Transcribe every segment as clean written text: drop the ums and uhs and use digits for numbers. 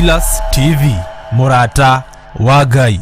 Silas TV, Murata Wagai.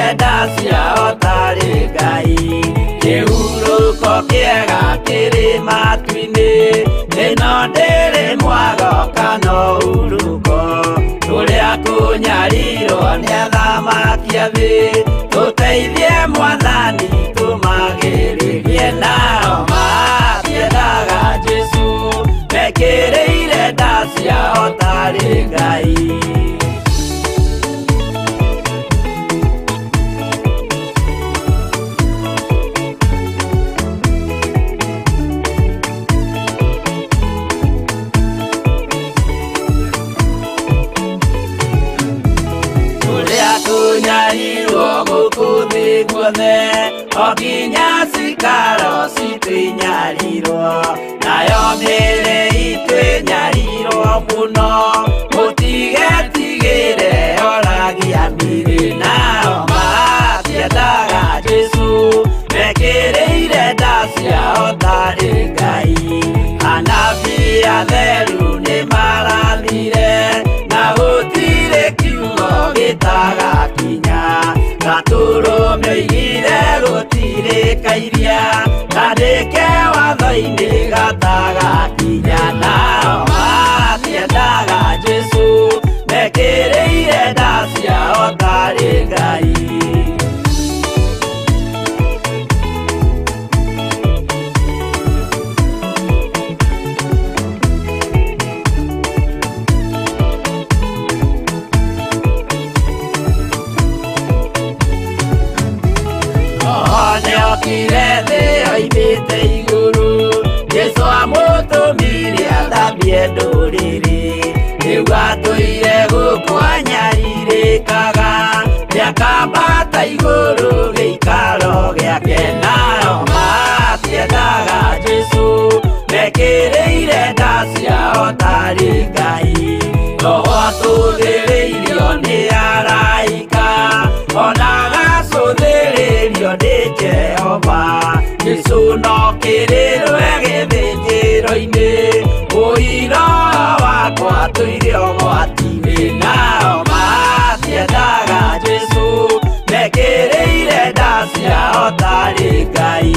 Mekereire ndacia otari Ngai Kĩhuruko kĩega kĩrĩ matu-inĩ Ĩno ndĩrĩ mwago kana ũruko Tũrĩa kũnyarirwo nĩ athamaki a thĩ Tũteithie Mwathani tũmagĩrĩrie Nao matiendaga Jesũ Mekĩrĩire ndacia otari Ngai Tunyarirwo gũkũ thĩ guothe O nginya cikaro citwĩnyarirwo Nayo mĩĩrĩ itwĩnyarirwo mũno Mũtigetigĩre oragia mĩĩrĩ Nao matiendaga Jesũ Mekĩrĩire ndacia otari Ngai Anabii atheru nĩmarathire Na gũtirĩ kiugo gĩtagakinya Gatũrũme oigire gũtirĩ kairia Kandĩke watho-inĩ gatagakinya Nao matiendaga Jesũ Mekĩrĩire ndacia otari Ngai Nĩokire thĩ oimĩte igũrũ Jesũ amũtũmire athambie ndũrĩrĩ Rĩu atũire gũkũ anyarirĩkaga Nĩakambata igũrũ gĩikaro gĩake Nao matiendaga Jesũ Mekĩrĩire ndacia otari Ngai Roho atũthĩrĩirio nĩ araika Ona gacũthĩrĩrio nĩ Jehova Jesũ no kĩrĩrwe gĩthĩnjĩro-inĩ Ũira wakwa tũire ũgwati-inĩ Nao matiendaga Jesũ Mekĩrĩire ndacia otari Ngai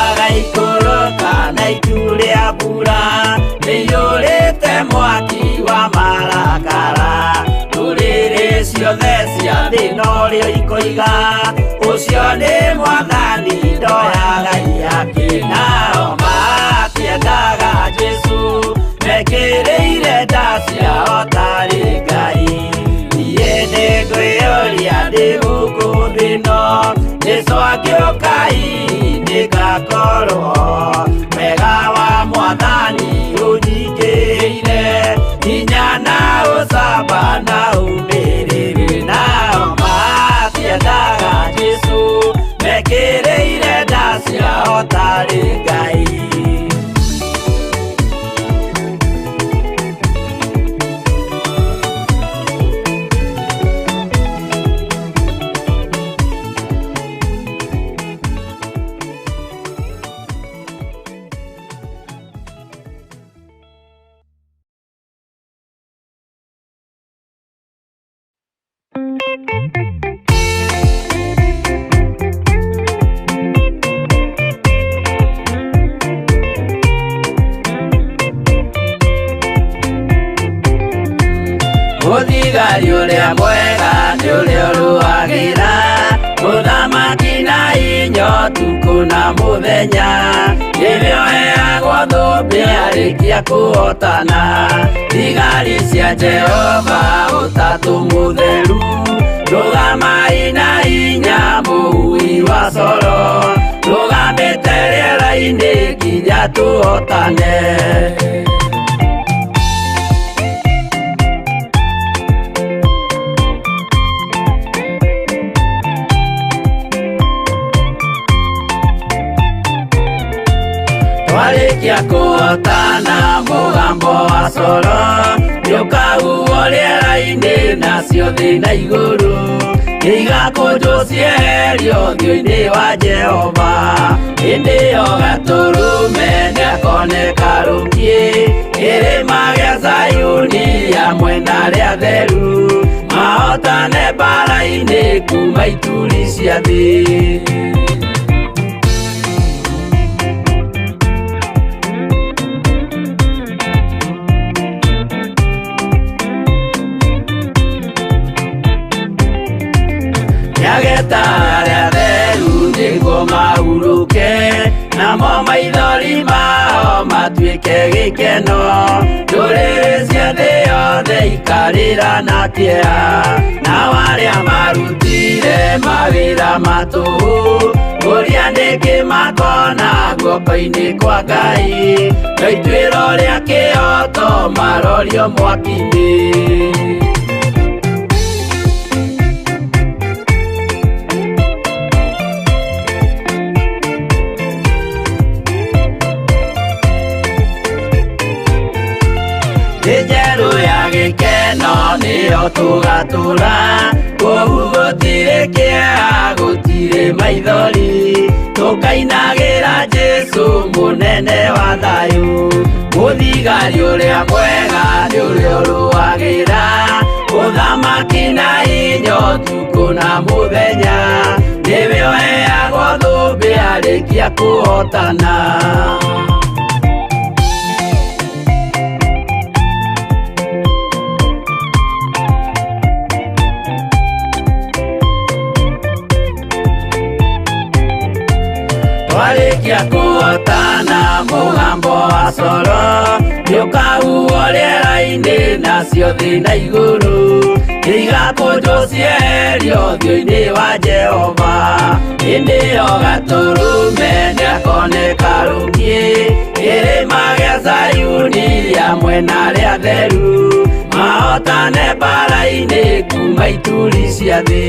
Agaikũrũka na itu rĩa mbura Nĩiyũrĩte mwaki wa marakara Ndũrĩrĩ ciothe cia thĩ norĩo ikoiga Ũcio nĩ Mwathani ndoya Ngai yake Nao matiendaga Jesũ Mekĩrĩire ndacia otari Ngai Niĩ nĩngwĩyũria ndĩ gũkũ thĩ ĩno Jesũ angĩũka ngakorwo wega wa Mwathani ũnyingĩrĩire hinya na ũcamba na ũmĩrĩru Nao matiendaga Jesũ Mekĩrĩire ndacia otari Ngai Mũthigari ũrĩa mwega nĩ ũrĩa ũrũagĩra Mũthamaki na hinya ũtukũ na mũthenya Rĩrĩa ũheagwo thũmbĩ arĩkia kũhotana Thigari cia Jehova ũtatũ mũtheru Rũgamai na hinya mũhui wa coro Rũgamĩte rĩera-inĩ nginya tũhotane Twarĩkia kũhotana mũgambo wa coro nĩũkahuhwo rĩera-inĩ nacio thĩ na igũrũ igakũnjwo cieherio ũthiũ-inĩ wa Jehova. Hĩndĩ ĩyo gatũrũme nĩakoneka rũngiĩ kĩrĩma gĩa Zayuni hamwe na arĩa atheru mahotane mbara-inĩ kuma ituri cia thĩ. Nĩageta arĩa atheru nĩguo mahurũke, namo maithori mao matuĩke gĩkeno. Ndũrĩrĩ cia thĩ yothe ikarĩra na kĩeha, nao arĩa marutire mawĩra matũhũ ũrĩa nĩngĩ makona guoko-inĩ kwa Ngai. Na ituĩro rĩa kĩhoto marorio mwaki-inĩ. Njerũ ya gĩkeno nĩyo tũgatũra, kũu gũtirĩ kĩeha gũtirĩ maithori, tũkainagĩra Jesũ mũnene wa thayũ. Mũthigari ũrĩa mwega nĩ ũrĩa ũrũagĩra ũthamaki na hinya ũtukũ na mũthenya, nĩwe ũheagwo thũmbĩ arĩkia kũhotana. Twarĩkia kũhotana mũgambo wa coro nĩũkahuhwo rĩera-inĩ nacio thĩ na igũrũ igakũnjwo cieherio ũthiũ-inĩ wa Jehova. Hĩndĩ ĩyo gatũrũme nĩakoneka rũngiĩ kĩrĩma gĩa Zayuni hamwe na arĩa atheru mahotane mbara-inĩ kuma ituri cia thĩ.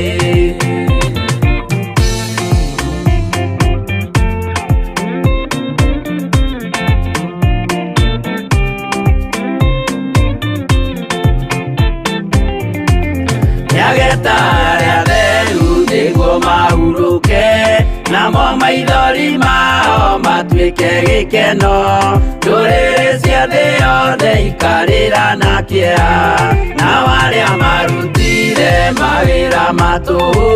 Nĩageta arĩa atheru nĩguo mahurũke, namo maithori mao matuĩke gĩkeno. Ndũrĩrĩ cia thĩ yothe ikarĩra na kĩeha, nao arĩa marutire mawĩra matũhũ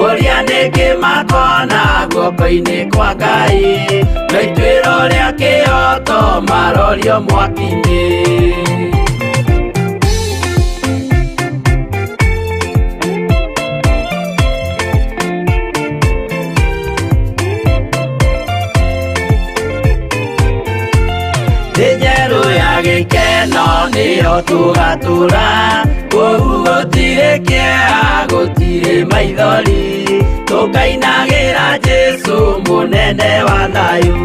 ũrĩa nĩngĩ makona guoko-inĩ kwa Ngai. Na ituĩro rĩa kĩhoto marorio mwaki-inĩ. Njerũ ya gĩkeno nĩyo tũgatũra, kũu gũtirĩ kĩeha gũtirĩ maithori, tũkainagĩra Jesũ mũnene wa thayũ.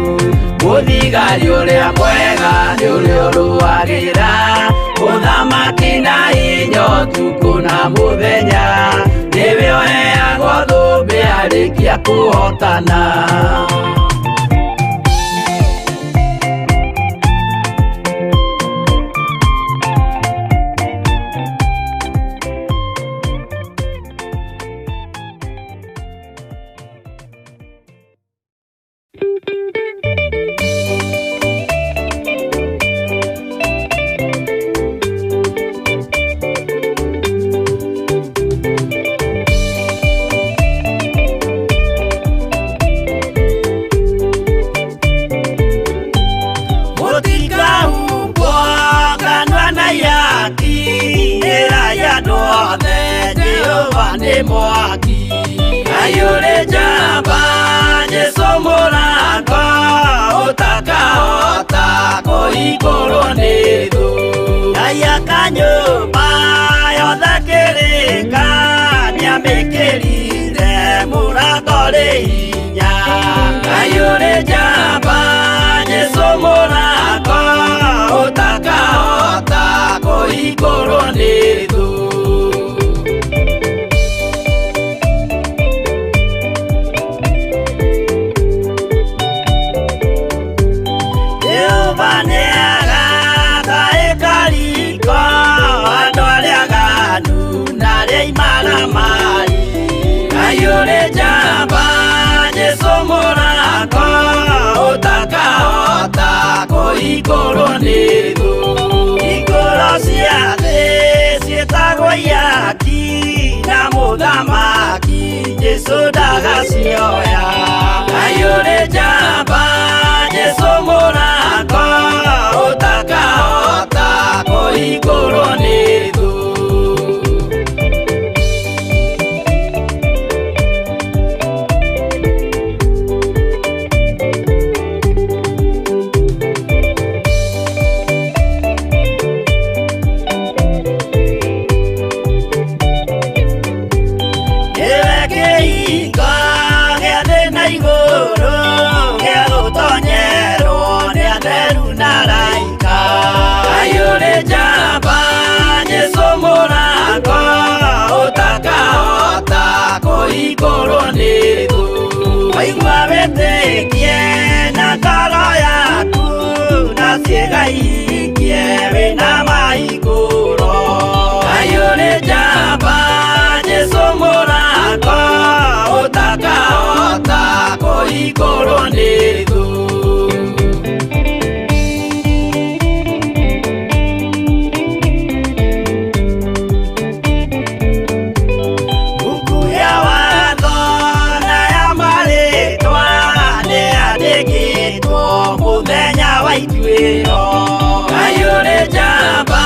Mũthigari ũrĩa mwega nĩ ũrĩa ũrũagĩra ũthamaki na hinya ũtukũ na mũthenya, nĩwe ũheagwo thũmbĩ arĩkia kũhotana. Mwaki ayure jamba Jesũ mũrango ũtakahota kũhingũrwo nĩ thũ. Ngai akanyũmba yothe kĩrĩka nĩamĩkĩrire mũrango rĩ hinya. Ayure jamba Jesũ mũrango ũtakahota kũhingũrwo nĩ thũ. jamba Jesu mũrako ũtakahota kũhingũrwo nĩ thũ. Hingũro cia thĩ ciĩtagwo ihaki na mũthamaki Jesu ndagacioya. Ngai ũrĩ njamba Jesu mũrako ũtakahota kũhingũrwo nĩ thũ. Waigua wĩtĩkie na ngoro yaku na ciĩga ihikie wĩna mahingũro. Ngai ũrĩ njamba Jesu mũrako ũtakahota kũhingũrwo nĩ thũ. Ngai ũrĩ njamba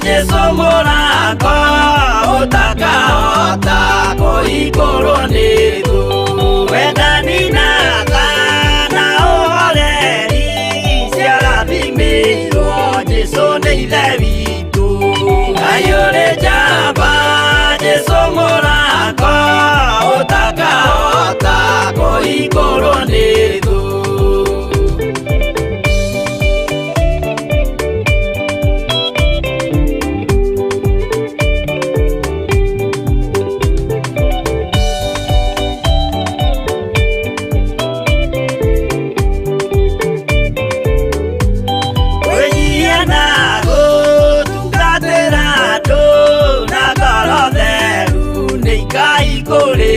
Jesu mũrako ũtakahota kũhingũrwo nĩ thũ. Wendani na tha na ũhoreri ciarathimĩirwo Jesu nĩ ithe witũ. Ngai ũrĩ njamba Jesu mũrako ũtakahota kũhingũrwo nĩ thũ.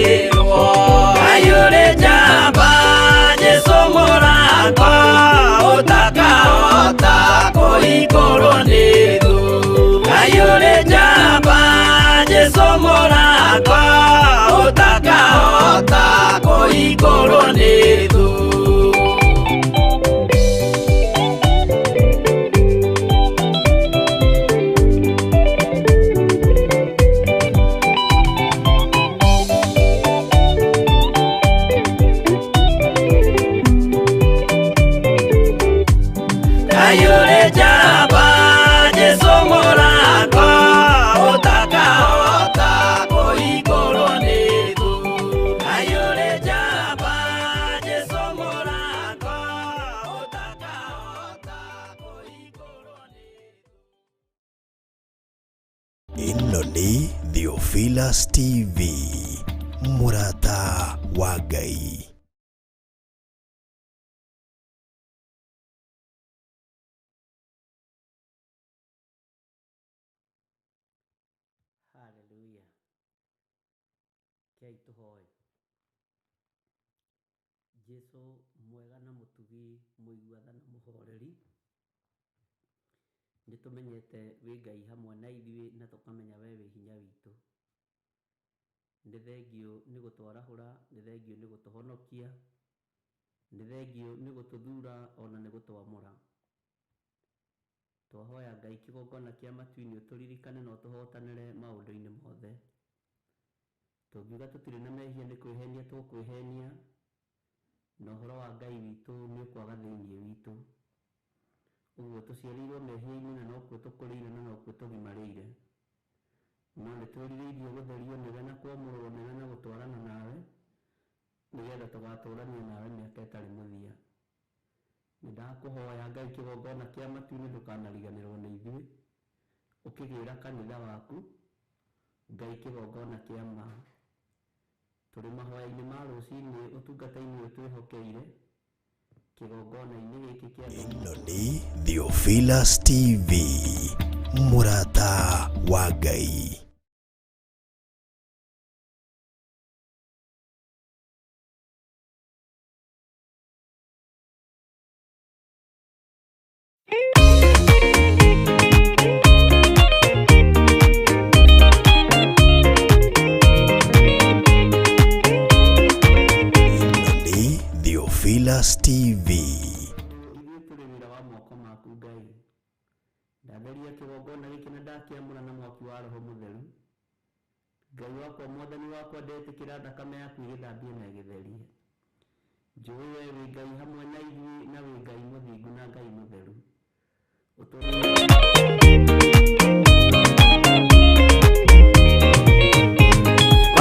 Ngai ũrĩ njamba Jesu mũrako ũtakahota kũhingũrwo nĩ thũ. Ngai ũrĩ njamba Jesu mũrako ũtakahota kũhingũrwo nĩ thũ. Ngai ũrĩ njamba Jesu mũrako ũtakahota kũhingũrwo nĩ thũ. Ngai ũrĩ njamba Jesu mũrako ũtakahota kũhingũrwo nĩ thũ. Ĩno nĩ Theophilus TV, mũrata wa Ngai. Haleluya. Kei tũhoe. Jesu mwega na mũtugi, mũiguatha na mũhoreri, nĩtũmenyete wĩ Ngai hamwe na ithuĩ na tũkamenya we wĩ hinya witũ. Nĩ thengio nĩ gũtwarahũra, nĩ thengio nĩ gũtũhonokia, nĩ thengio nĩ gũtũthura ona nĩ gũtwamũra. Twahoya Ngai kĩgongona kĩa matu-inĩ ũtũririkane na ũtũhotanĩre maũndũ-inĩ mothe. Tũngiuga tũtirĩ na mehia nĩ kwĩhenia tũkwĩhenia, na ũhoro wa Ngai witũ nĩ ũkwaga thĩinĩ witũ. Ũguo tũciarĩirwo mehia-inĩ na nokuo tũkũrĩire na nokuo tũgimarĩire. No nĩ twĩrirĩirio gũtherio nĩwe na kwamũrwo nĩwe na gũtwarana nawe, nĩgetha tũgatũrania nawe mĩaka ĩtarĩ mũthia. Nĩndakũhoya Ngai kĩgongona kĩa matu-inĩ ndũkanariganĩrwo nĩ ithuĩ, ũkĩgĩra kanitha waku Ngai kĩgongona kĩa ma. Tũrĩ mahoya-inĩ ma rũci-inĩ ũtungata-inĩ ũyũ twĩhokeire kĩgongona-inĩ gĩkĩ kĩa ĩno nĩ Theophilus TV, mũrata wa Ngai. Theophilus TV. Ithuĩ tũrĩ wĩra wa moko maku Ngai. Ndatheria kĩgongona gĩkĩ na ndakiamũra na mwaki wa Roho Mũtheru. Ngai wakwa Mwathani wakwa ndetĩkĩra thakame yaku ĩgĩthambie na ĩgĩtherie. Njũĩ wee wĩ Ngai hamwe na ithuĩ na wĩ Ngai mũthingu na Ngai mũtheru.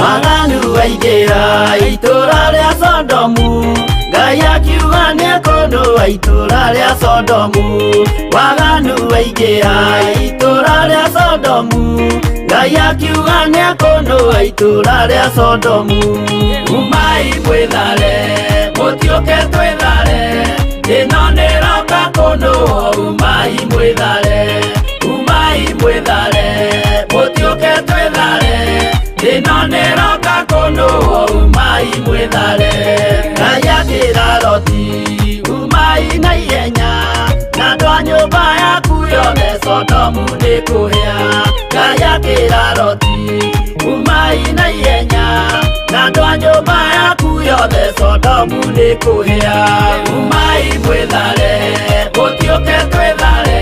Waganu waingĩra itũra rĩa Sodomu, Ngai akiuga nĩekũndũa itũra rĩa Sodomu. Waganu waingĩra itũra rĩa Sodomu, Ngai akiuga nĩekũndũa itũra rĩa Sodomu. Umai mwĩthare, mũtiũke twĩthare, ĩno nĩroka kũndũa. Umai mwĩthare, umai mwĩthare, mũtiũke twĩthare, ĩno nĩroka kũndũa. Umai mwĩthare. Ngai akĩra Loti, umai na ihenya, na andũ a nyũmba yaku yothe Sodomu nĩkũhĩa. Ngai akĩra Loti, umai na ihenya, na andũ a nyũmba yaku yothe Sodomu nĩkũhĩa. Umai mwĩthare, mũtiũke twĩthare,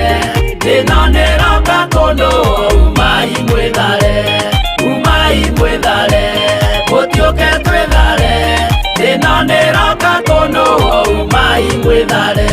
ĩno nĩroka kũndũa. Umai mwĩthare, umai mwĩthare, mũtiũke twĩthare, ĩno nĩroka kũndũa. Umai mwĩthare.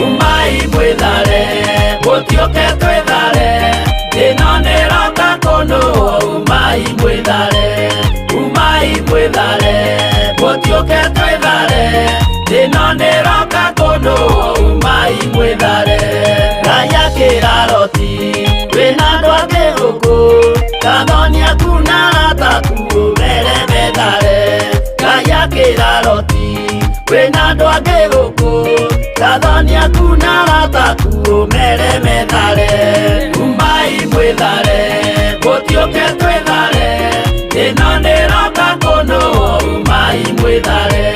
Umai mwĩthare, mũtiũke twĩthare, ĩno nĩroka kũndũa. Umai mwĩthare, umai mwĩthare, mũtiũke twĩthare, ĩno nĩroka kũndũa. Umai mwĩthare. Ngai akĩra Loti, wĩna andũ angĩ gũkũ, Tathonia kuna arataku ũmere methare. Ngai akĩra Loti, wĩna andũ angĩ gũkũ, Tathonia kuna arataku ũmere methare. Umai mwĩthare, mũtiũke twĩthare, ĩno nĩroka kũndũa. Umai mwĩthare,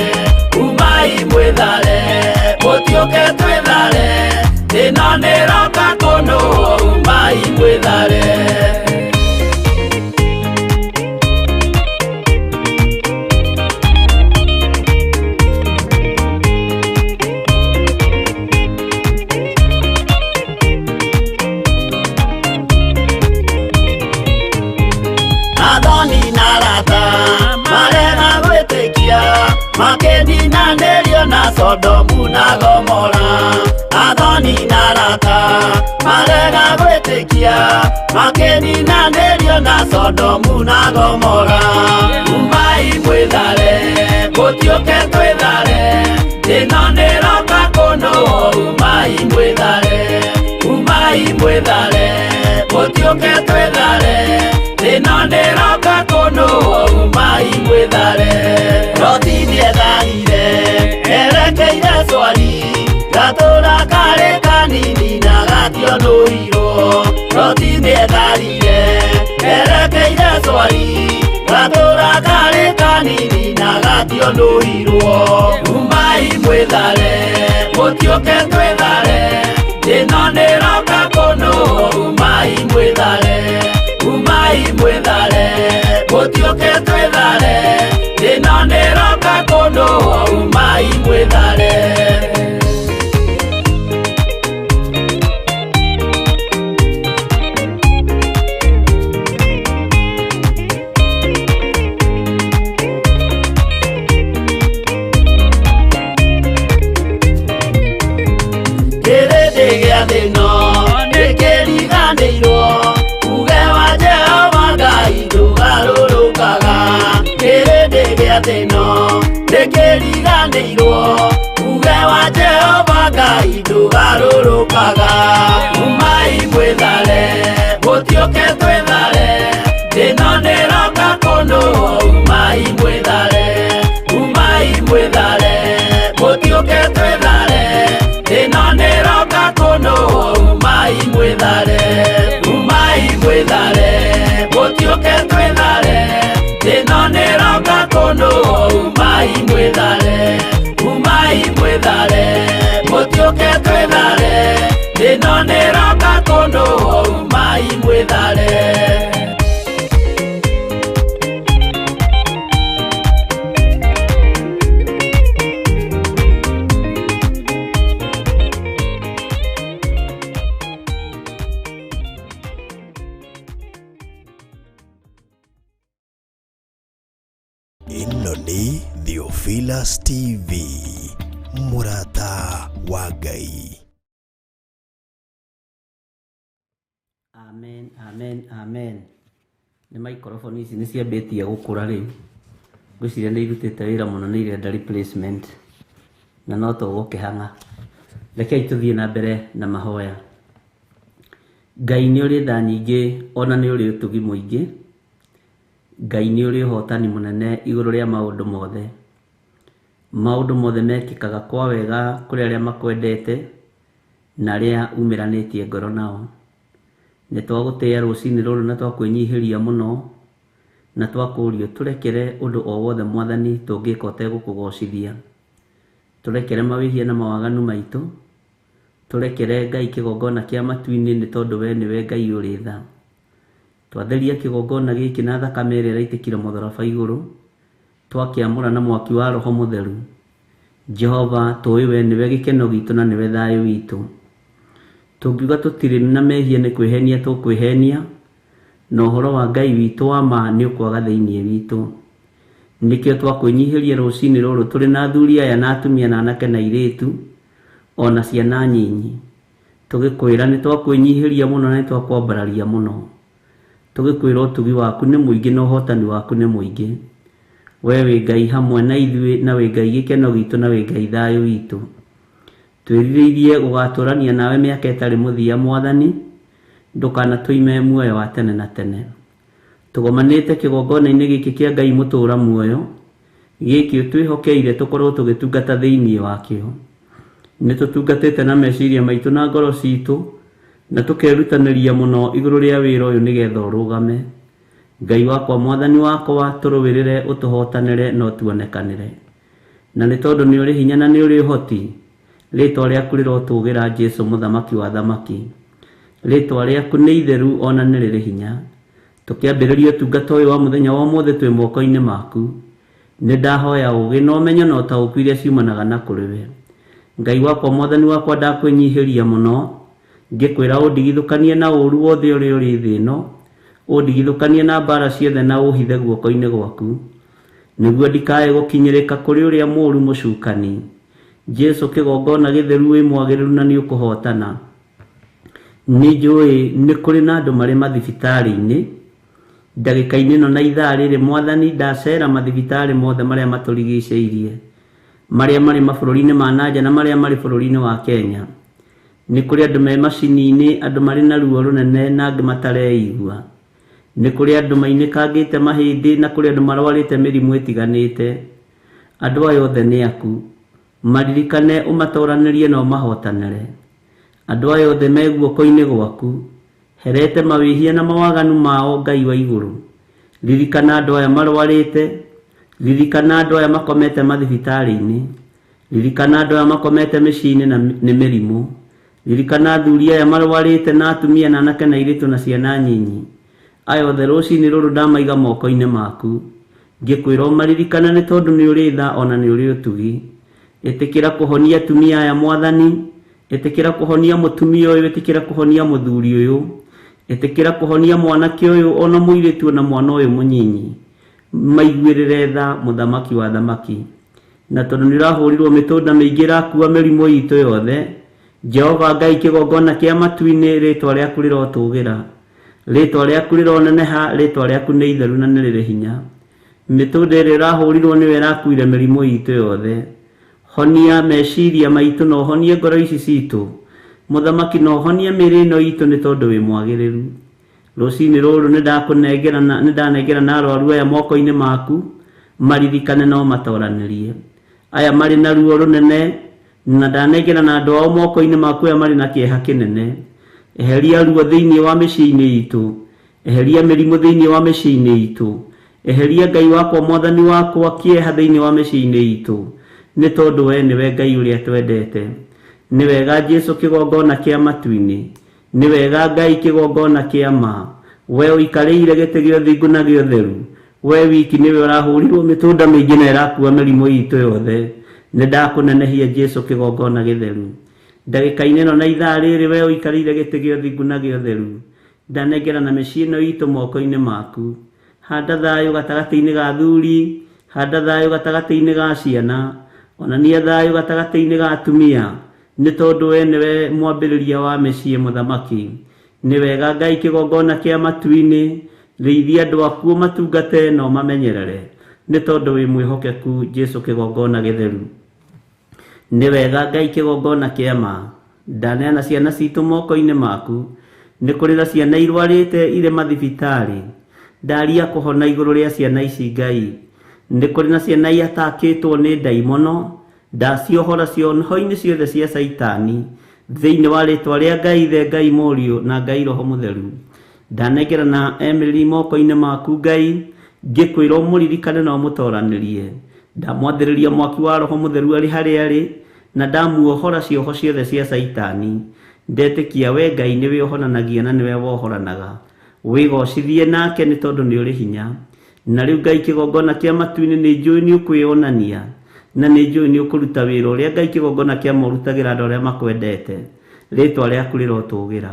umai mwĩthare, mũtiũke twĩthare, ĩno nĩroka kũndũa. Umai mwĩthare. Makĩninanĩrio na Sodomu na Gomora. Athoni na arata marega gwĩtĩkia, makĩninanĩrio na Sodomu na Gomora. Umai mwĩthare, mũtiũke twĩthare, ĩno nĩroka kũndũa. Umai mwĩthare, umai mwĩthare, mũtiũke twĩthare, ĩno nĩroka kũndũa. Umai mwĩthare. Loti nĩetharire, erekeire Zoari, gatũra karĩ kanini na gationũirwo. Loti nĩetharire, erekeire Zoari, gatũra karĩ kanini na gationũirwo. Umai mwĩthare, mũtiũke twĩthare, ĩno nĩroka kũndũa. Umai mwĩthare, umai mwĩthare, mũtiũke twĩthare, ĩno nĩroka kũndũa. Umai mwĩthare. Kĩrĩndĩ gĩa thĩ ĩno nĩkĩriganĩirwo, uge wa Jehova Ngai ndũgarũrũkaga. Kĩrĩndĩ gĩa thĩ ĩno nĩkĩriganĩirwo, uge wa Jehova Ngai ndũgarũrũkaga. Umai mwĩthare, mũtiũke twĩthare, ĩno nĩroka kũndũa. Umai mwĩthare, Ukai mwethare. Ino ni Theophilus TV, murata wa Ngai. Amen, amen, amen. Nĩ microphone ici nĩ ciambĩtie gũkũra rĩu. Ngwĩciria nĩ irutĩte wĩra mũno, nĩ irenda replacement na no tũgũkĩhang'a. Rekei tũthiĩ na mbere na mahoya. Ngai nĩ ũrĩ tha nyingĩ, ona nĩ ũrĩ ũtugi mũingĩ. Ngai nĩ ũrĩ ũhotani mũnene igũrũ rĩa maũndũ mothe. Maũndũ mothe mekĩkaga kwa wega kũrĩ arĩa makwendete na arĩa umĩranĩtie ngoro nao. Nĩ twagũtĩĩa rũcinĩ rũrũ na twakwĩnyihĩria mũno, na twakũũrio tũrekere ũndũ o wothe Mwathani tũngĩka ũtegũkũgocithia. Tũrekere mawĩhia na mawaganu maitũ, tũrekere Ngai kĩgongona kĩa matu-inĩ nĩ tondũ we nĩwe Ngai ũrĩ tha. Twatheria kĩgongona gĩkĩ na thakame ĩrĩa ĩraitĩkire mũtharaba igũrũ, twakĩamũra na mwaki wa Roho Mũtheru. Jehova, tũĩ we nĩwe gĩkeno gitũ na nĩwe thayũ witũ. Tũngiuga tũtirĩ na mehia nĩ kwĩhenia tũkwĩhenia, na ũhoro wa Ngai witũ wa ma nĩ ũkwaga thĩinĩ witũ. Nĩkĩo twakwĩnyihĩria rũcinĩ rũrũ tũrĩ na athuri aya na atumia na anake na airĩtu, ona ciana nyinyi. Tũgĩkwĩra nĩ twakwĩnyihĩria mũno na nĩ twakwambararia mũno. Tũgĩkwĩra ũtugi waku nĩ mũingĩ na ũhotani waku nĩ mũingĩ. We wĩ Ngai hamwe na ithuĩ, na wĩ Ngai gĩkeno gitũ, na wĩ Ngai thayũ witũ. Twĩrirĩirie gũgatũrania nawe mĩaka ĩtarĩ mũthia Mwathani, ndũkanatũime muoyo wa tene na tene. Tũgomanĩte kĩgongona-inĩ gĩkĩ kĩa Ngai mũtũũra muoyo, gĩkĩ twĩhokeire tũkorwo tũgĩtungata thĩinĩ wakĩo. Nĩ tũtungatĩte na meciria maitũ na ngoro citũ, na tũkerutanĩria mũno igũrũ rĩa wĩra ũyũ nĩgetha ũrũgame. Ngai wakwa, Mwathani wakwa, tũrũwĩrĩre, ũtũhotanĩre na ũtuonekanĩre. Na nĩ tondũ nĩ ũrĩ hinya na nĩ ũrĩ ũhoti, rĩtwa rĩaku rĩrotũũgĩra Jesũ mũthamaki wa thamaki. Rĩtwa rĩaku nĩ itheru ona nĩ rĩrĩ hinya. Tũkĩambĩrĩria ũtungata ũyũ wa mũthenya wa ũmũthĩ twĩ moko-inĩ maku. Nĩ ndahoya ũũgĩ na ũmenyo na ũtaũku iria ciumanaga na kũrĩ we. Ngai wakwa, Mwathani wakwa, ndakwĩnyihĩria mũno, ngĩkwĩra ũndigithũkanie na ũũru wothe ũrĩa ũrĩ thĩ ĩno, ũndigithũkanie na mbara ciothe na ũhithe guoko-inĩ gwaku, nĩguo ndikae gũkinyĩrĩka kũrĩ ũrĩa mũũru mũcukani. Jesũ, kĩgongona gĩtheru wĩ mwagĩrĩru na nĩ ũkũhotana. Nĩ njũĩ nĩ kũrĩ na andũ marĩ mathibitarĩ-inĩ ndagĩka-inĩ ĩno na ithaa rĩrĩ Mwathani, ndacera mathibitarĩ mothe marĩa matũrigicĩirie, marĩa marĩ mabũrũri-inĩ ma nanja na marĩa marĩ bũrũri-inĩ wa Kenya. Nĩ kũrĩ andũ me macini-inĩ, andũ marĩ na ruo rũnene na angĩ matareigua. Nĩ kũrĩ andũ mainĩkangĩte mahĩndĩ na kũrĩ andũ marwarĩte mĩrimũ ĩtiganĩte. Andũ aya othe nĩ aku, maririkane, ũmatoranĩrie na ũmahotanĩre. Andũ aya othe me guoko-inĩ gwaku, herete mawĩhia na mawaganu mao, Ngai wa igũrũ. Ririkana andũ aya marwarĩte, ririkana andũ aya makomete mathibitarĩ-inĩ, ririkana andũ aya makomete mĩciĩ-inĩ na nĩ mĩrimũ. Ririkana athuri aya marwarĩte na atumia na anake na airĩtu na ciana nyinyi. Aya othe rũcinĩ rũrũ ndamaiga moko-inĩ maku, ngĩkwĩra ũmaririkana nĩ tondũ nĩ ũrĩ tha ona nĩ ũrĩ ũtugi. Ĩtĩkĩra kũhonia atumia aya Mwathani, ĩtĩkĩra kũhonia mũtumia ũyũ, ĩtĩkĩra kũhonia mũthuri ũyũ, ĩtĩkĩra kũhonia mwanake ũyũ ona mũirĩtu na mwana ũyũ mũnyinyi. Maiguĩrĩre tha mũthamaki wa thamaki. Na tondũ nĩ ũrahũrirwo mĩtũnda mĩingĩ ĩrakua mĩrimũ itũ yothe, Jehova Ngai, kĩgongona kĩa matu-inĩ, rĩtwa rĩaku rĩrotũũgĩra, rĩtwa rĩaku rĩroneneha, rĩtwa rĩaku nĩ itheru na nĩ rĩrĩ hinya. Mĩtũnda ĩrĩa ĩrahũrirwo nĩwe ĩrakuire mĩrimũ itũ yothe. Honia meciria maitũ na ũhonie ngoro ici citũ Mũthamaki, na ũhonie mĩĩrĩ ĩno itũ nĩ tondũ wĩ mwagĩrĩru. Rũcinĩ rũrũ nĩ ndanengerana arwaru aya moko-inĩ maku, maririkane na ũmatoranĩrie. Aya marĩ na ruo rũnene, na ndanengerana andũ ao moko-inĩ maku aya marĩ na kĩeha kĩnene. Eheria ruo thĩinĩ wa mĩciĩ-inĩ itũ, eheria mĩrimũ thĩinĩ wa mĩciĩ-inĩ itũ, eheria Ngai wakwa, Mwathani wakwa, kĩeha thĩinĩ wa mĩciĩ-inĩ itũ, nĩ tondũ we nĩwe Ngai ũrĩa twendete. Nĩ wega Jesũ, kĩgongona kĩa matu-inĩ, nĩ wega Ngai kĩgongona kĩa ma, we ũikarĩire gĩtĩ gĩa ũthingu na gĩa ũtheru, we wiki nĩwe ũrahũrirwo mĩtũnda mĩingĩ na ĩrakua mĩrimũ itũ yothe. Nĩ ndakũnenehia Jesu kĩgongona gĩtheru. Ndagĩka-inĩ ĩno na ithaa rĩrĩ we ũikarĩire gĩtĩ gĩa ũthingu na gĩa ũtheru, ndanengerana mĩciĩ ĩno itũ moko-inĩ maku. Handa thayũ gatagatĩ-inĩ ga athuri, handa thayũ gatagatĩ-inĩ ga ciana, onania thayũ gatagatĩ-inĩ ga atumia, nĩ tondũ we nĩwe mwambĩrĩria wa mĩciĩ mũthamaki. Nĩ wega Ngai kĩgongona kĩa matu-inĩ, rĩithia andũ aku ũmatungate na ũmamenyerere, nĩ tondũ wĩ mwĩhokeku Jesu kĩgongona gĩtheru. Nĩ wega Ngai kĩgongona kĩa ma, ndaneana ciana citũ moko-inĩ maku. Nĩ kũrĩ na ciana irwarĩte irĩ mathibitarĩ, ndaria kũhona igũrũ rĩa ciana ici Ngai. Nĩ kũrĩ na ciana ihatakĩtwo nĩ ndaimono, ndaciohora cionho-inĩ ciothe cia Saitani thĩinĩ wa rĩtwa rĩa Ngai Ithe, Ngai Mũriũ na Ngai Roho Mũtheru. Ndanengerana Emily moko-inĩ maku Ngai, ngĩkwĩra ũmũririkane na ũmũtoranĩrie. Ndamwathĩrĩria mwaki wa Roho Mũtheru arĩ harĩa arĩ, na ndamuohora cioho ciothe cia Saitani. Ndetĩkia we Ngai nĩwe ũhonanagia na nĩwe wohoranaga. Wĩgocithie nake nĩ tondũ nĩ ũrĩ hinya. Na rĩu Ngai kĩgongona kĩa matu-inĩ nĩ njũĩ nĩ ũkwĩonania, na nĩ njũĩ nĩ ũkũruta wĩra ũrĩa Ngai kĩgongona kĩa ma ũrutagĩra andũ arĩa makwendete. Rĩtwa rĩaku rĩrotũgĩra.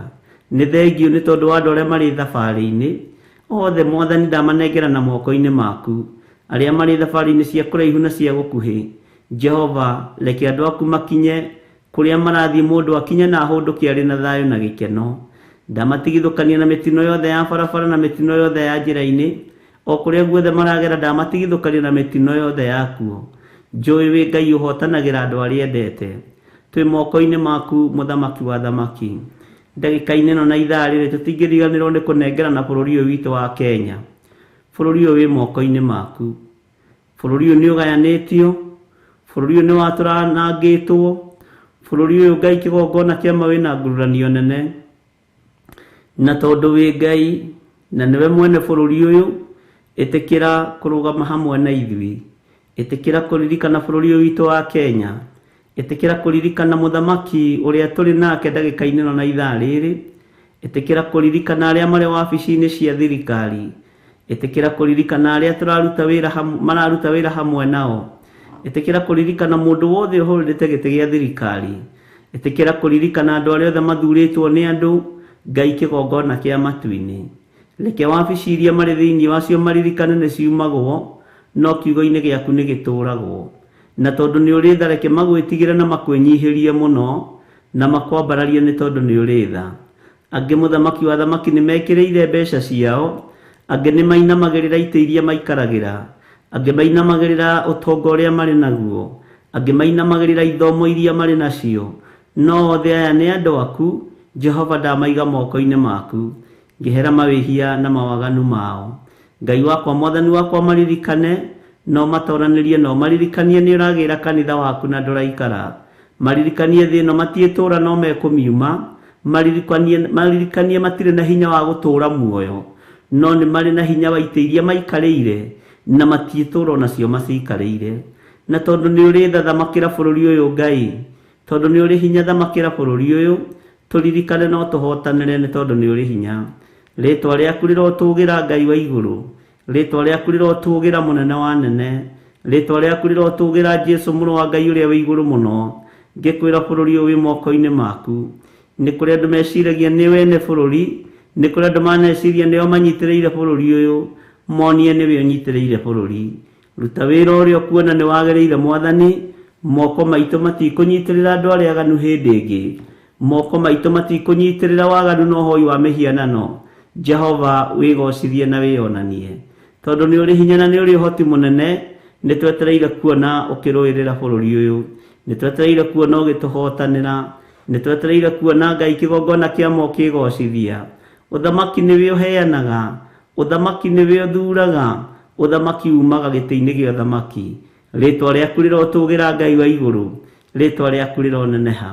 Nĩ thengiũ nĩ tondũ wa andũ arĩa marĩ thabarĩ-inĩ othe Mwathani ndamanengerana moko-inĩ maku. Arĩa marĩ thabarĩ-inĩ cia kũraihu na cia gũkuhĩ, Jehova reke andũ aku makinye kũrĩa marathiĩ, mũndũ akinye na ahũndũke arĩ na thayũ na gĩkeno. Ndamatigithũkania na mĩtino yothe ya barabara na mĩtino yothe ya njĩra-inĩ, o kũrĩa guothe maragera ndamatigithũkania na mĩtino yothe yakuo. Njũĩ wĩ Ngai ũhotanagĩra andũ arĩa endete. Twĩ moko-inĩ maku mũthamaki wa thamaki. Ndagĩka-inĩ ĩno na ithaa rĩrĩ tũtingĩriganĩrwo nĩ kũnengerana bũrũri ũyũ witũ wa Kenya. Bũrũri ũyũ wĩ moko-inĩ maku. Bũrũri ũyũ nĩ ũgayanĩtio, bũrũri ũyũ nĩ watũranangĩtwo, bũrũri ũyũ Ngai kĩgongona kĩa ma wĩna ngũrũranio nene. Na tondũ wĩ Ngai na nĩwe mwene bũrũri ũyũ, ĩtĩkĩra kũrũgama hamwe na ithuĩ. Ĩtĩkĩra kũririkana bũrũri ũyũ witũ wa Kenya. Ĩtĩkĩra kũririkana mũthamaki ũrĩa tũrĩ nake ndagĩka-inĩ ĩno na ithaa rĩrĩ. Ĩtĩkĩra kũririkana arĩa marĩ wabici-inĩ cia thirikari. Ĩtĩkĩra kũririkana arĩa mararuta wĩra hamwe nao. Ĩtĩkĩra kũririkana mũndũ wothe ũhũrĩte gĩtĩ gĩa thirikari. Ĩtĩkĩra kũririkana andũ arĩa othe mathurĩtwo nĩ andũ, Ngai kĩgongona kĩa matu-inĩ. Reke wabici iria marĩ thĩinĩ wacio maririkane nĩ ciumagwo, no kiugo-inĩ gĩaku nĩ gĩtũragwo. Na tondũ nĩ ũrĩ tha, reke magwĩtigĩre na makwĩnyihĩrie mũno, na makwambararie nĩ tondũ nĩ ũrĩ tha. Angĩ mũthamaki wa thamaki nĩ mekĩrĩire mbeca ciao, angĩ nĩ mainamagĩrĩra itĩ iria maikaragĩra, angĩ mainamagĩrĩra ũtonga ũrĩa marĩ naguo, angĩ mainamagĩrĩra ithomo iria marĩ nacio. No othe aya nĩ andũ aku, Jehova ndamaiga moko-inĩ maku. Ngĩhera mawĩhia na mawaganu mao. Ngai wakwa, Mwathani wakwa, maririkane no matoranĩrie, no maririkanie nĩ ũragĩra kanitha waku na ndũraikara. Maririkanie thĩ ĩno matiĩtũra no mekũmiuma. Maririkanie matirĩ na hinya wa gũtũra muoyo, no nĩ marĩ na hinya wa itĩ iria maikarĩire na matiĩtũra onacio macikarĩire. Na tondũ nĩ ũrĩ tha, thamakĩra bũrũri ũyũ Ngai. Tondũ nĩ ũrĩ hinya, thamakĩra bũrũri ũyũ. Tũririkane no tũhotanĩre nĩ tondũ nĩ ũrĩ hinya. Rĩtwa rĩaku rĩrotũgĩra Ngai wa igũrũ. Rĩtwa rĩaku rĩrotũgĩra mũnene wa nene. Rĩtwa rĩaku rĩrotũgĩra Jesu mũrũ wa Ngai ũrĩa wĩ igũrũ mũno. Ngĩkwĩra bũrũri ũyũ wĩ moko-inĩ maku. Nĩ kũrĩ andũ meciragia nĩ we nĩ bũrũri, nĩ kũrĩ andũ maneciria nĩo manyitĩrĩire bũrũri ũyũ. Monie nĩwe ũnyitĩrĩire bũrũri. Ruta wĩra ũrĩa ũkuona nĩ wagĩrĩire Mwathani. Moko maitũ matikũnyitĩrĩra andũ arĩa aganu hĩndĩ ĩngĩ. Moko maitũ matikũnyitĩrĩra waganu na ũhoi wa mĩhianano. Jehova wĩgocithie na wĩonanie. Tondũ nĩ ũrĩ hinya na nĩ ũrĩ ũhoti mũnene, nĩ twetereire kuona ũkĩrũĩrĩra bũrũri ũyũ. Nĩ twetereire kuona ũgĩtũhotanĩra. Nĩ twetereire kuona Ngai kĩgongona kĩa ma ũkĩgocithia. Ũthamaki nĩwe ũheanaga, ũthamaki nĩwe ũthuraga, ũthamaki umaga gĩtĩ-inĩ gĩa ũthamaki. Rĩtwa rĩaku rĩrotũgĩra Ngai wa igũrũ. Rĩtwa rĩaku rĩroneneha.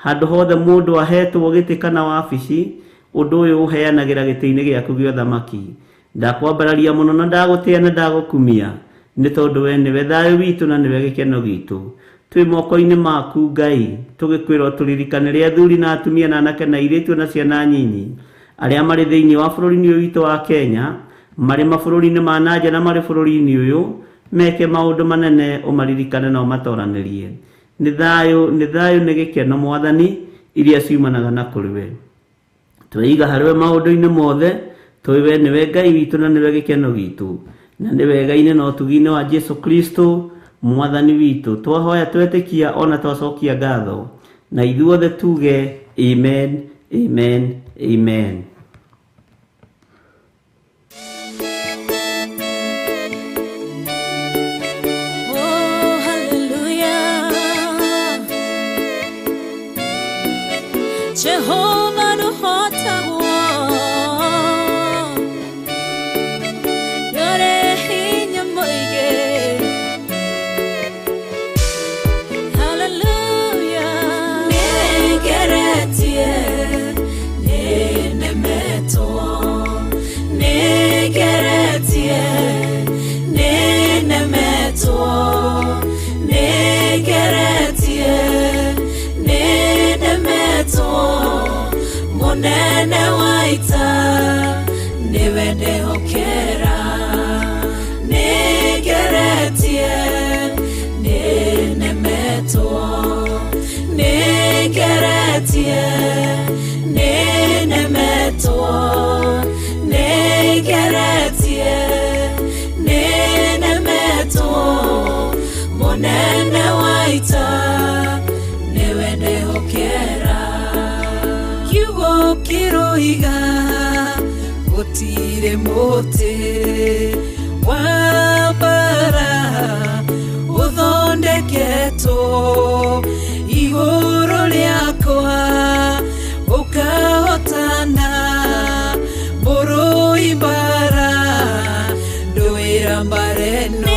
Handũ hothe mũndũ ahetwo gĩtĩ kana wabici, ũndũ ũyũ ũheanagĩra gĩtĩ-inĩ gĩaku gĩa ũthamaki. Ndakwambararia mũno na ndagũtĩa na ndagũkumia, nĩ tondũ we nĩwe thayũ witũ na nĩwe gĩkeno gitũ. twi moko-ini maku Ngai tugikwira turirikane ria athuri na atumia na anake na airitu na ciana nyinyi aria mari thiini wa bururi-ini uyu witu wa Kenya mari mabũrũri-inĩ ma nanja na mari bururi-ini uyu meke maundu manene umaririkane na umatoranirie ni thayu ni gikeno Mwathani iria ciumanaga na kuriwe tweiga hariwe maundu-ini mothe twiwe niwe Ngai witu na niwe gikeno gitu na ni wega-ini na utugi-ini wa Jesu Kristo Mwathani witu twahoya twetikia ona twacokia ngatho na ithuothe tuge amen amen amen. Jehovah no hota yore hinya moige hallelujah negeretie nenemeto negeretie nenemeto negeretie munene waita niwe ndehokera nigeretie ninemetwo nigeretie ninemetwo nigeretie ninemetwo munene waita niwe ndehokera kiroiga gutire muti wa bara uthondeketwo iguru riakwa ukahotana burui bara nduira mbareno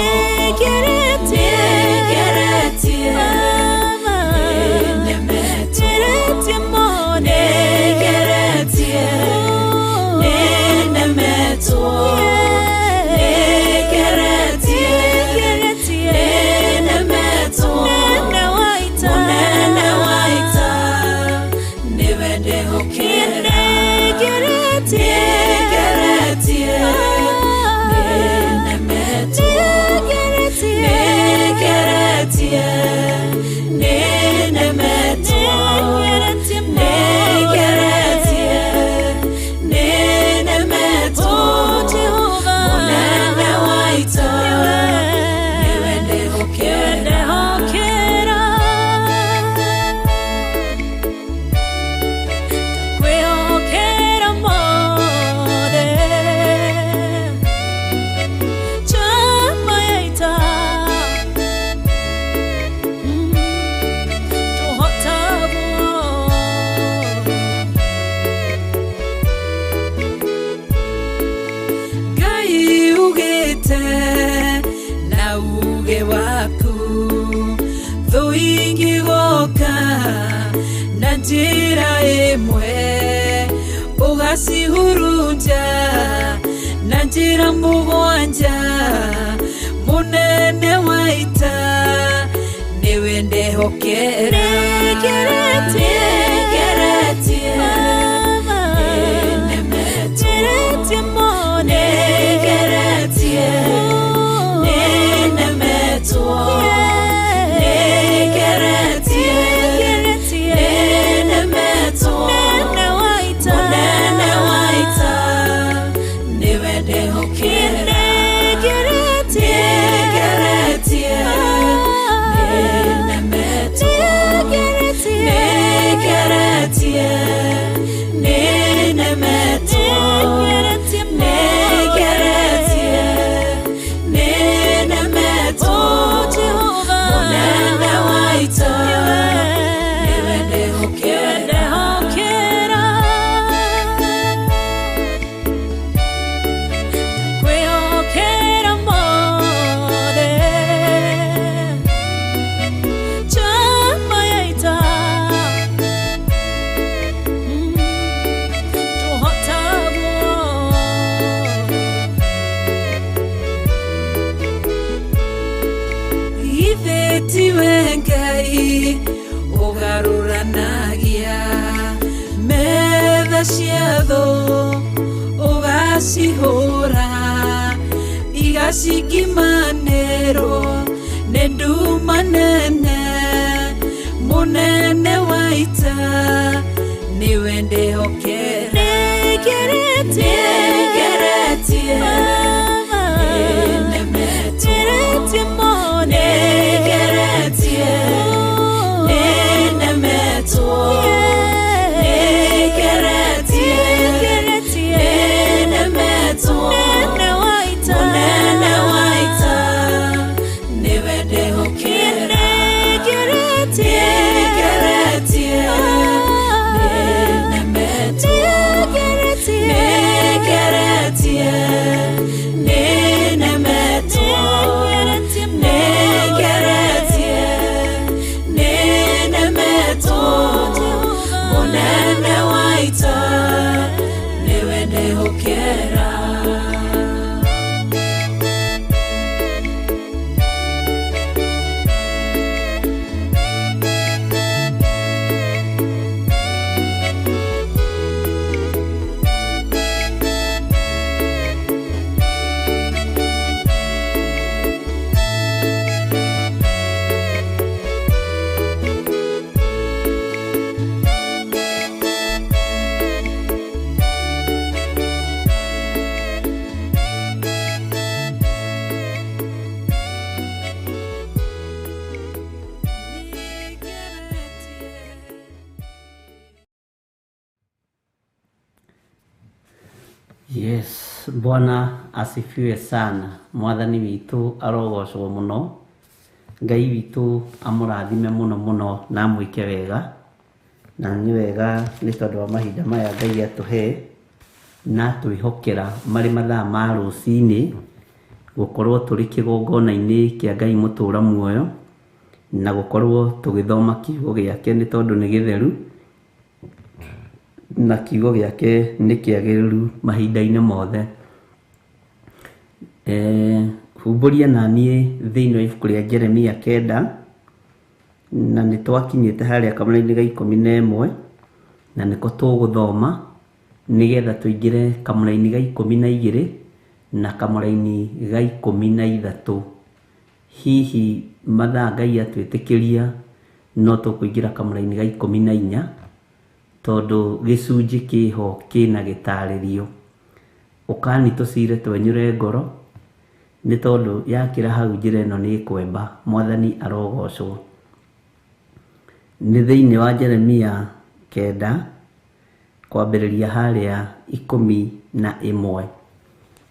njira imwe ugacihurunja na njira mugwanja munene waita niwe ndehokera tiwenga ugaruranagia metha cia thũ ugacihũra igacikimanĩrwo nĩ nduma nene mũnene wa ita nĩwe ndĩhokera nĩngeretie Yes, Bwana asifiwe sana. Mwathani witu arogocwo muno. Ngai witu amurathime muno muno na mwike wega. Na ni wega ni tondu wa mahinda maya Ngai atuhe na twihokera mari mathaa ma ruci-ini gukorwo turi kigongona-ini kia Ngai mutura muoyo na gukorwo tugithoma kiugo giake ni tondu ni githeru na kiugo giake ni kiagiriru mahinda-ini mothe. Humburia na nie thiini wa ibuku ria Jeremia 9 na ni twakinyite haria kamũra-ini ga 11 na niko tuguthoma nigetha tuingire kamũra-ini ga 12 na kamũra-ini ga 13. Hihi mathaa Ngai atwitikiria no tukuingira kamũra-ini ga 14 tondu gicunji kiho kina gitaririo. Ukani tucire twenyure ngoro ni tondu yakira hau njira ino ni kwemba. Mwathani arogocwo. Ni thiini wa Jeremia 9 kwambiriria haria 11.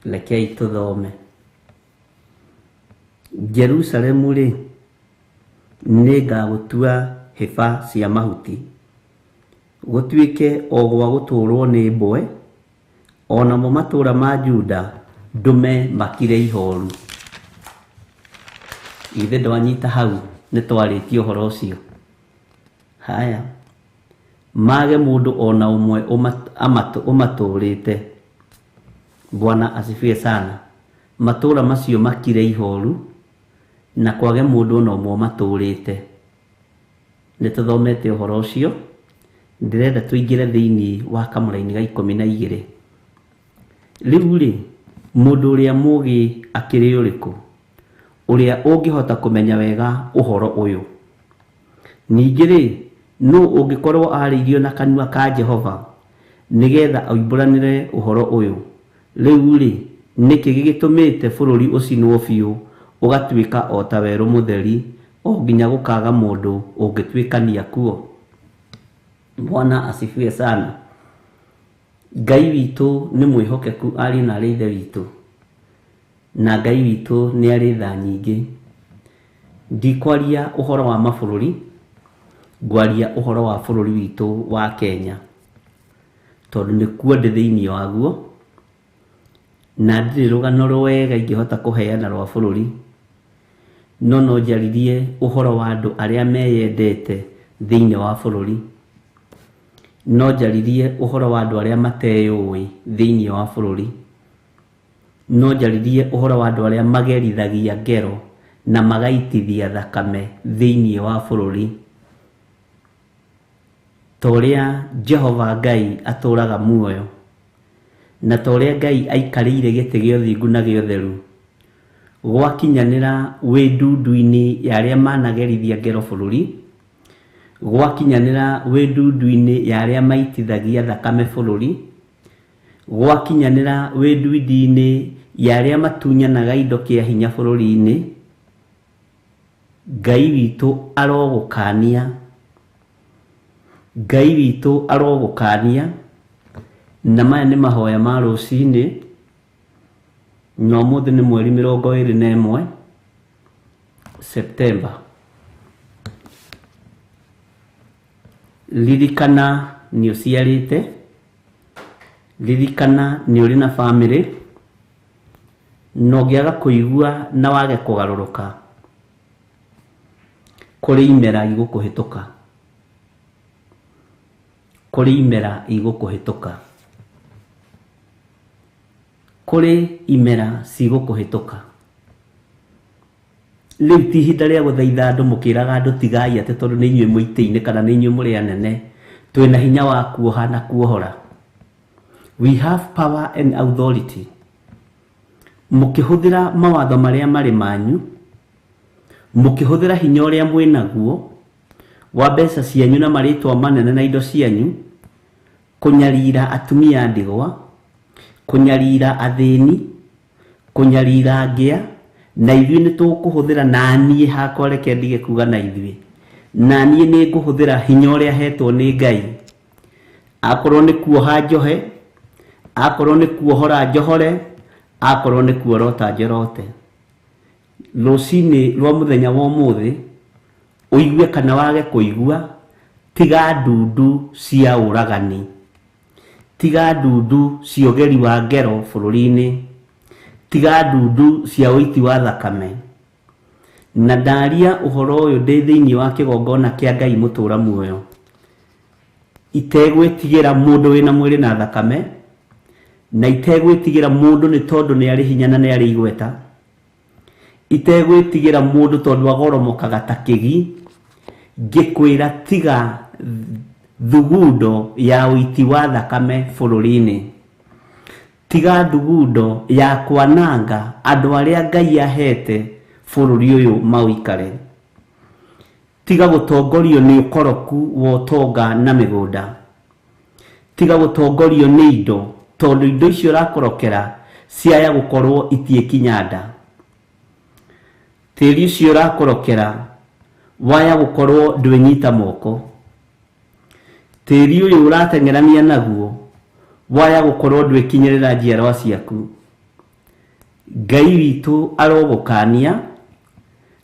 Rekei tuthome. Jerusalemu ri ningagutua hiba cia mahuti gutwike o gwa guturwo ni mbwe ona mo matura ma Juda ndume makire ihoru. Ithe ndwanyita hau ni twaritie uhoro ucio. Haya mage mundu ona umwe umaturite. Bwana asifiwe sana. Matura macio makire ihoru na kwage mundu ona umwe maturite. Nituthomete uhoro ucio. Ndirenda tuingire thiini wa kamũra-ini ga 12. Riu ri mundu uria mugi akiri uriku uria ungihota kumenya wega uhoro uyu. Ningi ri no ungikorwo ariirio na kanua ka Jehova nigetha aumburanire uhoro uyu. Riu ri niki gigitumite bururi ucinwo biu ugatwika o ta weru mutheri o nginya gukaga mundu ungitwikania kuo. Bwana asifiwe sana. Ngai witu ni mwihokeku ari na ithe witu. Na Ngai witu ni ari tha nyingi. Ndikwaria uhoro wa mabururi, ngwaria uhoro wa bururi witu wa Kenya. Tondu ni kuo ndi thiini waguo. Na ndiri rugano rwega ingihota kuheana rwa bururi. No njaririe uhoro wa andu aria meyendete thiini wa bururi. No njaririe uhoro wa andu aria mateyui thiini wa bururi. No njaririe uhoro wa andu aria magerithagia ngero na magaitithia thakame thĩinĩ wa bũrũri. Toria Jehova Ngai atũraga muoyo, na toria Ngai aikarĩire gĩtĩ gĩa ũthingu na gĩa ũtheru, gwakinyanĩra wĩndundu-inĩ ya arĩa managerithia ngero bũrũri, gwakinyanĩra wĩndundu-inĩ ya arĩa maitithagia thakame bũrũri, gwakinyanĩra wĩndundu-inĩ ya arĩa matunyanaga indo kĩa hinya bũrũri-inĩ, Ngai witũ arogũkania, Ngai witũ arogũkania. Na maya nĩ mahoya ma rũci-inĩ, na ũmũthĩ nĩ mweri 21 Septemba. Ririkana nĩ ũciarĩte, ririkana nĩ ũrĩ na bamĩrĩ, na ũngĩaga kũigua na wage kũgarũrũka, kũrĩ imera igũkũhĩtũka, kũrĩ imera igũkũhĩtũka, kũrĩ imera cigũkũhĩtũka. Rĩu ti ihinda rĩa gũthaitha andũ mũkĩraga andũ tigai atĩ tondũ nĩ inyuĩ mũitĩ-inĩ kana nĩ inyuĩ mũrĩ anene twĩna hinya wa kuoha na kuohora. We have power and authority. Mũkĩhũthĩra mawatho marĩa marĩ manyu, mũkĩhũthĩra hinya ũrĩa mwĩnaguo wa mbeca cianyu na marĩtwa manene na indo cianyu, kũnyarira atumia ndigwa, kũnyarira athĩni, kũnyarira ngĩa, na ithuĩ nĩ tũkũhũthĩra, na niĩ hakwa reke ndige kuga na ithuĩ, na niĩ nĩ ngũhũthĩra hinya ũrĩa hetwo nĩ Ngai. Akorwo nĩ kuoha njohe, akorwo nĩ kuohora njohore, akorwo nĩ kuorota njorote. Rũci-inĩ rwa mũthenya wa ũmũthĩ, ũigue kana wage kũigua, tiga ndundu cia ũragani, tiga ndundu cia ũgeri wa ngero bũrũri-inĩ, tiga ndundu cia ũiti wa thakame. Na ndaria ũhoro ũyũ ndĩ thĩinĩ wa kĩgongona kĩa Ngai mũtũra muoyo, itegwĩtigĩra mũndũ wĩna mwĩrĩ na thakame, na itegwĩtigĩra mũndũ nĩ tondũ nĩ arĩ hinya na nĩ arĩ igweta, itegwĩtigĩra mũndũ tondũ agoromokaga ta kĩgi. Ngĩkwĩra tiga thugundo ya ũiti wa thakame bũrũri-inĩ, tiga thugundo ya kwananga andũ arĩa Ngai ahete bũrũri ũyũ maũikare, tiga gũtongorio nĩ ũkoroku wa ũtonga na mĩgũnda, tiga gũtongorio nĩ indo, tondũ indo icio ũrakorokera ciaya gũkorwo itiĩkinya nda, tĩri ũcio ũrakorokera waya gũkorwo ndwĩnyita moko, tĩri ũyũ ũrateng'erania naguo waya gũkorwo ndwĩkinyĩrĩra njiarwa ciaku. Ngai witũ arogũkania,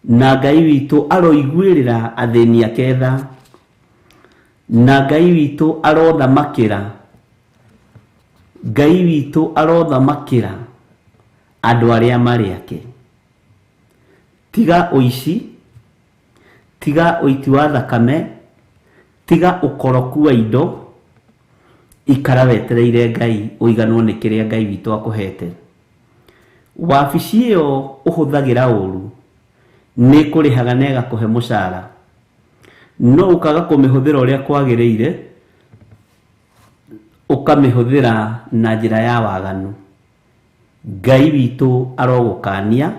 na Ngai witũ aroiguĩrĩra athĩni ake tha, na Ngai witũ arothamakĩra, Ngai witũ arothamakĩra andũ arĩa marĩ ake. Tiga ũici, tiga ũiti wa thakame, tiga ũkoroku wa indo, ikara wetereire Ngai ũiganwo nĩ kĩrĩa Ngai witũ akũhete. Wabici ĩyo ũhũthagĩra ũru nĩ kũrĩhaga na ĩgakũhe mũcara, no ũkaga kũmĩhũthĩra ũrĩa kwagĩrĩire, ũkamĩhũthĩra na njĩra ya waganu. Ngai witũ arogũkania,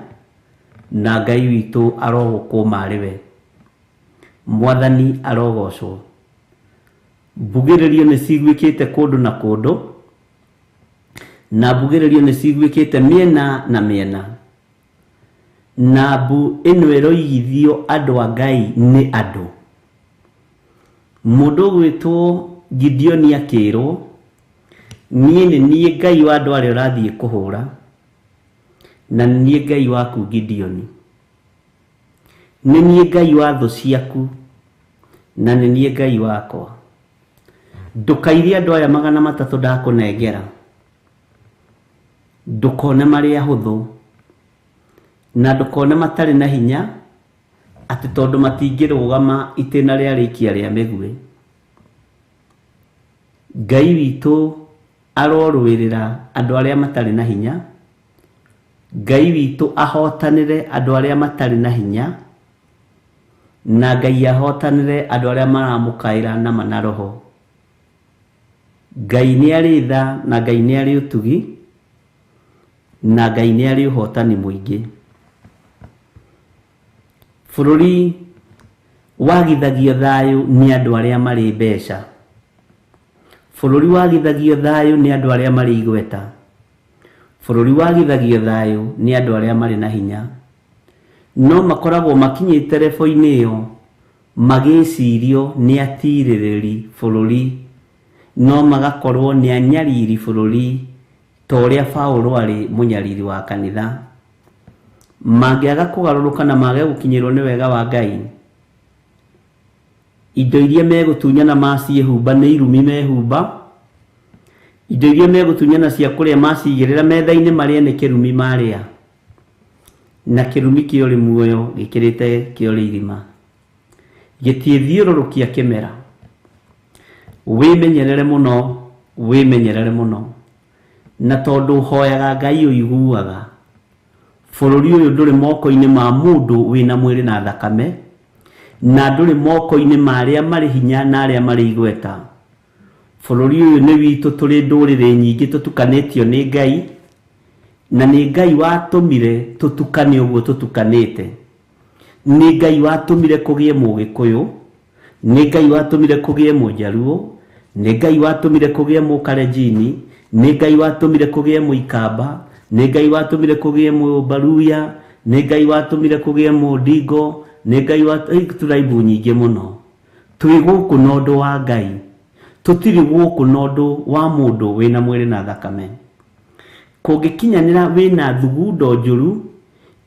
na Ngai witũ arogũkũma arĩwe. Mwathani arogocwo. Mbugĩrĩrio nĩ ciguĩkĩte kũndũ na kũndũ, na mbugĩrĩrio nĩ ciguĩkĩte mĩena na mĩena, na mbu ĩno ĩroigithio andũ a Ngai nĩ andũ. Mũndũ ũgwĩtwo Gideoni akĩrwo, niĩ nĩ niĩ Ngai wa andũ arĩa ũrathiĩ kũhũra, na nĩ niĩ Ngai waku Gideoni, nĩ niĩ Ngai wa thũ ciaku, na nĩ niĩ Ngai wakwa. Ndũkaire andũ aya 300 ndakũnengera, ndũkone marĩ ahũthũ, na ndũkone matarĩ na hinya, atĩ tondũ matingĩrũgama itĩna rĩa rĩkia rĩa mĩguĩ. Ngai witũ arorũĩrĩra andũ arĩa matarĩ na hinya, Ngai witũ ahotanĩre andũ arĩa matarĩ na hinya, na Ngai ahotanĩre andũ arĩa maramũkaĩra na mana roho. Ngai nĩ arĩ tha, na Ngai nĩ arĩ ũtugi, na Ngai nĩ arĩ ũhotani mũingĩ. Bũrũri wagithagio thayũ nĩ andũ arĩa marĩ mbeca. Bũrũri wagithagio thayũ nĩ andũ arĩa marĩ igweta. Bũrũri wagithagio thayũ nĩ andũ arĩa marĩ na hinya. No makoragwo makinyĩte level-inĩ ĩyo magĩcirio nĩ atirĩrĩri bũrũri, no magakorwo nĩ anyariri bũrũri, ta ũrĩa Paulo arĩ mũnyariri wa kanitha. Mangĩaga kũgarũrũka na mage gũkinyĩrwo nĩ wega wa Ngai, indo iria megũtunyana maciĩhumba nĩ irumi mehumba, indo iria megũtunyana cia kũrĩa macigĩrĩra metha-inĩ marĩa nĩ kĩrumi marĩa, na kĩrumi kĩorĩ muoyo gĩkĩrĩte kĩorĩ irima, gĩtiĩthiũrũrũkia kĩmera. Wĩmenyerere mũno, wĩmenyerere mũno. Na tondũ hoyaga Ngai ũiguaga, bũrũri ũyũ ndũrĩ moko-inĩ ma mũndũ wĩna mwĩrĩ na thakame, na ndũrĩ moko-inĩ ma arĩa marĩ hinya na arĩa marĩ igweta. Bũrũri ũyũ nĩ witũ, tũrĩ ndũrĩrĩ nyingĩ tũtukanĩtio nĩ Ngai, na nĩ Ngai watũmire tũtukane ũguo tũtukanĩte. Nĩ Ngai watũmire kũgĩe Mũgĩkũyũ, nĩ Ngai watũmire kũgĩe Mũjaluo, nĩ Ngai watũmire kũgĩe Mũkalenjini, nĩ Ngai watũmire kũgĩe Mũikamba, nĩ Ngai watũmire kũgĩe Mũbaluya, nĩ Ngai watũmire kũgĩe Mũndingo, nĩ Ngai tũraibu nyingĩ mũno. Twĩ gũkũ na ũndũ wa Ngai, tũtirĩ gũkũ na ũndũ wa mũndũ wĩna mwĩrĩ na thakame. Kũngĩkinyanĩra wĩna thugundo njũru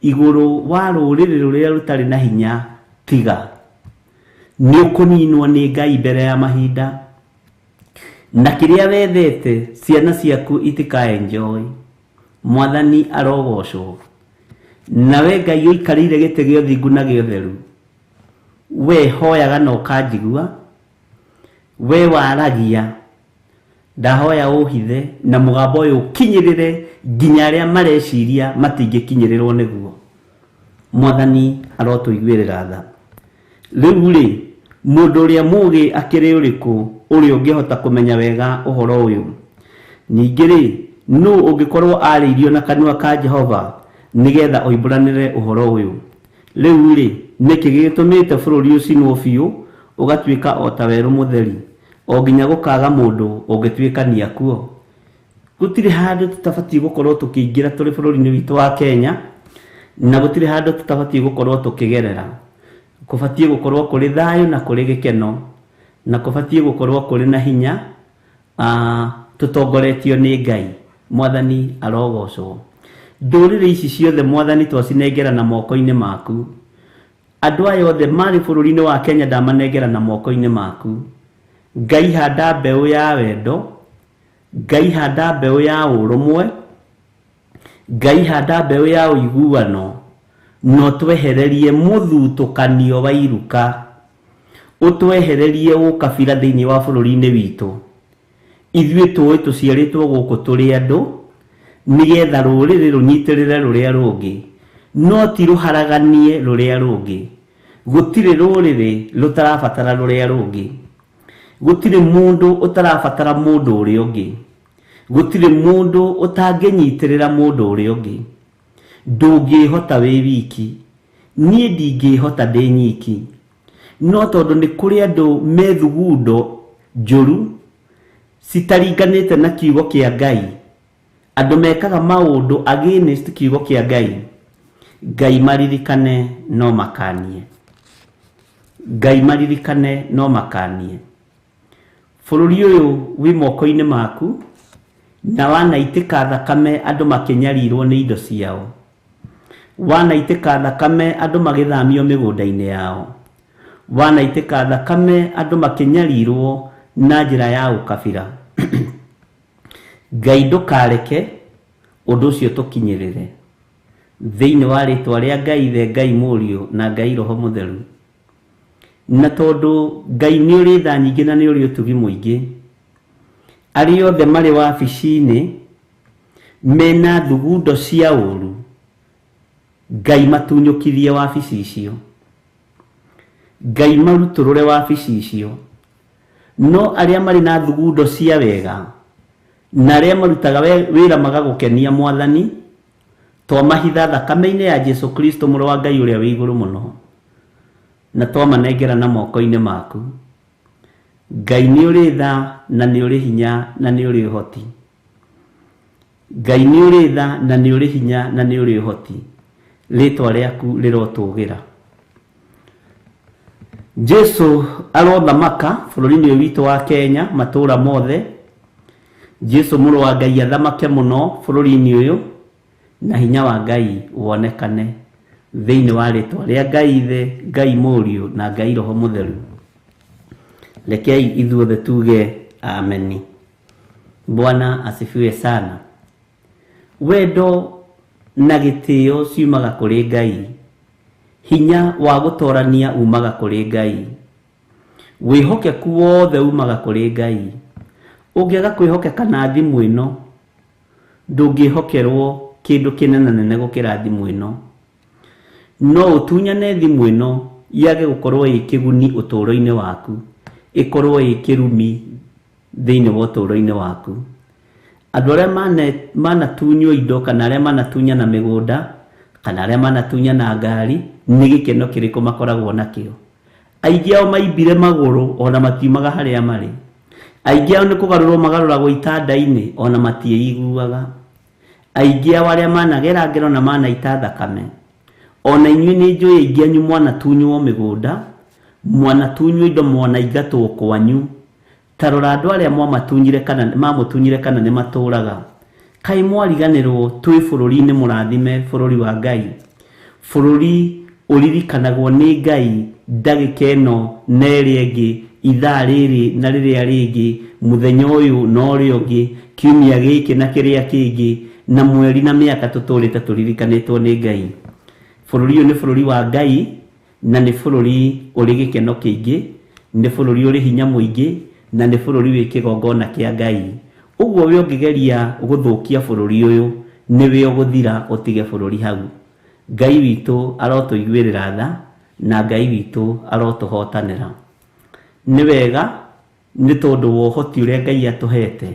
igũrũ wa rũrĩrĩ rũrĩa rũtarĩ na hinya, tiga nĩ ũkũninwo nĩ Ngai mbere ya mahinda. Na kĩrĩa wethete ciana ciaku itikaenjoy, Mwathani arogocwo. Nawe Ngai ũikarĩire gĩtĩ gĩa ũthingu na gĩa ũtheru, we hoyaga na ũkanjigua, we waragia, ndahoya ũhithe na mũgambo ũyũ ũkinyĩrĩre nginya arĩa mareciria matingĩkinyĩrĩrwo nĩguo. Mwathani arotũiguĩrĩra tha. Rĩu rĩ, mũndũ ũrĩa mũũgĩ akĩrĩ ũrĩkũ ũrĩa ũngĩhota kũmenya wega ũhoro ũyũ? Ningĩ rĩ, nũ ũngĩkorwo arĩirio na kanua ka Jehova nĩgetha oimbũranĩre ũhoro ũyũ? Rĩu rĩ, nĩkĩ gĩtũmĩte bũrũri ũcinwo biũ ũgatuĩka o ta werũ mũtheri, o nginya gũkaga mũndũ ũngĩtuĩkania kuo? Gũtirĩ handũ tũtabatiĩ gũkorwo tũkĩingĩra tũrĩ bũrũri-inĩ witũ wa Kenya, na gũtirĩ handũ tũtabatiĩ gũkorwo tũkĩgerera. Kũbatiĩ gũkorwo kũrĩ thayũ na kũrĩ gĩkeno, na kũbatiĩ gũkorwo kũrĩ na hinya, tũtongoretio nĩ Ngai. Mwathani arogocwo. Ndũrĩrĩ ici ciothe Mwathani twacinengera na moko-inĩ maku. Andũ aya othe marĩ bũrũri-inĩ wa Kenya ndamanengera na moko-inĩ maku. Ngai handa mbeũ ya wendo, Ngai handa mbeũ ya ũrũmwe, Ngai handa mbeũ ya ũiguano, no twehererie mũthutũkanio wa iruka, ũtwehererie ũkabira thĩinĩ wa bũrũri-inĩ witũ. Ithuĩ tũĩ tũciarĩtwo gũkũ tũrĩ andũ, nĩgetha rũrĩrĩ rũnyitĩrĩre rũrĩa rũngĩ, no ti rũharaganie rũrĩa rũngĩ. Gũtirĩ rũrĩrĩ rũtarabatara rũrĩa rũngĩ, gũtirĩ mũndũ ũtarabatara mũndũ ũrĩa ũngĩ, gũtirĩ mũndũ ũtangĩnyitĩrĩra mũndũ ũrĩa ũngĩ. Ndũngĩhota wĩ wiki, niĩ ndingĩhota ndĩ nyiki, no tondũ nĩ kũrĩ andũ methugundo njũru citaringanĩte na kiugo kĩa Ngai, andũ mekaga maũndũ against kiugo kĩa Ngai. Ngai maririkane no makanie, Ngai maririkane no makanie. Bũrũri ũyũ wĩ moko-inĩ maku, na wanaitĩka thakame andũ makĩnyarirwo nĩ indo ciao, wanaitĩka thakame andũ magĩthamio mĩgũnda-inĩ yao, wanaitĩka thakame andũ makĩnyarirwo na njĩra ya ũkabira. Ngai ndũkareke ũndũ ũcio tũkinyĩrĩre. Thĩinĩ wa rĩtwa rĩa Ngai Ithe, Ngai Mũriũ na Ngai Roho Mũtheru. Na tondũ Ngai nĩ ũrĩ tha nyingĩ na nĩ ũrĩ ũtugi mũingĩ, arĩa othe marĩ wabici-inĩ mena thugundo cia ũru, Ngai matunyũkithie wabici icio, Ngai marutũrũre wabici icio. No arĩa marĩ na thugundo cia wega na arĩa marutaga wĩra magagũkenia Mwathani, twamahitha thakame-inĩ ya Jesu Kristo mũrũ wa Ngai ũrĩa wĩ igũrũ mũno, na twamanengera na moko-inĩ maku. Ngai nĩ ũrĩ tha na nĩ ũrĩ hinya na nĩ ũrĩ ũhoti. Ngai nĩ ũrĩ tha na nĩ ũrĩ hinya na nĩ ũrĩ ũhoti. Rĩtwa rĩaku rĩrotũgĩra. Jesu arothamaka bũrũri-inĩ ũyũ witũ wa Kenya, matũũra mothe. Jesu mũrũ wa Ngai athamake mũno bũrũri-inĩ ũyũ, na hinya wa Ngai wonekane thĩinĩ wa rĩtwa rĩa Ngai Ithe, Ngai Mũriũ na Ngai Roho Mũtheru. Rekei ithuothe tuge ameni. Bwana asifiwe sana. Wendo na gĩtĩo ciumaga kũrĩ Ngai. Hinya wa gũtorania umaga kũrĩ Ngai. Wĩhokeku wothe umaga kũrĩ Ngai. Ũngĩaga kwĩhokeka na thimũ ĩno, ndũngĩhokerwo kĩndũ kĩnene gũkĩra thimũ ĩno. No ũtunyane thimũ ĩno yage gũkorwo ĩ kĩguni ũtũũro-inĩ waku, ĩkorwo ĩ kĩrumi thĩinĩ wa ũtũũro-inĩ waku. Andũ arĩa manatunywo indo, kana arĩa manatunyana mĩgũnda, kana arĩa manatunyana ngari, nĩ gĩkeno kĩrĩkũ makoragwo nakĩo? Aingĩ ao maimbire magũrũ ona matiumaga harĩa marĩ. Aingĩ ao nĩ kũgarũrwo magarũragwo itanda-inĩ ona matiĩiguaga. Aingĩ ao arĩa managera ngero na manaita thakame. Ona inyuĩ nĩ njũĩ aingĩ anyu mwanatunywo mĩgũnda, mwanatunywo indo, mwanaingatwo kwanyu. Tarora andũ arĩa mamũtunyire kana nĩ matũũraga. Kaĩ mwariganĩrwo twĩ bũrũri-inĩ mũrathime, bũrũri wa Ngai, bũrũri ũririkanagwo nĩ Ngai ndagĩka ĩno na ĩrĩa ĩngĩ, ithaa rĩrĩ na rĩrĩa rĩngĩ, mũthenya ũyũ na ũrĩa ũngĩ, kiumia gĩkĩ na kĩrĩa kĩngĩ, na mweri na mĩaka tũtũrĩte tũririkanĩtwo nĩ Ngai. Bũrũri ũyũ nĩ bũrũri wa Ngai, na nĩ bũrũri ũrĩ gĩkeno kĩingĩ, nĩ bũrũri ũrĩ hinya mũingĩ, na nĩ bũrũri wĩ kĩgongona kĩa Ngai. Ũguo we ũngĩgeria gũthũkia bũrũri ũyũ, nĩwe ũgũthira ũtige bũrũri hau. Ngai witũ arotũiguĩrĩra tha, na Ngai witũ arotũhotanĩra. Nĩ wega nĩ tondũ wa ũhoti ũrĩa Ngai atũhete.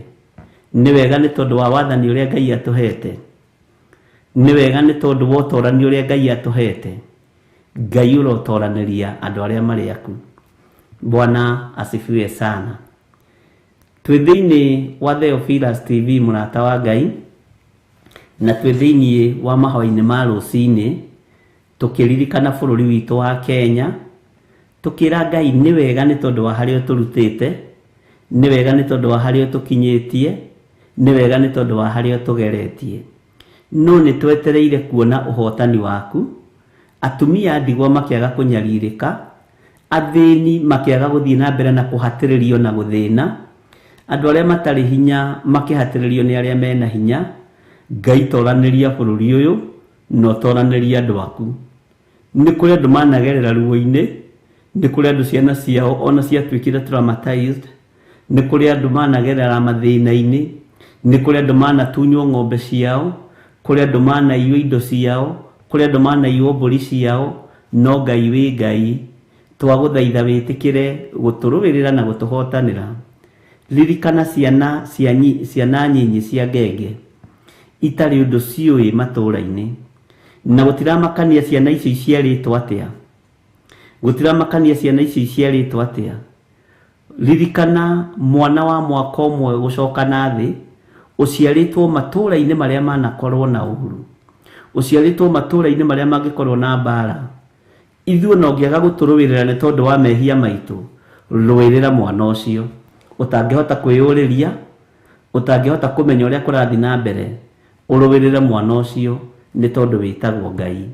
Nĩ wega nĩ tondũ wa wathani ũrĩa Ngai atũhete. Nĩ wega nĩ tondũ wa ũtorani ũrĩa Ngai atũhete. Ngai ũrotoranĩria andũ arĩa marĩ aku. Bwana asifiwe sana. Twĩ thĩinĩ wa Theophilus TV mũrata wa Ngai, na twĩ thĩinĩ wa mahoya-inĩ ma rũci-inĩ, tũkĩririkana bũrũri witũ wa Kenya, tũkĩra Ngai nĩ wega nĩ tondũ wa harĩa tũrutĩte, nĩ wega nĩ tondũ wa harĩa tũkinyĩtie, nĩ wega nĩ tondũ wa harĩa tũgeretie. No nĩ twetereire kuona ũhotani waku, atumia ndigwa makĩaga kũnyarirĩka, athĩni makĩaga gũthiĩ na mbere na kũhatĩrĩrio na gũthĩna, andũ arĩa matarĩ hinya makĩhatĩrĩrio nĩ arĩa mena hinya. Ngai toranĩria bũrũri ũyũ na ũtoranĩria andũ aku. Nĩ kũrĩ andũ managerera ruo-inĩ, nĩ kũrĩ andũ ciana ciao ona ciatuĩkire traumatized, nĩ kũrĩ andũ managerera mathĩna-inĩ, nĩ kũrĩ andũ manatunywo ng'ombe ciao, kũrĩ andũ manaiywo indo ciao, kũrĩ andũ manaiywo mbũri ciao. No Ngai wĩ Ngai, twagũthaitha wĩtĩkĩre gũtũrũĩrĩra na gũtũhotanĩra. Ririkana ciana nyinyi cia ngenge itarĩ ũndũ ciũĩ matũũra-inĩ, na gũtiramakania ciana icio ciarĩtwo atĩa, gũtiramakania ciana icio ciarĩtwo atĩa. Ririkana mwana wa mwaka ũmwe gũcoka na thĩ, ũciarĩtwo matũũra-inĩ marĩa manakorwo na ũhuru, ũciarĩtwo matũũra-inĩ marĩa mangĩkorwo na mbara. Ithuĩ no ngĩaga gũtũrũĩrĩra nĩ tondũ wa mehia maitũ, rũĩrĩra mwana ũcio. Ũtangĩhota kwĩyũrĩria, ũtangĩhota kũmenya ũrĩa kũrathiĩ na mbere, ũrũĩrĩre mwana ũcio nĩ tondũ wĩtagwo Ngai.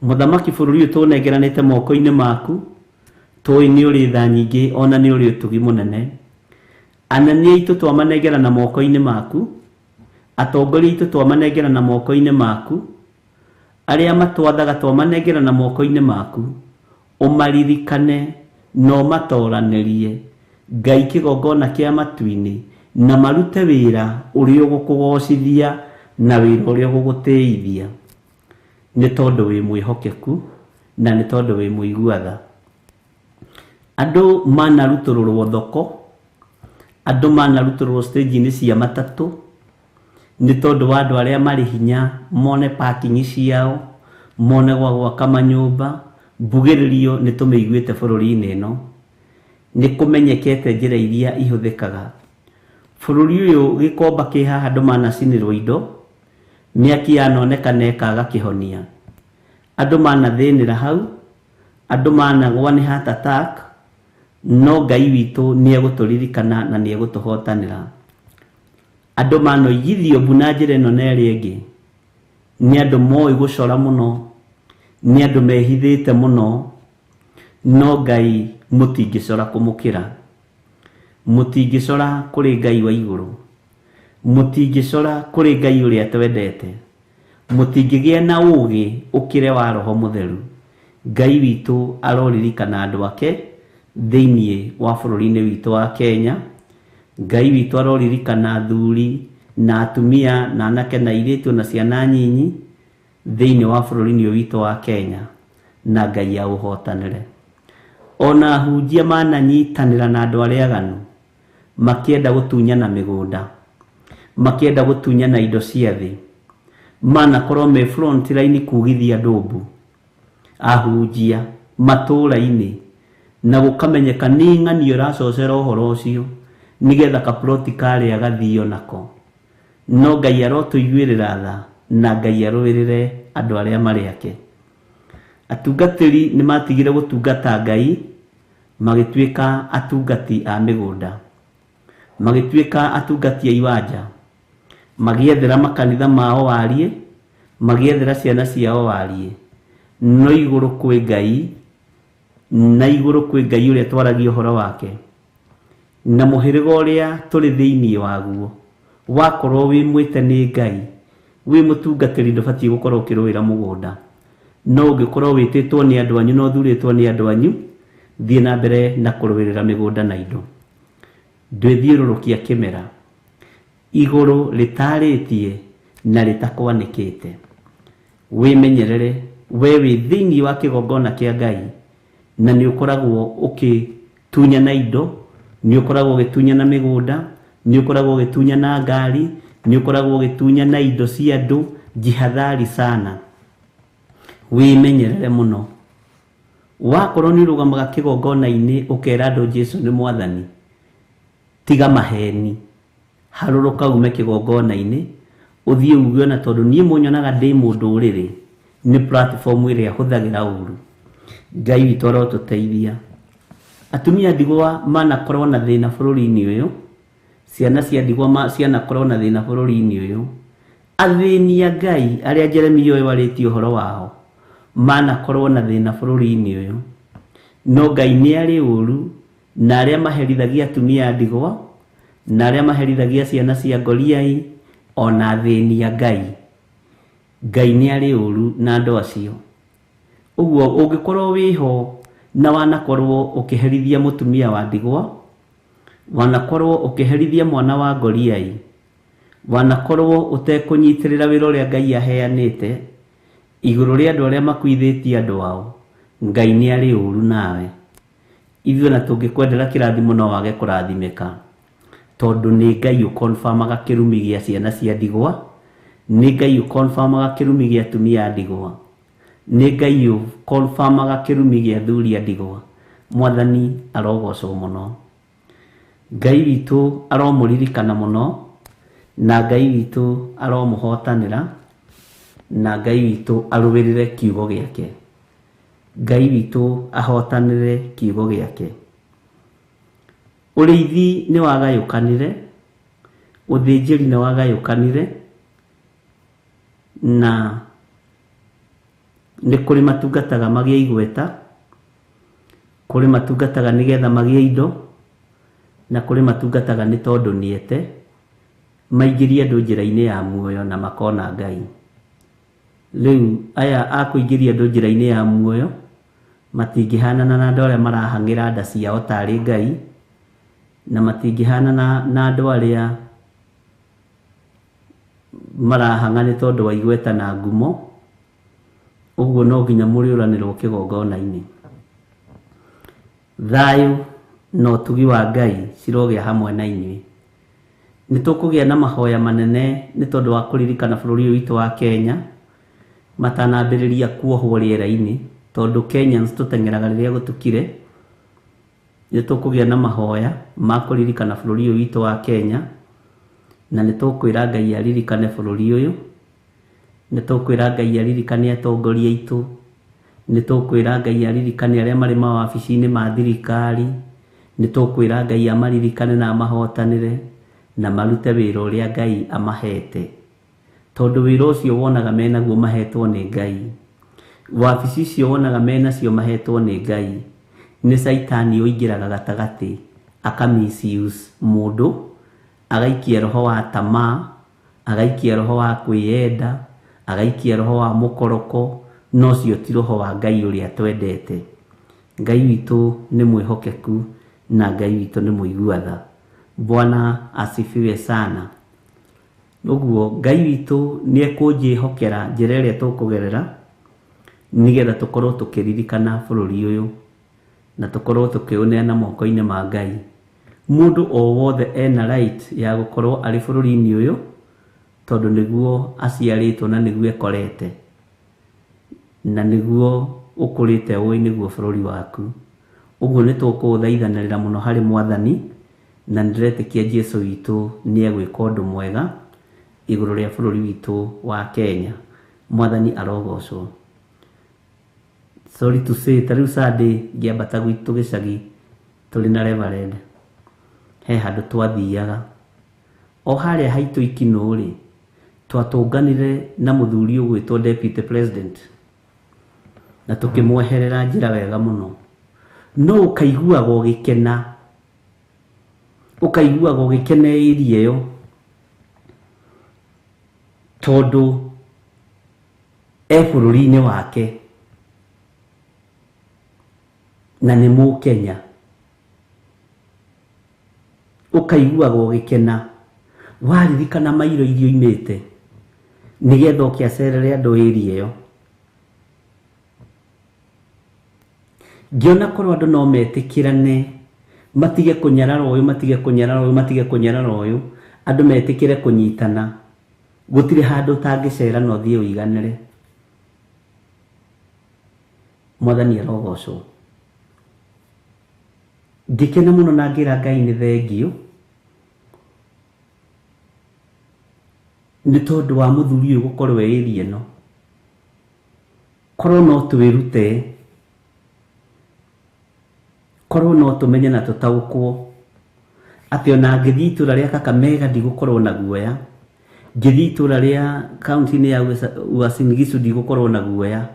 Mũthamaki bũrũri ũyũ tũnengeranĩte moko-inĩ maku, tũĩ nĩ ũrĩ tha nyingĩ ona nĩ ũrĩ ũtugi mũnene. Anene aitũ twamanengerana moko-inĩ maku, atongoria aitũ twamanengerana moko-inĩ maku, arĩa matwathaga twamanengerana moko-inĩ maku. Ũmaririkane na ũmatoranĩrie, Ngai kĩgongona kĩa matu-inĩ, na marute wĩra ũrĩa ũgũkũgocithia na wĩra ũrĩa ũgũgũteithia. nĩ tondũ wĩ mwĩhokeku na nĩ tondũ wĩ mũiguatha. Andũ manarutũrũrwo thoko, andũ manarutũrũrwo stage-inĩ cia matatũ nĩ tondũ wa andũ arĩa marĩ hinya mone parking ciao, mone gwa gwaka manyũmba. Mbugĩrĩrio nĩ tũmĩiguĩte bũrũri-inĩ ĩno, nĩ kũmenyekete njĩra iria ihũthĩkaga. Bũrũri ũyũ gĩkomba kĩ haha andũ manacinĩrwo indo, mĩaki yanonekana ĩkaga kĩhonia, andũ manathĩnĩra hau, andũ managwa nĩ heart attack, no Ngai witũ nĩ egũtũririkana na nĩ egũtũhotanĩra. Andũ manoigithio mbu na njĩra ĩno na ĩrĩa ĩngĩ, nĩ andũ moĩ gũcora mũno, nĩ andũ mehithĩte mũno, no Ngai mũtingĩcora kũmũkĩra, mũtingĩcora kũrĩ Ngai wa igũrũ, mũtingĩcora kũrĩ Ngai ũrĩa twendete, mũtingĩgĩa na ũũgĩ ũkĩre wa Roho Mũtheru. Ngai witũ aroririkana andũ ake thĩinĩ wa bũrũri-inĩ witũ wa Kenya. Ngai witũ aroririkana athuri na atumia na anake na airĩtu na ciana nyinyi thĩinĩ wa bũrũri-inĩ witũ wa Kenya, na Ngai aũhotanĩre. Ona ahunjia mananyitanĩra na andũ arĩa aganu makĩenda gũtunyana mĩgũnda, makĩenda gũtunyana indo cia thĩ, manakorwo me front line kugithia andũ mbu, ahunjia matũũra-inĩ, na gũkamenyeka nĩ ng'ani ũracocera ũhoro ũcio nĩgetha kaploti karĩa gathio nako. No Ngai arotũiguĩrĩra tha na Ngai arũĩrĩre andũ arĩa marĩ ake. Atungatĩri nĩ matigire gũtungata Ngai, magĩtuĩka atungati a mĩgũnda, magĩtuĩka atungati a iwanja, magĩethera makanitha mao warie, magĩethera ciana ciao warie. No igũrũ kwĩ Ngai, na igũrũ kwĩ Ngai ũrĩa twaragia ũhoro wake, na mũhĩrĩga ũrĩa tũrĩ thĩinĩ waguo. Wakorwo wĩ mwĩte nĩ Ngai, wĩ mũtungatĩri ndũbatiĩ gũkorwo ũkĩrũĩra mũgũnda. No ũngĩkorwo wĩtĩtwo nĩ andũ anyu na ũthurĩtwo nĩ andũ anyu, thiĩ na mbere na kũrũĩrĩra mĩgũnda na indo. Ndwĩthiũrũrũkia kĩmera, igũrũ rĩtarĩtie na rĩtakwanĩkĩte. Wĩmenyerere, we wĩ thĩinĩ wa kĩgongona kĩa Ngai, na nĩ ũkoragwo ũkĩtunyana indo, nĩ ũkoragwo ũgĩtunyana mĩgũnda, nĩ ũkoragwo ũgĩtunyana ngari, nĩ ũkoragwo ũgĩtunyana indo cia andũ. Jihadhari sana, wĩmenyerere mũno. Wakorwo nĩ ũrũgamaga kĩgongona-inĩ ũkera andũ Jesũ nĩ mwathani, tiga maheni, harũrũka ume kĩgongona-inĩ, ũthiĩ uge na tondũ niĩ mũnyonaga ndĩ mũndũrĩrĩ, nĩ platform ĩrĩa hũthagĩra ũru. Ngai witũ arotũteithia. Atumia ndigwa manakorwo na thĩna bũrũri-inĩ ũyũ, ciana cia ndigwa cianakorwo na thĩna bũrũri-inĩ ũyũ. Athĩni a Ngai arĩa Jeremia ũyũ arĩtie ũhoro wao manakorwo na thĩna bũrũri-inĩ ũyũ, no Ngai nĩ arĩ ũru na arĩa maherithagia atumia a ndigwa, na arĩa maherithagia ciana cia ngoriai, ona athĩni a Ngai. Ngai nĩ arĩ ũru na andũ acio. Ũguo ũngĩkorwo wĩho na wanakorwo ũkĩherithia mũtumia wa ndigwa, wanakorwo ũkĩherithia mwana wa ngoriai, wanakorwo ũtekũnyitĩrĩra wĩra ũrĩa Ngai aheanĩte igũrũ rĩa andũ arĩa makuithĩtie andũ ao, Ngai nĩ arĩ ũru nawe. Ithuĩ na tũngĩkwendera kĩrathimo no wage kũrathimĩka, tondũ nĩ Ngai ũkonfamaga kĩrumi gĩa ciana cia ndigwa, nĩ Ngai ũkonfamaga kĩrumi gĩa atumia a ndigwa, nĩ Ngai ũkonfamaga kĩrumi gĩa athuri a ndigwa. Mwathani arogocwo mũno. Ngai witũ aromũririkana mũno, na Ngai witũ aromũhotanĩra, na Ngai witũ arũĩrĩre kiugo gĩake. Ngai witũ ahotanĩre kiugo gĩake. Ũrĩithi nĩ wagayũkanire, ũthĩnjĩri nĩ wagayũkanire, na nĩ kũrĩ matungataga magĩe igweta, kũrĩ matungataga nĩgetha magĩe indo, na kũrĩ matungataga nĩ tondũ nĩete maingĩrie andũ njĩra-inĩ ya muoyo na makona Ngai. Rĩu aya akũingĩria andũ njĩra-inĩ ya muoyo matingĩhanana na andũ arĩa marahang'ĩra nda ciao tarĩ Ngai, na matingĩhanana na andũ arĩa marahang'a nĩ tondũ wa igweta na ngumo, Uguo no nginya mũrĩũranĩrwo kĩgongona-inĩ. Thayũ na ũtugi wa Ngai cirogĩa hamwe na inyuĩ. Nĩtũkũgĩa na mahoya manene nĩ tondũ wa kũririkana bũrũri ũyũ witũ wa Kenya matanambĩrĩria kuohwo rĩera-inĩ, tondũ Kenyans tũteng'eraga rĩrĩa gũtukire. Nĩtũkũgĩa na mahoya ma kũririkana bũrũri ũyũ witũ wa Kenya, na nĩtũkwĩra Ngai aririkane bũrũri ũyũ, nĩtũkwĩra Ngai aririkane atongoria aitũ, nĩtũkwĩra Ngai aririkane arĩa marĩ mawabici-inĩ ma thirikari, nĩtũkwĩra Ngai amaririkane na amahotanĩre na marute wĩra ũrĩa Ngai amahete, tondũ wĩra ũcio wonaga menaguo mahetwo nĩ Ngai, wabici icio wonaga menacio mahetwo nĩ Ngai, nĩ Saitani ũingĩraga gatagatĩ aka-misuse mũndũ, agaikia roho wa tamaa, agaikia roho wa kwĩyenda, agaikia roho wa mũkoroko, no cio ti roho wa Ngai ũrĩa twendete. Ngai witũ nĩ mwĩhokeku na Ngai witũ nĩ mũigua-tha. Bwana asifiwe sana. Ũguo Ngai witũ nĩekũnjĩhokera njĩra ĩrĩa tũkũgerera nĩgetha tũkorwo tũkĩririkana bũrũri ũyũ na tũkorwo tũkĩũneana moko-inĩ ma Ngai. Mũndũ o wothe ena right ya gũkorwo arĩ bũrũri-inĩ ũyũ, tondũ nĩguo aciarĩtwo na nĩguo ekorete na nĩguo ũkũrĩte ũĩ nĩguo bũrũri waku. Ũguo nĩtũkũũthaithanĩrĩra mũno harĩ Mwathani, na nĩndĩretĩkia Jesũ witũ nĩegwĩka ũndũ mwega igũrũ rĩa bũrũri witũ wa Kenya. Mwathani arogocwo. Sorry to say, tarĩu Sunday ngĩambata gwitũ gĩcagi tũrĩ na Reverend, he handũ twathiaga o harĩa haitũ Ikinũ-rĩ, twatũnganire na mũthuri ũgwĩtwo Deputy President na tũkĩmweherera njĩra wega mũno, no ũkaiguaga ũgĩkena, ũkaiguaga ũgĩkena area ĩyo, tondũ bũrũri-inĩ wake na nĩ Mũkenya. Ũkaiguaga ũgĩkena waririkana mairo iria oimĩte nĩgetha ũkĩacerere andũ area ĩyo. Ngĩona korwo andũ no metĩkĩrane matige kũnyarara ũyũ, matige kũnyarara ũyũ, matige kũnyarara ũyũ, andũ metĩkĩre kũnyitana, gũtirĩ handũ ũtangĩcera na ũthiĩ ũiganĩre. Mwathani arogocwo. Ngĩkena mũno na ngĩra Ngai nĩ thengio nĩ tondũ wa mũthuri ũyũ gũkorwo area ĩno. Korwo no twĩrute, korwo no tũmenye na tũtaũkwo atĩ ona ngĩthiĩ itũra rĩa Kakamega ndigũkorwo na guoya, ngĩthiĩ itũra rĩa kaunti-inĩ ya Uasin Gishu ndigũkorwo na guoya,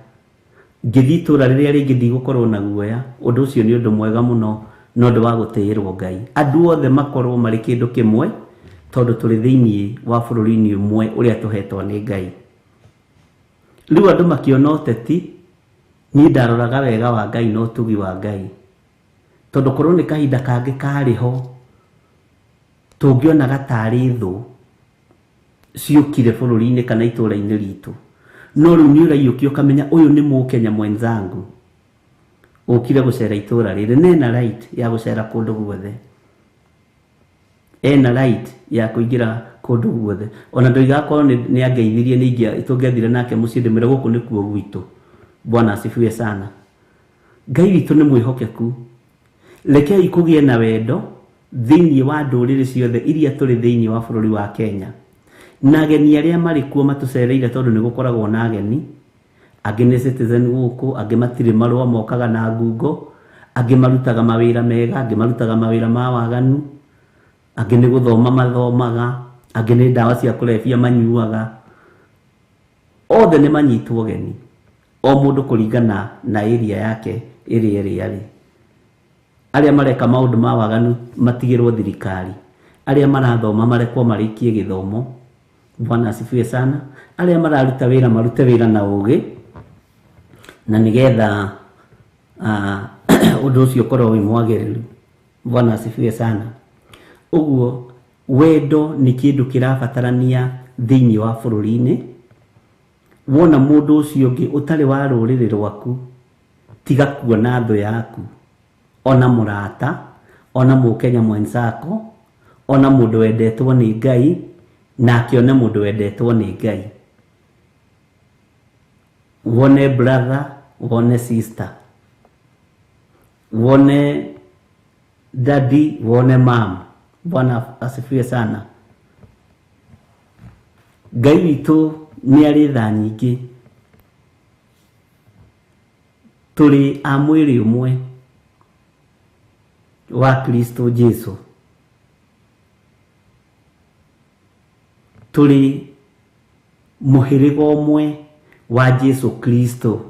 ngĩthiĩ itũra rĩrĩa rĩngĩ ndigũkorwo na guoya. Ũndũ ũcio nĩ ũndũ mwega mũno, no ũndũ wa gũtĩĩrwo Ngai. Andũ othe makorwo marĩ kĩndũ kĩmwe, tondũ tũrĩ thĩinĩ wa bũrũri-inĩ ũmwe ũrĩa tũhetwo nĩ Ngai. Rĩu andũ makĩona ũteti, niĩ ndaroraga wega wa Ngai na ũtugi wa Ngai, tondũ korwo nĩ kahinda kangĩ karĩho tũngĩonaga tarĩ thũ ciũkire bũrũri-inĩ kana itũra-inĩ ritũ, no rĩu nĩ ũraiyũkia ũkamenya ũyũ nĩ Mũkenya mwenzangu ũkire gũcera itũra rĩrĩ, na ena right ya gũcera kũndũ guothe, ena right ya kũingĩra kũndũ guothe. Ona ndoigakorwo nĩ angeithirie nĩ tũngĩathire nake mũciĩ ndĩmwĩre gũkũ nĩkuo gwitũ. Bwana asifiwe sana. Ngai witũ nĩ mwĩhokeku. Rekei kũgĩe na wendo thĩinĩ wa ndũrĩrĩ ciothe iria tũrĩ thĩinĩ wa bũrũri wa Kenya, na ageni arĩa marĩ kuo matũcereire, tondũ nĩ gũkoragwo na ageni angĩ nĩ citizen gũkũ, angĩ matirĩ marũa mokaga na ngungo, angĩ marutaga mawĩra mega, angĩ marutaga mawĩra ma waganu, angĩ nĩ gũthoma mathomaga, angĩ nĩ ndawa cia kũrebia manyuaga. Othe nĩ manyitwo geni, o mũndũ kũringana na area yake ĩrĩa arĩ. Arĩa mareka maũndũ ma waganu matigĩrwo thirikari, arĩa marathoma marekwo marĩkie gĩthomo. Bwana asifiwe sana. Arĩa mararuta wĩra marute wĩra na ũgĩ, na nĩgetha ũndũ ũcio ũkorwo wĩ mwagĩrĩru. Bwana asifiwe sana. Ũguo wendo nĩ kĩndũ kĩrabatarania thĩinĩ wa bũrũri-inĩ. wona mundu ucio ungi utari wa ruriri rwaku tiga kuona tho yaku ona murata ona mukenya mwenzako ona mundu wendetwo ni Ngai na akione mundu wendetwo ni Ngai. Wone brother, wone sister, wone daddy, wone mom. Bwana asifiwe sana. Ngai witu ni ari tha nyingi, turi a mwiri umwe wa Kristo Jesu, turi muhiriga umwe wa Jesu Kristo,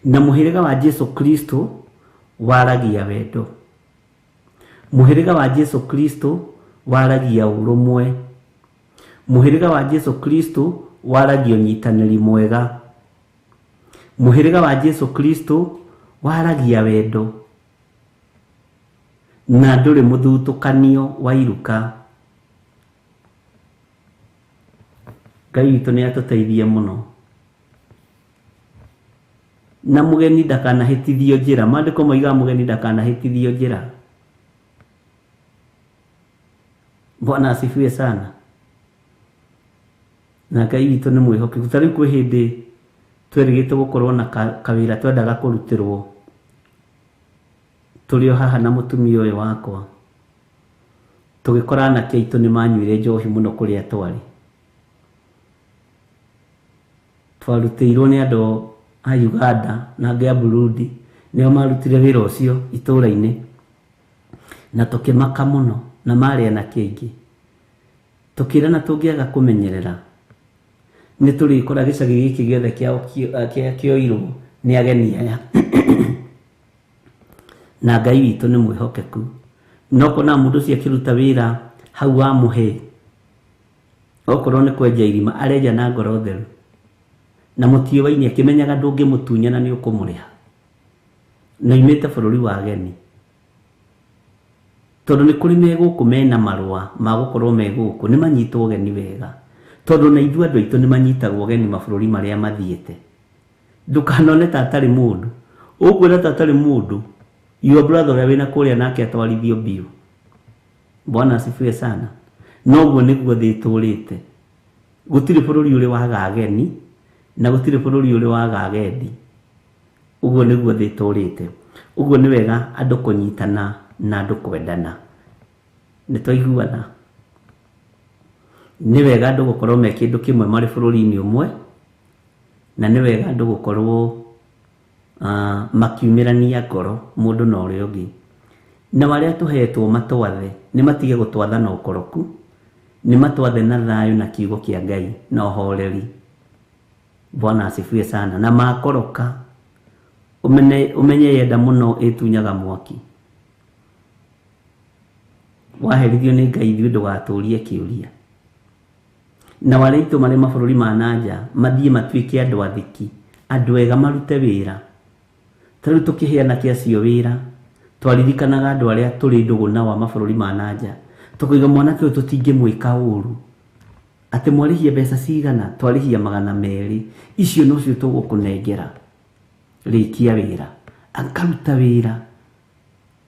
na muhiriga wa Jesu Kristo waragia wendo. Muhiriga wa Jesu Kristo waragia urumwe. Muhiriga wa Jesu Kristo waragia unyitanĩri mwega. Muhiriga wa Jesu Kristo waragia wendo na ndũrĩ mũthutũkanio wa iruka. Ngai witũ nĩ atũteithie mũno. Na mugeni ndakanahĩtithio njĩra. Maandĩko moigaga mugeni ndakanahĩtithio njĩra. Bwana asifiwe sana. Na Ngai witũ nĩ mwĩhokeku. Ta rĩu kwĩ hĩndĩ twerĩgĩte gũkorwo na kawĩra twendaga kũrutĩrwo tũrĩ o haha na mũtumia ũyũ wakwa, tũgĩkora anake aitũ nĩ manyuire njohi mũno kũrĩa twarĩ. Twarutĩirwo nĩ andũ a Uganda na angĩ a Burundi, nĩo marutire wĩra ũcio itũũra-inĩ, na tũkĩmaka mũno na marĩ anake aingĩ. Tũkĩrana tũngĩaga kũmenyerera nĩ tũrĩkora gĩcagi gĩkĩ gĩothe kĩoirwo nĩ ageni aya. Na Ngai witũ nĩ mwĩhokeku. No kona mũndũ ũcio akĩruta wĩra hau wa mũhe, okorwo nĩ kwenja irima arenja na ngoro theru, na mũtiũ-waini akĩmenyaga ndũngĩmũtunya na nĩ ũkũmũrĩha, na imĩte bũrũri wa ageni. Tondũ nĩ kũrĩ megũkũ mena marũa ma gũkorwo megũkũ, nĩ manyitwo ũgeni wega. Tondũ na ithuĩ andũ aitũ nĩ manyitagwo ũgeni mabũrũri marĩa mathiĩte. Ndũkanone ta atarĩ mũndũ. Ũkwĩra ta atarĩ mũndũ, your brother ũrĩa wĩna kũrĩa nake atwarithio biũ. Bwana asifiwe sana. Noguo nĩguo thĩ tũrĩte. Gũtirĩ bũrũri ũrĩ waga ageni na gũtirĩ bũrũri ũrĩ waga agendi. Ũguo nĩguo thĩ tũrĩte. Ũguo nĩ wega andũ kũnyitana na andũ kwendana. Nĩ twaiguana. Nĩ wega andũ gũkorwo me kĩndũ kĩmwe marĩ bũrũri-inĩ ũmwe, na nĩ wega andũ gũkorwo makiumĩrania ngoro mũndũ na ũrĩa ũngĩ. Na marĩa tũhetwo matwathe nĩ matige gũtwatha na ũkoroku, nĩ matwathe na thayũ na kiugo kĩa Ngai na ũhoreri. Bwana asifiwe sana. Na makoroka umenye yenda mũno ĩtunyaga mwaki. Waherithio nĩ Ngai ithuĩ ndũgatũrie kĩũria. Na wale itu marĩ mabũrũri ma nanja mathiĩ matuĩke andũ athiki, andũ ega marute wĩra. Ta rĩu tũkĩheana kĩacio wĩra, twaririkanaga andũ arĩa tũrĩ ndũgũ nao a mabũrũri ma nanja. Tũkauga mwanake ũyũ tũtingĩmwĩka ũru, atĩ mwarĩhia mbeca cigana, twarĩhia 200. Icio nocio tũgũkũnengera. Rĩkia wĩra. Akaruta wĩra,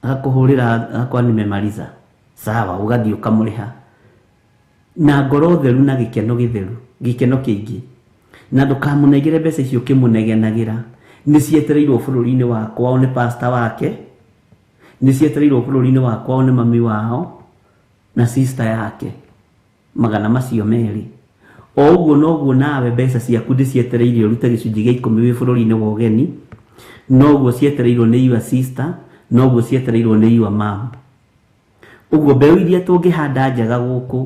agakũhũrĩra akwa nimemaliza. Sawa, ũgathiĩ ũkamũrĩha na ngoro theru na gĩkeno gĩtheru, gĩkeno kĩingĩ. Na ndũkamũnengere mbeca icio kĩmũnegenagĩra. Nĩ cietereirwo bũrũri-inĩ wakwa o nĩ pastor wake, nĩ cietereirwo bũrũri-inĩ wakwa o nĩ mami wao na sister yake. 200 macio merĩ. O ũguo noguo nawe mbeca ciaku ndĩcietereirio rute gĩcunjĩ gĩa 10 wĩ bũrũri-inĩ wa ũgeni, noguo cietereirwo nĩ your sister, noguo cietereirwo nĩ your mom. Ũguo mbeũ iria tũngĩhanda njega gũkũ,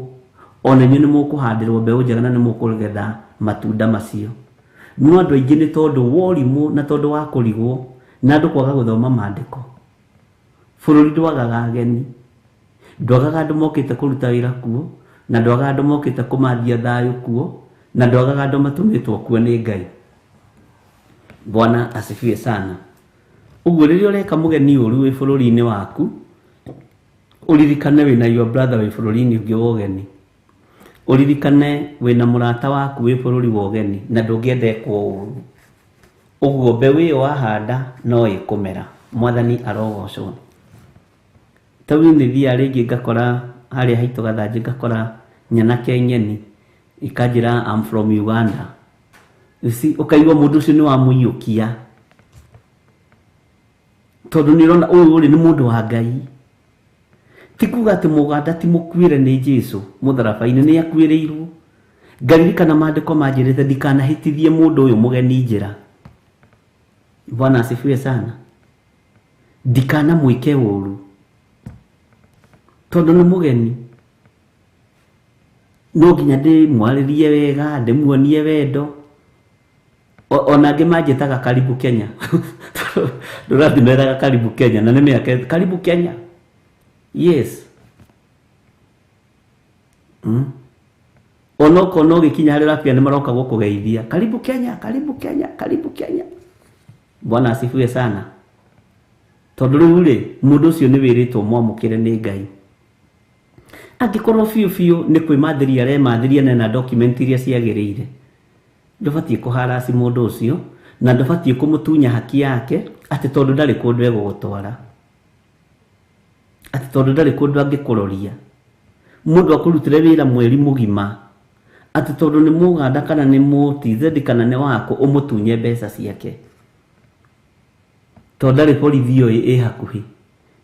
ona inyuĩ nĩ mũkũhandĩrwo mbeũ njega na nĩ mũkũgetha matunda macio. No andũ aingĩ nĩ tondũ wa ũrimũ na tondũ wa kũrigwo na andũ kwaga gũthoma maandĩko, bũrũri ndwagaga ageni, ndwagaga andũ mokĩte kũruta wĩra kuo, na ndwagaga andũ mokĩte kũmathia thayũ kuo, na ndwagaga andũ matũmĩtwo kuo nĩ Ngai. Bwana asifiwe sana. Ũguo rĩrĩa ũreka mũgeni ũru wĩ bũrũri-inĩ waku, ũririkane wĩna your brother wĩ bũrũri-inĩ ũngĩ wa ũgeni. uririkane wina murata waku wi bururi wa ugeni na ndungiendekwo uru uguo mbeu iyo wahanda no ikumera. Mwathani arogocwo. Tawi ni thia ringi ngakora haria haitu gathanji ngakora nyanake nyeni ikanjira I'm from Uganda. Ukaigua mundu ucio ni wa muiyukia tondu ni rona uyu uri ni mundu wa Ngai. Tikuga ati Muganda ti mukwire ni Jesu mutharabaini ni akwirirwo. Ngaririkana maandiko manjirite ndikanahitithie mundu uyu mugeni njira. Bwana asifiwe sana. Ndikana mwike uru tondu ni mugeni. No nginya ndi mwaririe wega, ndi muonie wendo. Ona ngi manjitaga karibu Kenya. Ndurathimeraga karibu Kenya na nime karibu Kenya. Yes. Onoko no gikinya hari rapia ni maroka gukugeithia. Karibu Kenya, karibu Kenya, karibu Kenya. Bwana asifiwe sana. Tondu riu ri mundu ucio ni wiritwo mwamukire ni Ngai. Angikorwo fiu ni kwimathiria remathiria na document iria ciagirire. Ndubatie kuharasi mundu ucio na ndubatie kumutunya haki yake ati tondu ndari kundu egugutwara. Ati tondu ndari kundu angikuroria. Mundu akurutire wira mweri mugima. Ati tondu ni Muganda kana ni mutizedi kana ni wako umutunye mbeca ciake. Tondu ndari borithi yo hakuhi.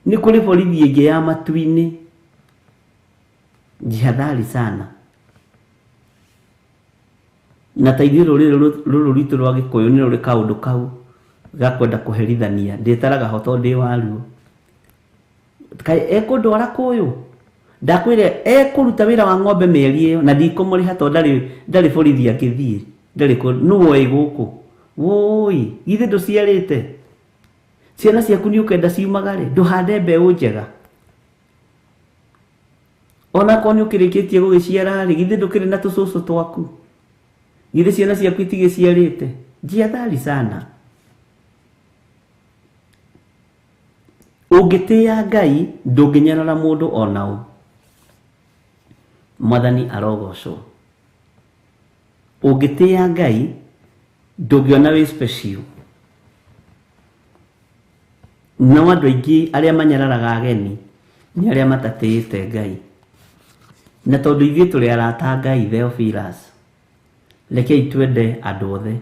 Ni kuri borithi ingi ya matuini. Jihadhari sana. Na taithio ruru ritu rwa Gikuyu ni ruri kaundu kau gakwenda kuherithania. Nditaraga hoto ndi waru. Kai ekundwara kuyu. Ndakwire ekuruta wira wa ng'ombe mieri iyo na ndikumuriha to ndari borithi angithie. Ndari ku nuwo iguku. Woi, githe nduciarite. Ciana ciaku ni ukenda ciumagare. Nduhande mbeu njega. Ona ko ni ukirikitie gugiciara ri githe ndukiri na tucucu twaku. Githe ciana ciaku itigiciarite. Jiathari sana. Ungitia Ngai ndunginyarara mundu onao. Mwathani arogocwo. Ungitia Ngai ndungiona wi special. No andu aingi aria manyararaga ageni ni aria matatĩĩte Ngai. Na tondu ithuĩ tũrĩ arata Ngai Theophilus, rekei twende andũ othe.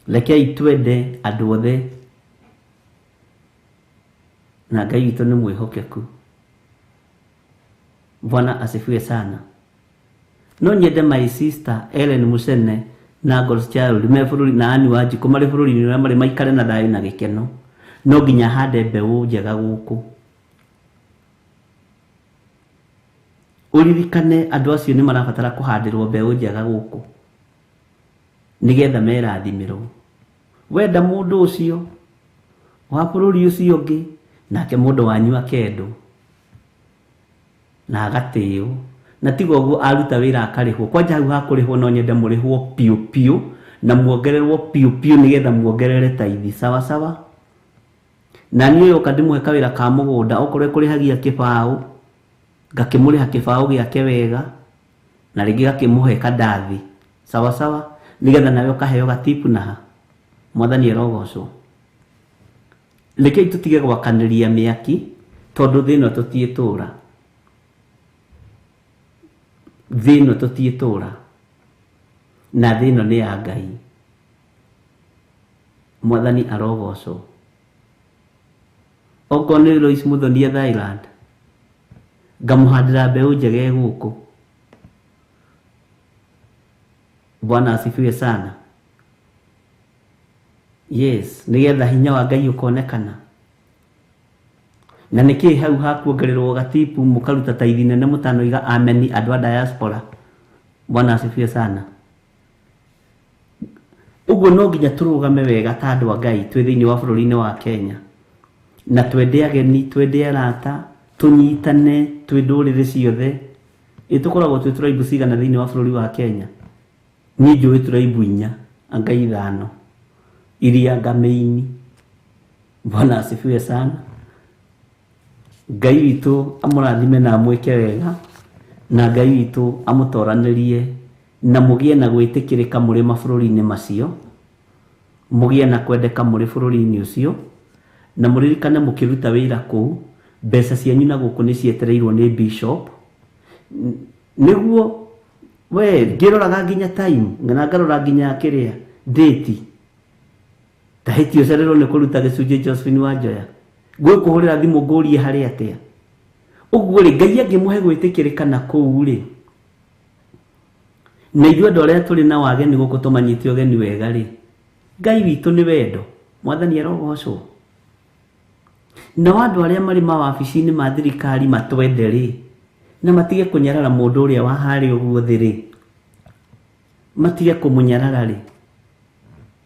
Rekei twende andũ othe. Na Ngai witũ nĩ mwĩhokeku. Bwana asifiwe sana. No nyende my sister Ellen Musene na God's Child me bururi na ani waji kumari bururi ni mari maikare na thayu na gikeno. No nginya hande mbeu njega guku. Uririkane andu acio ni marabatara kuhandirwo mbeu njega guku. Nigetha merathimirwo. Wenda mundu ucio wa bururi ucio ungi nake mundu wanyu akendo. Na agatĩo. Na tigo guo aruta wira akarihwo. Kwanja hau hakurihwo no nyende murihwo piu piu na muongererwo piu piu nigetha muongerere taithi sawa sawa. Na niyo yoka ndimweka wira ka mugunda okorwe kurihagia kibao ngakimuriha kibao giake wega na ringi gakimuhe kandathi sawa sawa nigetha nawe ukaheo gatipu naha. Mwathani arogocwo. Rekei tutige gwakaniria miaki tondu thino tutietura. Thino tutietura. Na thino ni ya Ngai. Mwathani arogocwo. Okone Lois Muthoni Thailand. Ngamuhandira mbeu njega guku. Bwana asifiwe sana. Yes, nigetha hinya wa Ngai ukonekana. Na niki hau hakuongererwo gatipu mukaruta taithi nene mutano iga ameni andu a diaspora. Bwana asifiwe sana. Uguo no nginya turugame wega ta andu a Ngai twi thiini wa bururi-ini wa Kenya. Na twende ageni, twende arata, tunyitane, twi nduriri ciothe. Itukoragwo twi turaibu cigana thiini wa bururi wa Kenya. Ni njui turaibu 4 anga 5. Iria ngameini. Bwana asifiwe sana. Ngai witu amurathime na amwike wega na Ngai witũ amũtoranĩrie na mũgĩe na gwĩtĩkĩrĩka mũrĩ mabũrũri-inĩ macio, mũgĩe na kwendeka mũrĩ bũrũri-inĩ ũcio, na mũririkane mũkĩruta wĩra kũu mbeca cianyu na gũkũ nĩ cietereirwo nĩ bishop, nĩguo we ngĩroraga nginya time na ngarora nginya kĩrĩa date tahĩtio cererwo nĩ kũruta gĩcunjĩ Josephine Wanjoya gwĩkũhũrĩra thimũ ngũrie harĩ atĩa. Ũguo rĩ Ngai angĩmũhe gwĩtĩkĩrĩka na kũu rĩ, na ithuĩ andũ arĩa tũrĩ na wageni gũkũ tũmanyite ũgeni wega rĩ, Ngai witũ nĩ wendo, Mwathani arogocwo. Na andũ arĩa marĩ mawabici-inĩ ma thirikari matwende rĩ, na matige kũnyarara mũndũ ũrĩa wa harĩ ũguo thĩ rĩ, matige kũmũnyarara rĩ.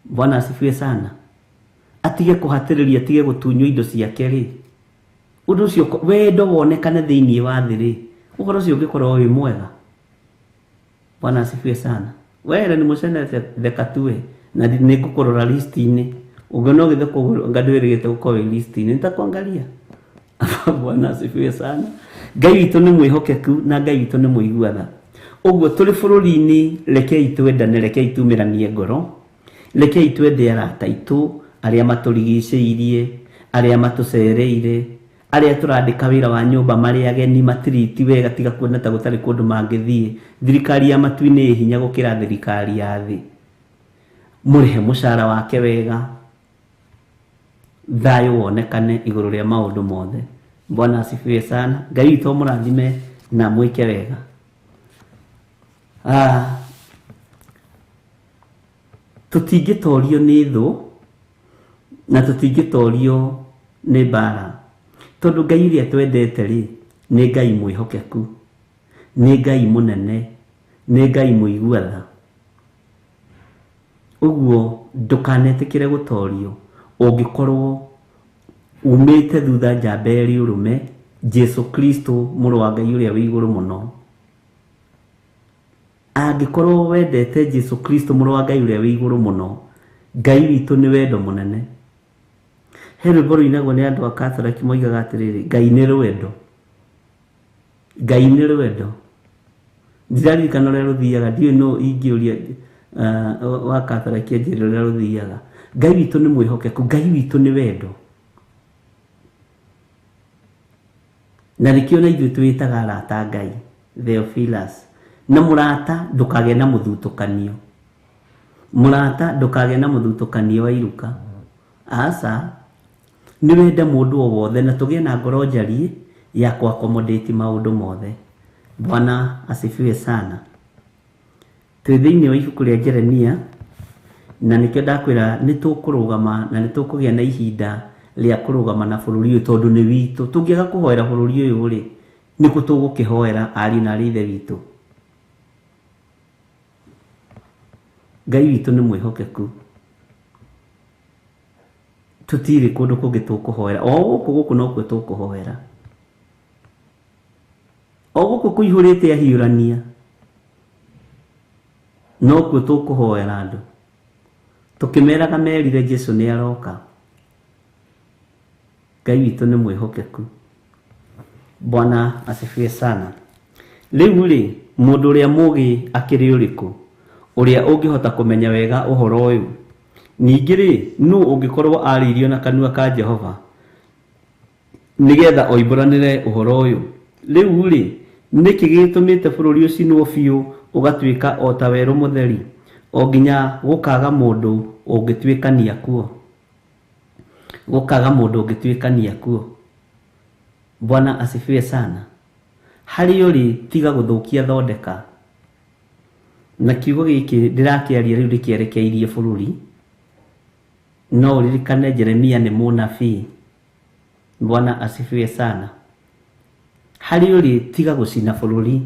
Bwana asifiwe sana. Atige kũhatĩrĩria, atige gũtunywo indo ciake rĩ, ũndũ ũcio wendo wonekane thĩinĩ wa thĩ rĩ, ũhoro ũcio ũngĩkorwo wĩ mwega. Bwana asifiwe sana. Wewe ni mũcenete theka tuwe na nĩ ngũkũrora list-inĩ, ũngĩona ũgĩthe kũgũrũ ngadwĩrĩgĩte gũkorwo wĩ list-inĩ nitakuangalia. Bwana asifiwe sana. Ngai witũ nĩ mwĩhokeku na Ngai witũ nĩ mũiguatha. Ũguo tũrĩ bũrũri-inĩ, rekei twendane, rekei tumĩranie ngoro, rekei twende arata aitũ arĩa matũrigicĩirie, arĩa matũcereire, arĩa tũrandĩka wĩra wa nyũmba marĩ ageni matiriti wega, tiga kuona ta gũtarĩ kũndũ mangĩthiĩ. Thirikari ya matu-inĩ ĩ hinya gũkĩra thirikari ya thĩ. Mũrĩhe mũcara wake wega, thayũ wonekane igũrũ rĩa maũndũ mothe. Bwana asifiwe sana. Ngai witũ mũrathime na mwĩke wega. Tũtingĩtorio nĩ thũ na tũtingĩtorio nĩ mbara, tondũ Ngai ũrĩa twendete rĩ nĩ Ngai mwĩhokeku, nĩ Ngai mũnene, nĩ Ngai mũiguatha. Ũguo ndũkanetĩkĩre gũtorio. Ũngĩkorwo umĩte thutha njamba ĩrĩ ũrũme Jesu Kristo mũrũ wa Ngai ũrĩa wĩ igũrũ mũno, angĩkorwo wendete Jesu Kristo mũrũ wa Ngai ũrĩa wĩ igũrũ mũno, Ngai witũ nĩ wendo mũnene. He rwĩmbo rũinagwo nĩ andũ a Catholic moigaga atĩrĩrĩ, Ngai nĩ rwendo, Ngai nĩ rwendo. Ndiraririkana ũrĩa rũthiaga, ndiũĩ no ingĩũria wa Catholic njĩra ũrĩa rũthiaga. Ngai witũ nĩ mwĩhokeku, Ngai witũ nĩ wendo. Na nĩkĩo na ithuĩ twĩtaga arata Ngai, Theophilus. Na mũrata ndũkagĩe na mũthutũkanio, mũrata ndũkagĩe na mũthutũkanio wa iruka. Aca nĩ wende mũndũ o wothe na tũgĩe na ngoro njariĩ ya kũ-accommodate maũndũ mothe. Bwana asifiwe sana. Twĩ thĩinĩ wa ibuku rĩa Jeremia, na nĩkĩo ndakwĩra nĩ tũkũrũgama na nĩ tũkũgĩa na ihinda rĩa kũrũgama na bũrũri ũyũ, tondũ nĩ witũ. Tũngĩaga kũhoera bũrũri ũyũ rĩ, nĩkũ tũgũkĩhoera ariũ na arĩ ithe witũ. Ngai witũ nĩ mwĩhokeku, tũtirĩ kũndũ kũngĩ tũkũhoera, o gũkũ nokuo tũkũhoera, o gũkũ kũihũrĩte ahiũrania nokuo tũkũhoera andũ, tũkĩmeraga merire Jesu nĩ aroka. Ngai witũ nĩ mwĩhokeku. Bwana asifiwe sana. Rĩu rĩ, mũndũ ũrĩa mũũgĩ akĩrĩ ũrĩkũ, ũrĩa ũngĩhota kũmenya wega ũhoro ũyũ? Ningĩ rĩ, nũ ũngĩkorwo arĩirio na kanua ka Jehova nĩgetha oimbũranĩre ũhoro ũyũ? Rĩu rĩ, nĩkĩ gĩtũmĩte bũrũri ũcinwo biũ ũgatuĩka o ta werũ mũtheri, o nginya gũkaga mũndũ ũngĩtuĩkania kuo, gũkaga mũndũ ũngĩtuĩkania kuo? Bwana asifiwe sana. Harĩ ũrĩ tiga gũthũkia thondeka. Na kiugo gĩkĩ ndĩrakĩaria rĩu ndĩkĩerekeirie bũrũri, no ũririkane Jeremia nĩ mũnabii. Bwana asifiwe sana. Harĩ ũrĩ tiga gũcina bũrũri,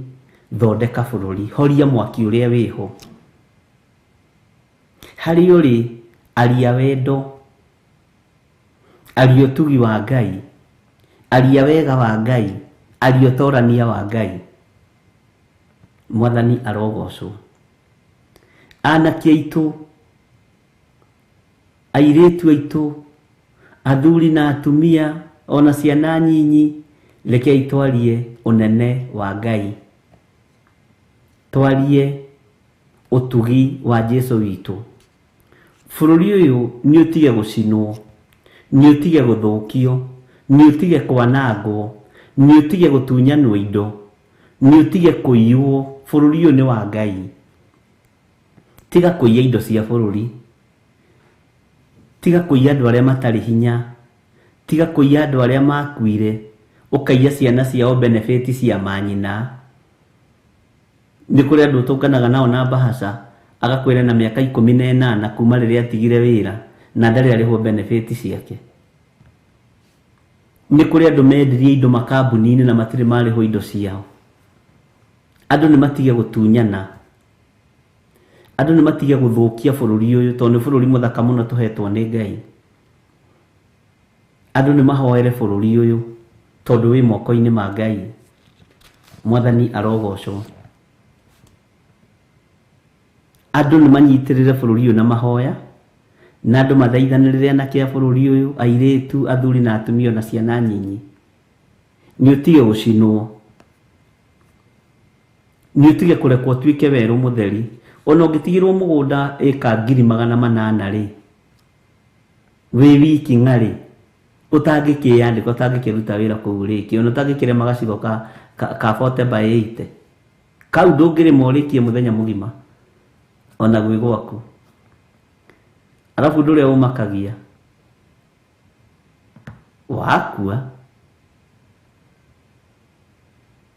thondeka bũrũri, horia mwaki ũrĩa wĩho. Harĩ ũrĩ aria wendo, aria ũtugi wa Ngai, aria wega wa Ngai, aria ũtorania wa Ngai. Mwathani arogocwo. Anake aitũ, airĩtu aitũ, athuri na atumia, ona ciana nyinyi, rekei twarie ũnene wa Ngai. twarie utugi wa Jesu witu. Bururi uyu ni utige gucinwo, ni utige guthukio, ni utige kwanangwo, ni utige gutunyanwo indo, ni utige kuiywo. Bururi uyu ni wa Ngai. Tiga kuiya indo cia bururi, tiga kuiya andu aria matari hinya, tiga kuiya andu aria makuire, ukaiya ciana ciao benefit cia manyina. Ni kuri andu tunganaga nao na bahasha, agakwira na miaka 18 kuma riria atigire wira na ndari ariho benefit ciake. Ni kuri andu mendirie indo makambuni-ini na matire mariho indo ciao. Andu ni matige gutunyana, andu ni matige guthukia bururi uyu tondu bururi muthaka muno tuhetwo ni Ngai. Andu ni mahoere bururi uyu tondu wi moko-ini ma Ngai. Mwathani arogocwo. Andu ni manyitirire bururi uyu na mahoya, na andu mathaithanirire anake a bururi uyu, airitu, athuri na atumia na ciana nyinyi. Ni utige gucinwo, ni utige kurekwo tuike weru mutheri. Ona ungitigirwo mugunda eka 800,000 ri, wi wiki ng'ari, utangikiyandika, utangikiruta wira kuu riki, ona utangikirema gacigo ka 40/80, kau ndungirima urikie muthenya mugima ona gwi gwaku. Alafu ndure umakagia wakua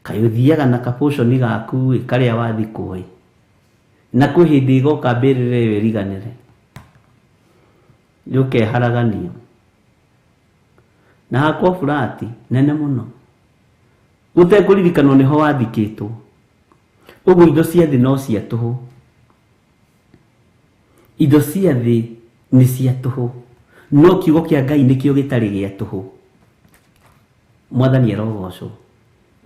kayuthiaga na kaportion gaku karia wathi kuoi na kwi hindi igoka mbirire wiriganire yuke haraganio na hakwa furati nene muno utekuririkanwo niho wathikitwo. Uguo indo cia thi no cia tuhu, indo cia thi ni cia tuhu, no kiugo kia Ngai nikio gitari gia tuhu. Mwathani arogocwo.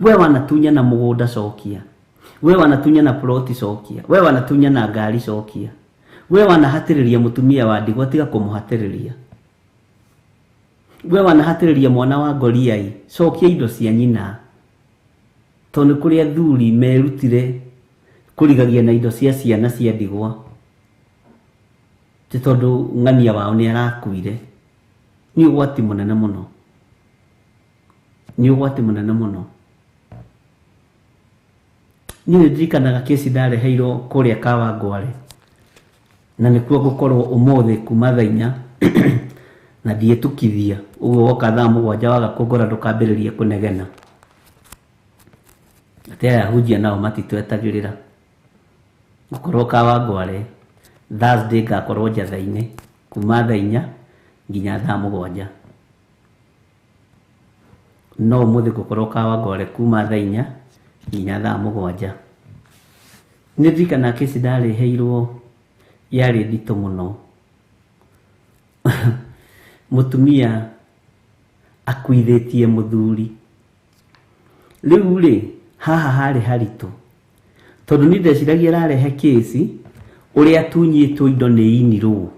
We wanatunya na mugunda cokia, we wanatunya na ploti cokia, we wanatunya na ngari cokia, we wanahatiriria mutumia wa ndigwa tiga kumuhatiriria, we wanahatiriria mwana wa ngoriai cokia indo cia nyina. Tondu kuri athuri merutire kurigagia na indo cia ciana cia ndigwa ti tondu ng'ania wao ni arakuire. Ni ugwati munene muno, ni ugwati munene muno. Ni ndirikanaga kesi ndareheirwo kuria Kawangware, na nikuo gukorwo umuthi kuma thaa 4 na ndietukithia. Uguo woka thaa 7 waga kugora ndukambiririe kunegena. Atia hujia nao matitwetagirira gukorwo Kawangware. Thursday ngakorwo njatha-ini kuma thaa 4 nginya thaa 7, no umuthi gukorwo Kawangware kuma thaa 4 nginya thaa 7. Ni ndirikana kesi ndareheirwo yari ndito muno. Mutumia akuithitie muthuri. Riu ri haha hari haritu tondu ni ndeciragia ararehe kesi uria tunyitwo indo ni inirwo,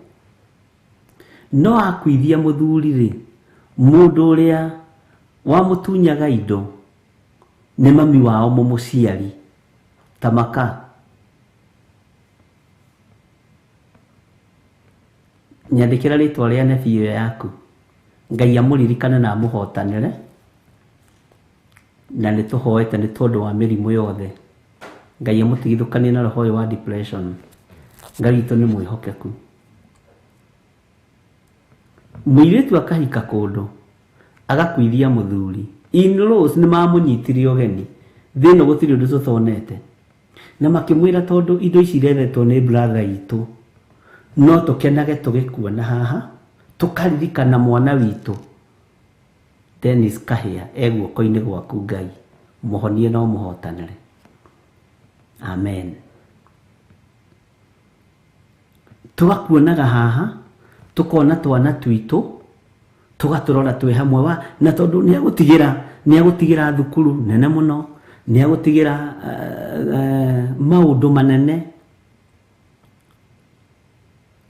no akuithia muthuri ri mundu uria wa mutunyaga indo ni mami wao mumuciari tamaka. Nyandikira ritwa ria nebiyo yaku, Ngai amuririkane na amuhotanire, na nituhoete ni tondu wa mirimu yothe. Ngai amutigithukanie na roho wa depression. Ngai itu ni mwihokeku. Muiritu akahika kundu agakuithia muthuri, in-laws ni mamunyitire ogeni thino gutiri undu tuthonete, na makimwira tondu indo ici irethetwo ni brother itu, no tukenage tugikuona haha, tukaririkana mwana witu Dennis Kahia eguoko-ini gwaku Ngai, muhonie no muhotanire. Amen. Tugakuonaga haha, tukona twana twitu, tugaturora twi hamwe wa na tondu ni agutigira thukuru nene muno, ni agutigira maundu manene,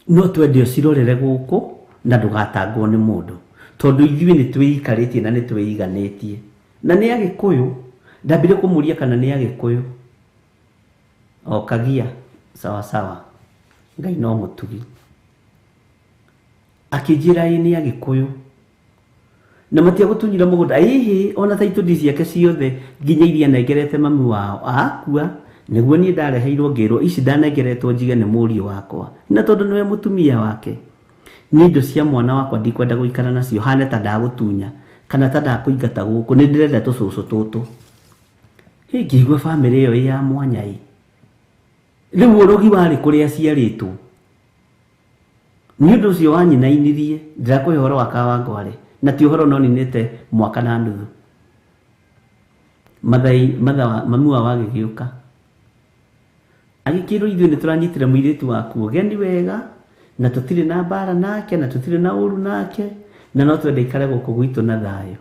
no twende cirorere guku na ndugatangwo ni mundu tondu ithuĩ ni twiikaritie na ni twiiganitie, na ni Agikuyu. Ndambire kumuria kana ni Agikuyu, o kagia sawa sawa Ngai no mutugi akijira ini ya Gikuyu na matia gutunyira mugunda hihi ona taito disi yake ciothe nginya iria negerete mami wao akua niguo ni ndareheirwo ngiro ici ndanegeretwo njige ni murio wakwa na tondu niwe mutumia wake ni indo cia mwana wakwa ndikwenda guikara nacio hane ta ndagutunya kana ta ndakuingata guku ni ndirenda tucucu tutu ngigwa family iyo ya mwanya riu urogi wari kuria aciaritwo ni undu ucio wanyinainirie ndirakuhe horo wa Kawangware na ti uhoro no ninete mwaka na nuthu mami wa wagigiuka agikirwo ithuĩ nĩtũranyitire mũirĩtu waku ũgeni wega na tũtirĩ na mbara nake na tũtirĩ na ũru nake na no twende ikare gũkũ gwitũ na thayũ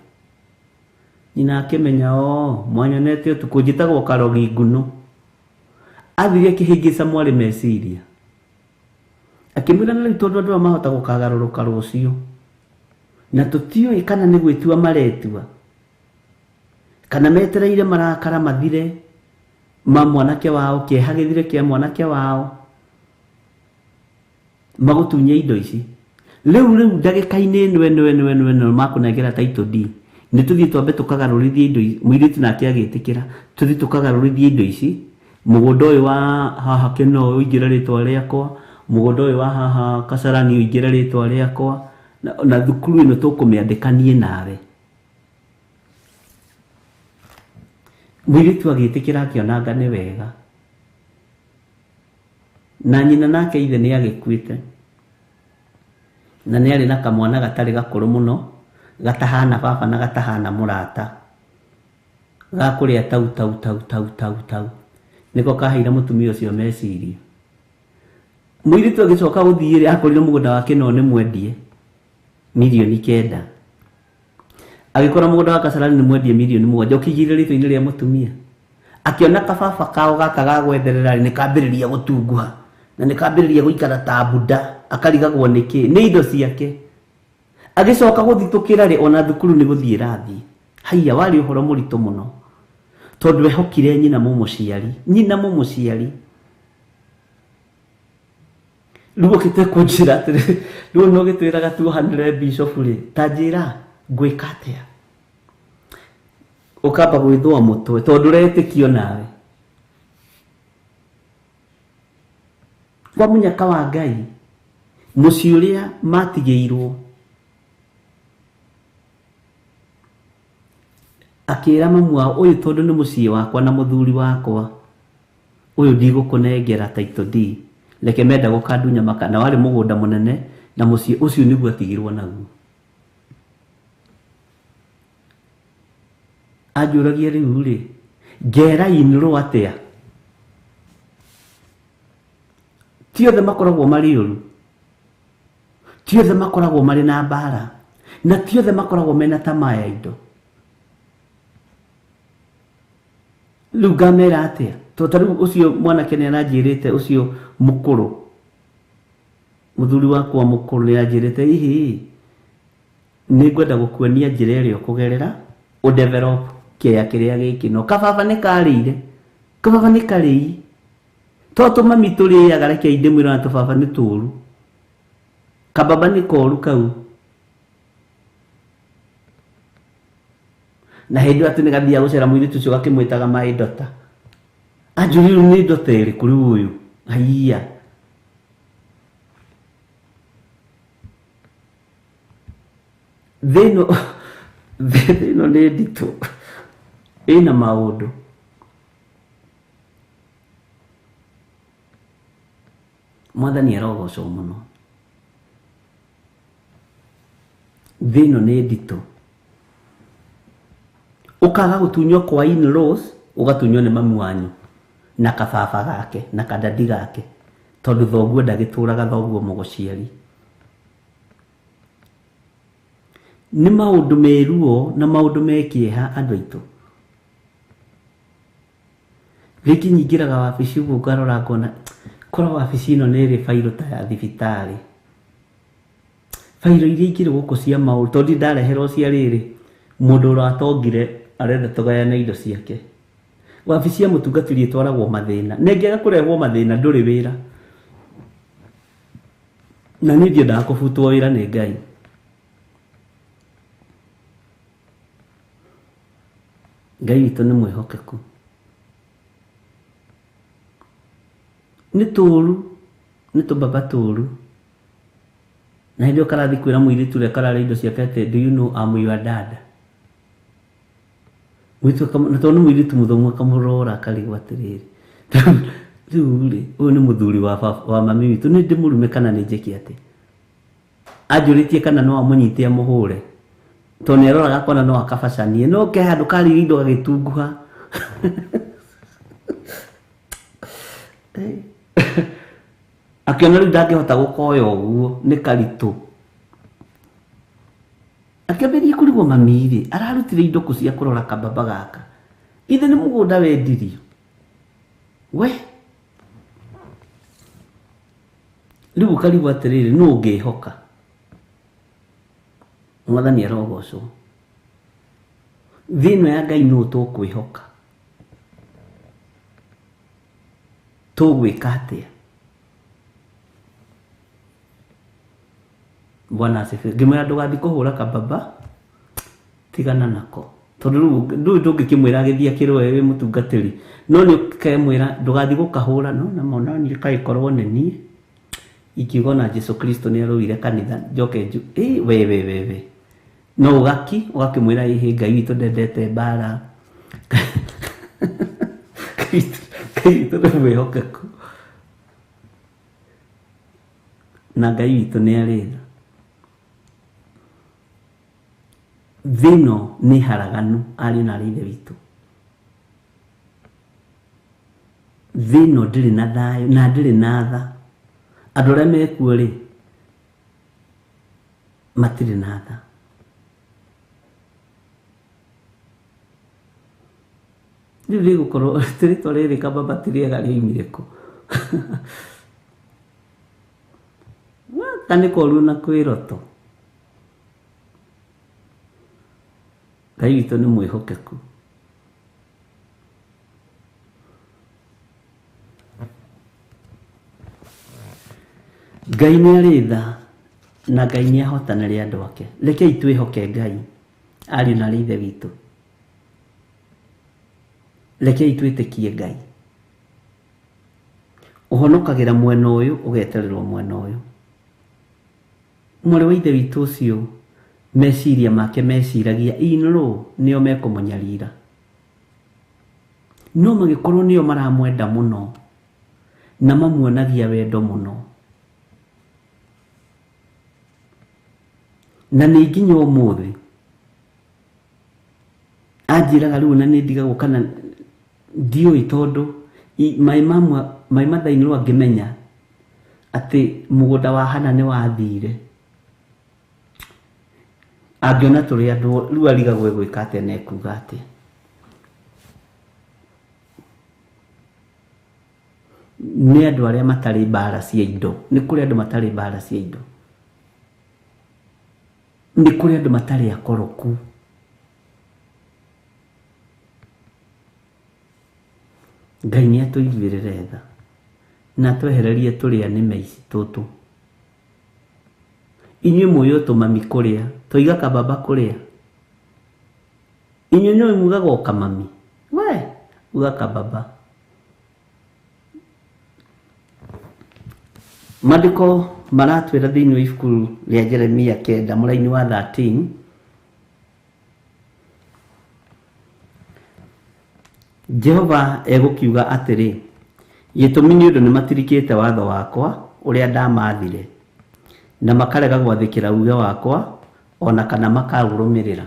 nyina akĩmenya mwanyonete ũtukũ njĩtagwo Karogi Ngunu athire akĩhĩngĩca mwarĩ meciria akĩmwĩra na rĩu tondũ andũ mahota gũkagarũrũka rũciũ na tũtiũĩ kana nĩ gwĩtua maretua kana metereire marakara mathire mwanake wao kĩeha gĩthire kĩa mwanake wao magutunye indo ici rĩu ndagĩka-inĩ ĩno makũnengera title deed nĩ tũthiĩ twambe tũkagarũrithie indo ici mũirĩtu nake agĩtĩkĩra tũthiĩ tũkagarũrithie indo ici mũgũnda ũyũ wa haha Kĩno ũingĩre rĩtwa rĩakwa mũgũnda ũyũ wa haha Kasarani ũingĩre rĩtwa rĩakwa na thukuru ĩno tũkũmĩandĩkanie nawe mũirĩtu agĩtĩkĩra akĩonanga nĩ wega na nyina nake ithe nĩ agĩkuĩte na nĩ arĩ na kamwana gatarĩ gakũrũ mũno gatahana baba na gatahana mũrata gakũrĩa tau nĩko kaheire mũtumia ũcio meciria mũirĩtu agĩcoka gũthiĩ akorire mũgũnda wa Kĩno nĩ mwendie milioni 9 agĩkora mũgũnda wa Kasarani nĩ mwendie milioni 7 ũkĩigire rĩtwa-inĩ rĩa mũtumia akĩona kababa kao gaka gagwetherera nĩ kambĩrĩria gũtunguha na nĩ kambĩrĩria gũikara ta bunda akarigagwo nĩkĩ nĩ indo ciake agĩcoka gũthitũkĩra rĩ ona thukuru nĩ gũthiĩ rathi haiya warĩ ũhoro mũritũ mũno tondũ ehokire nyina mũmũciari rĩu ũkĩte kũnjĩra atĩrĩ rĩu no gĩtwĩraga tuohanĩre Bishop rĩ ta njĩra ngwĩka atĩa ũkamba gwĩthũa mũtwe tondũ ũretĩkio nawe kwa mũnyaka wa Ngai mũciĩ ũrĩa matigĩirwo akĩra mamu wao ũyũ tondũ nĩ mũciĩ wakwa na mũthuri wakwa ũyũ ndigũkũnengera title deed reke menda gũkandunya maka na warĩ mũgũnda mũnene na mũciĩ ũcio nĩguo atigirwo naguo anjũragia rĩu rĩ ngera inũrũ atĩa ti othe makoragwo marĩ ũru ti othe makoragwo marĩ na mbara na ti othe makoragwo mena tamaa ya indo rĩu ngamera atĩa tondũ rĩu ũcio mwanake nĩ aranjĩrĩte ũcio mũkũrũ mũthuri wakwa mũkũrũ nĩ aranjĩrĩte hihi nĩ ngwenda gũkuonia njĩra ĩrĩa ũkũgerera ũdevelop kĩaya kĩrĩa gĩkĩ no kababa nĩ karĩire kababa nĩ karĩi tondũ mami tũrĩaga reke inde mwĩra na tũbaba nĩ tũru kababa nĩ koru kau na hĩndĩ atĩ nĩ gathiaga gũcera mũirĩtu ũcio gakĩmwĩtaga my daughter anjũri rĩu nĩ daughter ĩrĩkũ rĩu ũyũ haiya thĩno nĩ nditũ ĩna maũndũ mwathani arogocwo mũno thĩno nĩ nditũ ũkaga gũtunywo kwa in-laws ũgatunywo nĩ mami wanyu na kababa gake na kadadi gake tondũ thoguo ndagĩtũraga thoguo mũgũciari nĩ maũndũ meruo na maũndũ mekĩeha andũ aitũ rĩngĩ nyingĩraga wabici ũguo ngarora ngona korwo wabici ĩno nĩ ĩrĩ fairo ta ya thibitarĩ fairo iria ingĩrĩ gũkũ cia maũndũ tondũ ndareherwo cia rĩrĩ mũndũ ũratongire arenda tũgayane indo ciake wabici ya mutungatiri itwaragwo mathina nengiaga kurehwo mathina nduri wira na ni ndiendaga kubutwo wira ni Ngai. Ngai witũ nĩ mwĩhokeku. Nĩ tũũru, nĩ tũbaba tũũru. Na hĩndĩ ĩyo karathi kwĩra mũirĩtu ũrĩa kararĩa indo ciake atĩ, do you know I'm your dad? Na tondũ nĩ mũirĩtu mũthomu akamũrora akarigwo atĩrĩrĩ, rĩu rĩ, ũyũ nĩ mũthuri wa mami witũ, nĩ ndĩmũrume kana nĩ njĩke atĩ? Anjũrĩtie kana no amũnyite amũhũre, tondũ nĩaroraga akona no akabacanie, no ke handũ karĩa indo agĩtunguha. Akiona rĩu ndangĩhota gũkoya ũguo nĩ karitũ. Akĩambĩrĩria kũrigwo mami rĩ, ararutire indo kũ cia kũrora kababa gaka? Ithe nĩ mũgũnda wendirio. We rĩu ũkarigwo atĩrĩrĩ, nũ ũngĩhoka? Mwathani arogocwo. Thĩ ĩno ya Ngai nũ tũkwĩhoka? Tũgwĩka atĩa? Bwana asifiwe. Ngĩmwĩra ndũgathiĩ kũhũra kababa, tigana nako. Tondũ rĩu ndũngĩkĩmwĩra agĩthiĩ akĩrũe wĩ mũtungatĩri, no nĩ ũkĩmwĩra ndũgathiĩ gũkahũra. No na mona niĩ kagĩkorwo nĩ niĩ ikiuga na Jesu Kristo nĩ arũire kanitha njoke we no ũgakĩmwĩra ĩhĩ Ngai witũ ndendete mbara. Ngai witũ nĩ mwĩhokeku na Ngai witũ nĩ arĩtha. Thĩ ĩno nĩ haraganu ariũ na aarĩ a Ithe witũ. Thĩ ĩno ndĩrĩ na thayũ na ndĩrĩ na tha. Andũ arĩa mekuo rĩ, matirĩ na tha. Rĩu rĩgũkorwo rĩtwa rĩrĩ kababa ti rĩega rĩoimire kũ? Kanĩ koru na kwĩroto. Ngai witũ nĩ mwĩhokeku. Ngai nĩ arĩ tha na Ngai nĩ ahotanĩria andũ ake. Rekei twĩhoke Ngai ariũ na aarĩ a Ithe witũ. Rekei twĩtĩkie Ngai. Ũhonokagĩra mwena ũyũ ũgetererwo mwena ũyũ. Mwarĩ wa Ithe witũ ũcio meciria make meciragia inũrũ nĩo mekũmũnyarira, no magĩkorwo nĩo maramwenda mũno na mamuonagia wendo mũno. Na nĩ nginya ũmũthĩ anjĩraga rĩu na nĩ ndigagwo kana ndiũĩ, tondũ maĩ mathainĩ rĩu angĩmenya atĩ mũgũnda wa Hana nĩ wathire, angĩona tũrĩ andũ rĩu arigagwo gwĩka atĩa na ekuga atĩa. Nĩ andũ arĩa matarĩ mbara cia indo. Nĩ kũrĩ andũ matarĩ mbara cia indo. Nĩ kũrĩ andũ matarĩ akoroku. Ngai nĩ atũiguĩrĩre tha na twehererie tũrĩa nĩme ici tũtũ. Inyuĩ mũĩ tũmami kũrĩa, tũiga kababa kũrĩa. Inyuĩ nĩwe mugaga o kamami. We, uga kababa. Maandĩko maratwĩra thĩinĩ wa ibuku rĩa Jeremia 9 mũraini wa 13, Jehova egũkiuga atĩrĩ, gĩtũmi nĩ ũndũ nĩ matirikĩte watho wakwa ũrĩa ndamathire na makarega gwathĩkĩra uge wakwa ona kana makaũrũmĩrĩra.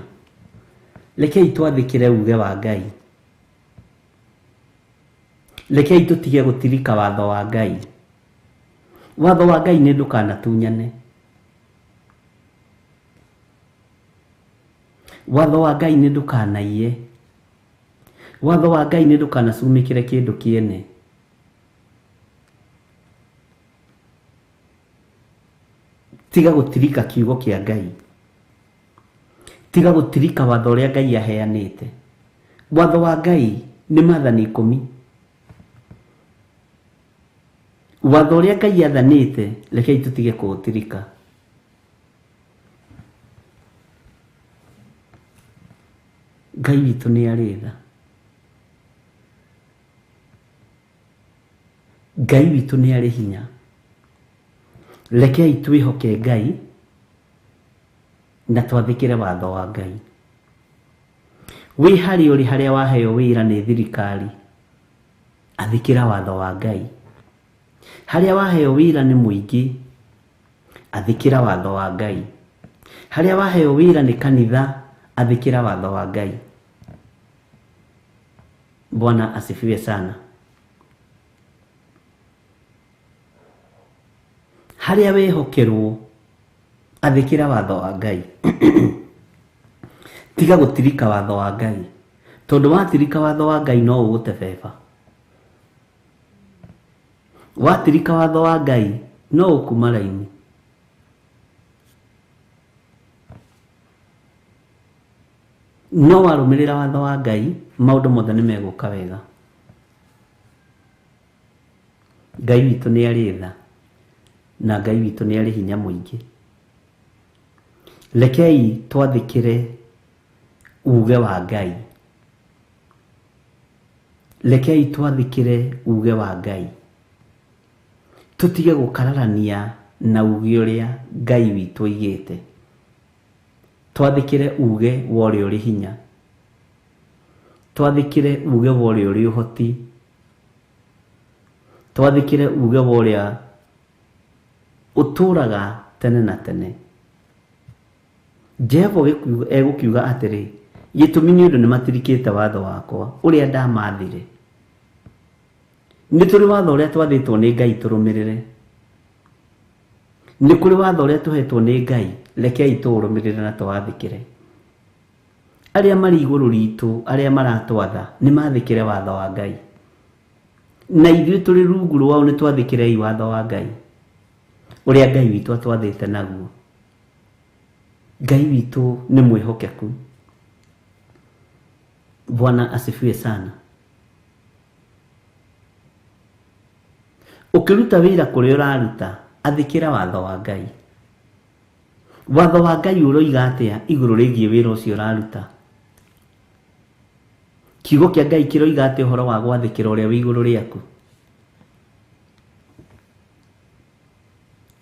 Rekei twathĩkĩre uge wa Ngai. Rekei tũtige gũtirika watho wa Ngai. Watho wa Ngai nĩ ndũkanatunyane. Watho wa Ngai nĩ ndũkanaiye. Watho wa Ngai nĩ ndũkanacumĩkĩre kĩndũ kĩene. Tiga gũtirika kiugo kĩa Ngai. Tiga gũtirika watho ũrĩa Ngai aheanĩte. Watho wa Ngai nĩ maathani 10. Watho ũrĩa Ngai athanĩte rekei tũtige kũũtirika. Ngai witũ nĩ arĩ tha. Ngai witũ nĩ arĩ hinya. Rekei twĩhoke Ngai na twathĩkĩre watho wa Ngai. Wĩ harĩa ũrĩ harĩa waheo wĩra nĩ thirikari, athĩkĩra watho wa Ngai. Harĩa waheo wĩra nĩ mũingĩ, athĩkĩra watho wa Ngai. Harĩa waheo wĩra nĩ kanitha, athĩkĩra watho wa Ngai. Bwana asifiwe sana. Harĩa wehokerwo, athĩkĩra watho wa Ngai. Tiga gũtirika watho wa Ngai, tondũ watirika watho wa Ngai no ũgũtebeba. Watirika watho wa Ngai no ũkuma raini. No warũmĩrĩra watho wa Ngai, maũndũ mothe nĩ megũka wega. Ngai witũ nĩ arĩ tha, na Ngai witũ nĩ arĩ hinya mũingĩ. Rekei twathĩkĩre uge wa Ngai. Rekei twathĩkĩre uge wa Ngai. Tũtige gũkararania na uge ũrĩa Ngai witũ oigĩte. Twathĩkĩre uge wa ũrĩa ũrĩ hinya. Twathĩkĩre uge wa ũrĩa ũrĩ ũhoti. Twathĩkĩre uge wa ũrĩa ũtũũraga tene na tene. Jehova egũkiuga atĩrĩ, gĩtũmi nĩ ũndũ nĩ matirikĩte watho wakwa ũrĩa ndamathire. Nĩ tũrĩ watho ũrĩa twathĩtwo nĩ Ngai tũrũmĩrĩre. Nĩ kũrĩ watho ũrĩa tũhetwo nĩ Ngai, rekei tũũrũmĩrĩre na tũwathĩkĩre. Arĩa marĩ igũrũ ritũ, arĩa maratwatha, nĩ mathĩkĩre watho wa Ngai. Na ithuĩ tũrĩ rungu rwao nĩ twathĩkĩrei watho wa Ngai ũrĩa Ngai witũ atwathĩte naguo. Ngai witũ nĩ mwĩhokeku. Bwana asifiwe sana. Ũkĩruta wĩra kũrĩa ũraruta, athĩkĩra watho wa Ngai. Watho wa Ngai ũroiga atĩa igũrũ rĩgiĩ wĩra ũcio ũraruta? Kiugo kĩa Ngai kĩroiga atĩa ũhoro wa gwathĩkĩra ũrĩa wĩ igũrũ rĩaku?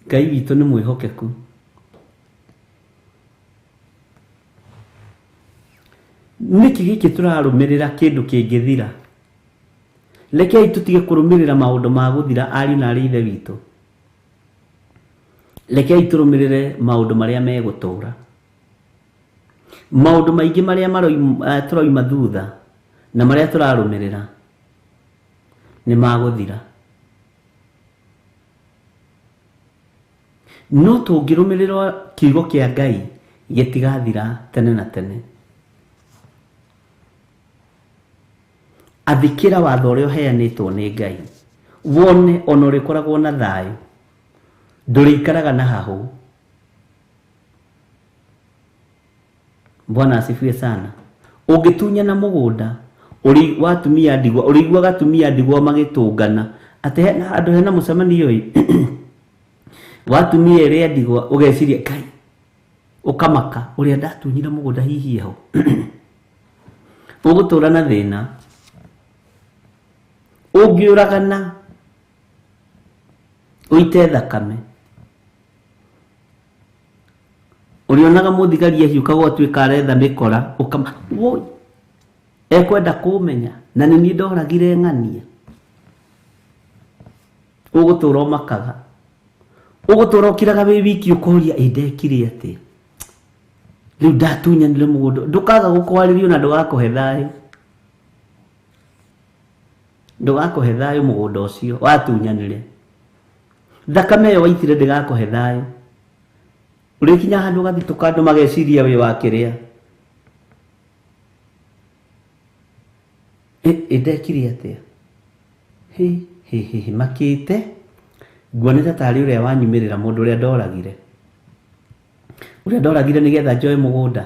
Ngai witũ nĩ mwĩhokeku. Nĩkĩ gĩkĩ tũrarũmĩrĩra kĩndũ kĩngĩthira? Rekei tũtige kũrũmĩrĩra maũndũ ma gũthira, ariũ na aarĩ ithe witũ. Rekei tũrũmĩrĩre maũndũ marĩa megũtũũra. Maũndũ maingĩ marĩa tũroima thutha na marĩa tũrarũmĩrĩra nĩ magũthira. No tũngĩrũmĩrĩra kiugo kĩa Ngai gĩtigathira tene na tene. Athĩkĩra watho ũrĩa ũheanĩtwo nĩ Ngai. Wone ona ũrĩkoragwo na thayũ, ndũrĩikaraga na hahũ. Bwana asifiwe sana. Ũngĩtunyana mũgũnda, watumia ndigwa, ũrĩiguaga atumia ndigwa magĩtũngana atĩ andũ hena mũcemanio ĩ. Watumia ĩrĩa ndigwa ũgeciria Ngai, ũkamaka ũrĩa ndatunyire mũgũnda hihi hau. Ũgũtũũra na thĩna. Ũngĩũragana, ũite thakame, ũrĩonaga mũthigari ahiũka gwatuĩka aretha mĩkora, ũkama woi, ekwenda kũmenya na nĩ niĩ ndoragire ng'ania. Ũgũtũũra ũmakaga. Ũgũtũũra ũkiraga wĩ wiki ũkoria ndekire atĩa. Rĩu ndatunyanire mũgũnda. Ndũkaga gũkwarĩrio na ndũgakũhe thayũ. Ndũgakũhe thayũ mũgũnda ũcio watunyanire. Thakame ĩyo waitire ndĩgakũhe thayũ. Ũrĩkinya handũ ũgathitũka andũ mageciria wĩ wakĩrĩa. Ndekire atĩa. Makĩte. Nguonete tarĩ ũrĩa wanyumĩrĩra mũndũ ũrĩa ndoragire. Ũrĩa ndoragire nĩgetha njoe mũgũnda.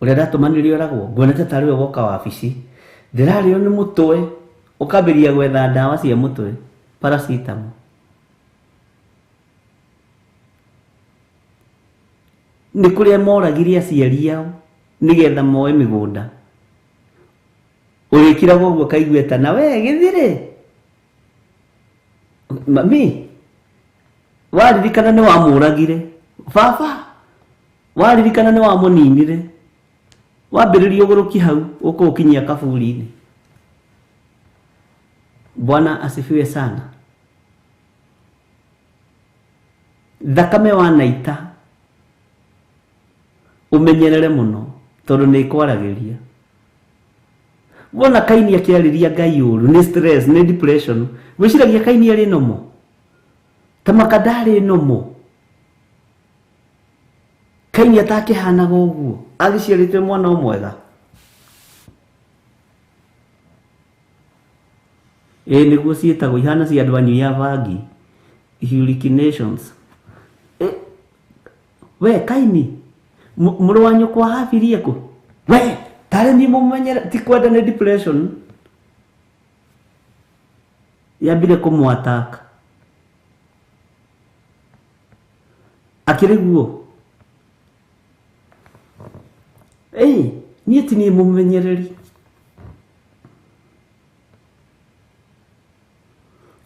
Ũrĩa ndatũmanĩire oragwo. Nguonete tarĩ we woka wabici. ndĩrarĩo nĩ mũtwe, ũkambĩrĩria gwetha ndawa cia mũtwe, paracetamol. Nĩ kũrĩa moragire aciari ao nĩgetha moe mĩgũnda. Ũrĩkiraga ũguo kaiguĩta na we Githiri. Mami, waririkana nĩ wamũragire. Baba, waririkana nĩ wamũninire. Wambĩrĩria ũgũrũki hau ũkũkinyia kaburi-inĩ. Bwana asifiwe sana. Thakame wanaita umenyerere muno tondu nĩ kwaragĩria. Wona Kaini akĩarĩria Ngai ũru, nĩ stress, nĩ depression. Wĩciragia Kaini arĩ nomo, ta makandarĩ nomo. Kaini atakĩhanaga ũguo, agĩciarĩtwe mwana mwega. Nĩguo ciĩtagwo ihana cia andũ anyu ya vangi, hallucinations. We Kaini, mũrũ wa nyũkwa habirie kũ? We tarĩ niĩ mũmenyere, ti kwenda nĩ depression. Yambire kũmwatak. Akĩrĩ guo, niĩ ti niĩ mũmenyereri.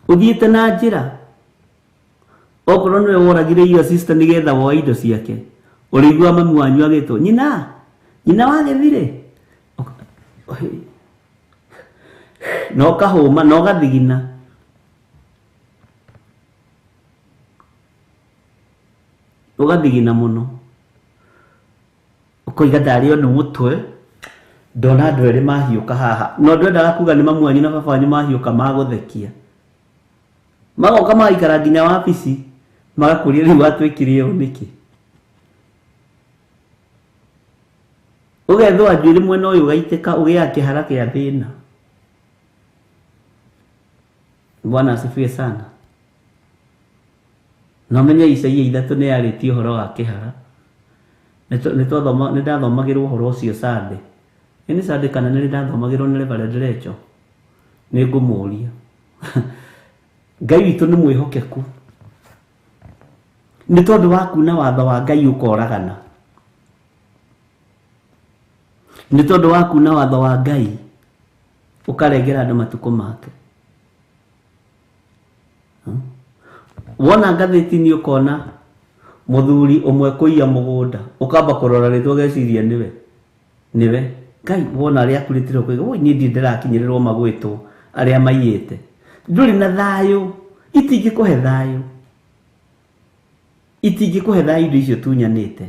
Ũthiĩte na njĩra, okorwo nĩwe woragire iyo sister nĩgetha woe indo ciake, ũrĩigua mami wanyu agĩtwo nyina wa Githiri, no kahũma no gathigina. Ũgathigina mũno, ũkoiga ndarĩo nĩ mũtwe, ndona andũ erĩ mahiũka haha, no ndwendaga kuga nĩ mamu wanyu na baba wanyu mahiũka magũthekia. Magoka magaikara nginya wabici magakũria rĩu watwĩkire ũũ nĩkĩ. Ũgethwo njuĩrĩ mwena ũyũ ũgaitĩka ũgĩa kĩhara kĩa thĩna. Bwana asifiwe sana. No menye Isaia 3 nĩ yarĩtie ũhoro wa kĩhara. Nĩ ndathomagĩrwo ũhoro ũcio Sunday. Nĩ Sunday kana nĩ ndathomagĩrwo nĩ Reverend Rachel. Nĩ ngũmũria. Ngai witũ nĩ mwĩhokeku. Nĩ tondũ wa kuna watho wa Ngai ũkoragana. Nĩ tondũ wa kuna watho wa Ngai ũkarengera andũ matukũ make. Wona ngathĩti-inĩ ũkona mũthuri ũmwe kũiya mũgũnda, ũkamba kũrora rĩtwa ũgeciria nĩwe. Ngai wona arĩa akurĩtire ũkoiga woi niĩ ndirĩ ndĩrakinyĩrĩrwo magwĩtwo arĩa maiyĩte. Ndũrĩ na thayũ, itingĩkũhe thayũ. Itingĩkũhe thayũ indo icio tunyanĩte.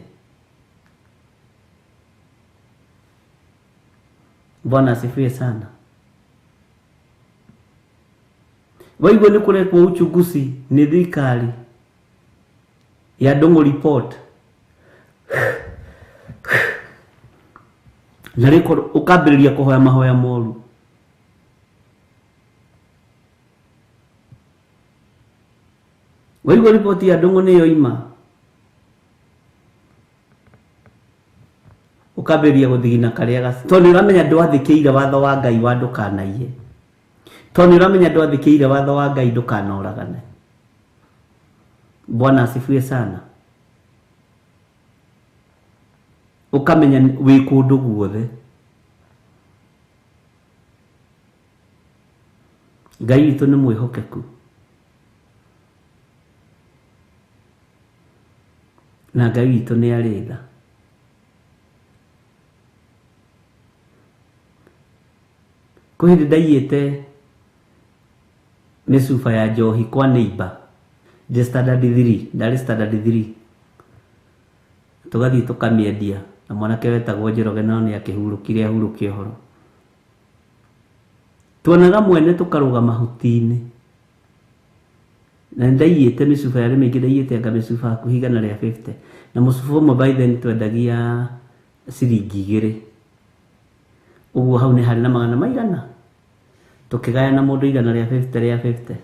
Bwana asifiwe sana. Waigua nĩ kũrekwo uchunguzi nĩ thirikari ya Ndung'u report. Na rĩko ũkambĩrĩria kũhoya mahoya moru. Waigua report ya Ndung'u nĩyo ima, ũkambĩrĩria gũthigina karĩa gasi. Tondũ nĩ ũramenya ndwathĩkĩire watho wa Ngai wa ndũkanaiye. Tondũ nĩ ũramenya ndwathĩkĩire watho wa Ngai ndũkanoragane. Bwana asifiwe sana. Ũkamenya wĩ kũndũ guothe. Ngai witũ nĩ mwĩhokeku. Na Ngai witũ nĩ arĩ tha. Kwĩ hĩndĩ ndaiyĩte mĩcuba ya njohi kwa neighbor, the standard 3, ndarĩ standard 3. Tũgathiĩ tũkamĩendia na mwanake wetagwo Njoroge no nĩ akĩhurũkire ahurũkie ũhoro. Tuonaga mwene tũkarũga mahuti-inĩ. Na ndaiyĩte mĩcuba yarĩ mĩingĩ, ndaiyĩte anga mĩcuba hakuhĩ 150. Na mũcuba ũmwe by then twendagia ciringi 2. Ũguo hau nĩ harĩ na magana maigana. Tũkĩgayana mũndũ 150.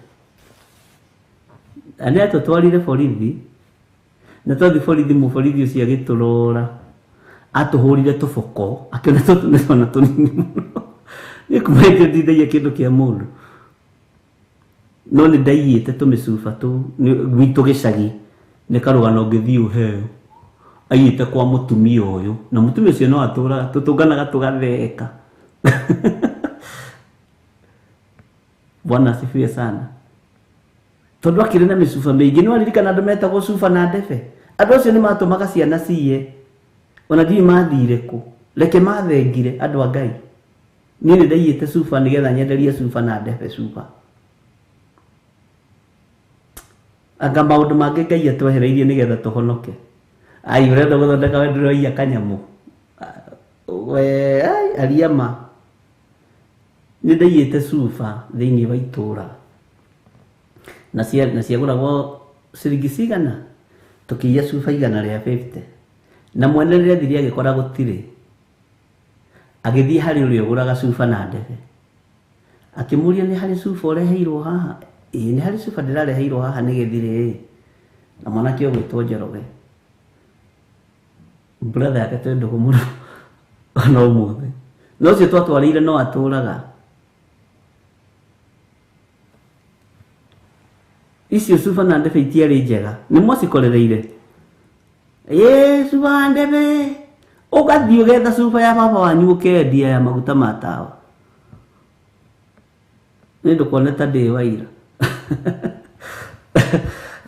Anĩa tũtwarire borithi. Na twathi borithi, mũborithi ũcio agĩtũrora. Atũhũrire tũboko. Akĩona tũtũ nĩ twana tũnini mũno. Nĩ kumĩte ndithagia kĩndũ kĩa mũndũ. No nĩ ndaiyĩte tũmĩcuba gwitũ gĩcagi nĩ karũgano ngĩthiĩ ũheo. Aiyĩte kwa mũtumia ũyũ. Na mũtumia ũcio no atũraga tũtũnganaga tũgatheka. Bwana asifiwe sana. Tondũ akĩrĩ na mĩcuba mĩingĩ no aririkana andũ metagwo cuba na ndebe. Andũ acio nĩ matũmaga ciana ciye. Ona ndiũĩ mathire kũ. Reke mathengire andũ a Ngai. Niĩ nĩ ndaiyĩte cuba nĩgetha nyenderie cuba na ndebe cuba. Anga maũndũ mangĩ Ngai atwehereirie nĩgetha tũhonoke. Ai ũrenda gũthondeka wendo ũraiya kanyamũ. We ariama. Nĩ ndaiyĩte cuba thĩinĩ wa itũũra. Na ciagũragwo ciringi cigana. Tũkĩiya cuba 150. Na mwene rĩrĩa thiri agĩkora gũtirĩ. Agĩthiĩ harĩ ũrĩa ũgũraga cuba na ndebe. Akĩmũria nĩ harĩ cuba ũreheirwo haha. Nĩ harĩ cuba ndĩrareheirwo haha nĩ Githiri. Na mwanake ũgwĩtwo Njoroge. Brother yake twendagwo mũno ona ũmũthĩ. No ũcio twatwarĩire no atũraga. Icio cuba na ndebe itiarĩ njega. Nĩ mwacikorereire. Cuba ndebe. Ũgathiĩ ũgetha cuba ya baba wanyu ũkendia ya maguta ma tawa. Nĩ ndũkone ta ndĩ waira.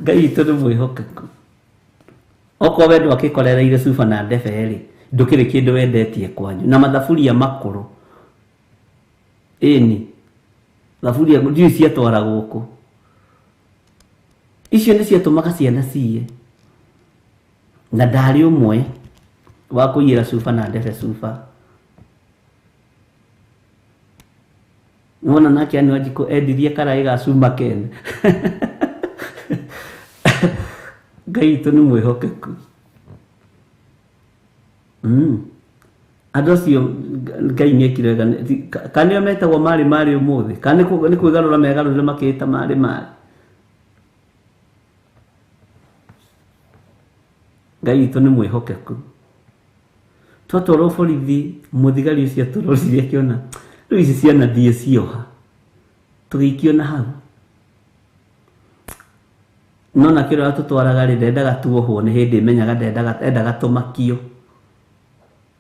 Ngai witũ nĩ mwĩhokeku. Okorwo wendo akĩkorereire cuba na ndebe rĩ, ndũkĩrĩ kĩndũ wendetie kwanyu. Na mathaburia makũrũ. Ĩni. Thaburia ndiũĩ ciatwara gũkũ. Icio nĩ ciatũmaga ciana ciye. Na ndarĩ ũmwe wa kũiyĩra cuba na ndebe cuba. Nĩwona nake anĩ Wanjikũ endirie karaĩ ga cuma kene. Ngai witũ nĩ mwĩhokeku. Andũ acio Ngai nĩekire wega. Kana nĩo metagwo marĩ ũmũthĩ. Kana nĩ kwĩgarũra megarũrĩre makĩĩta marĩ. Ngai witũ nĩ mwĩhokeku. Twatwarwo borithi mũthigari ũcio atũrorire akĩona rĩu ici ciana thiĩ cioha. Tũgĩikio na hau. No na kĩrĩa tũtwaraga rĩ ndendaga tuohwo nĩ hĩndĩ menyaga ndendaga tũmakio.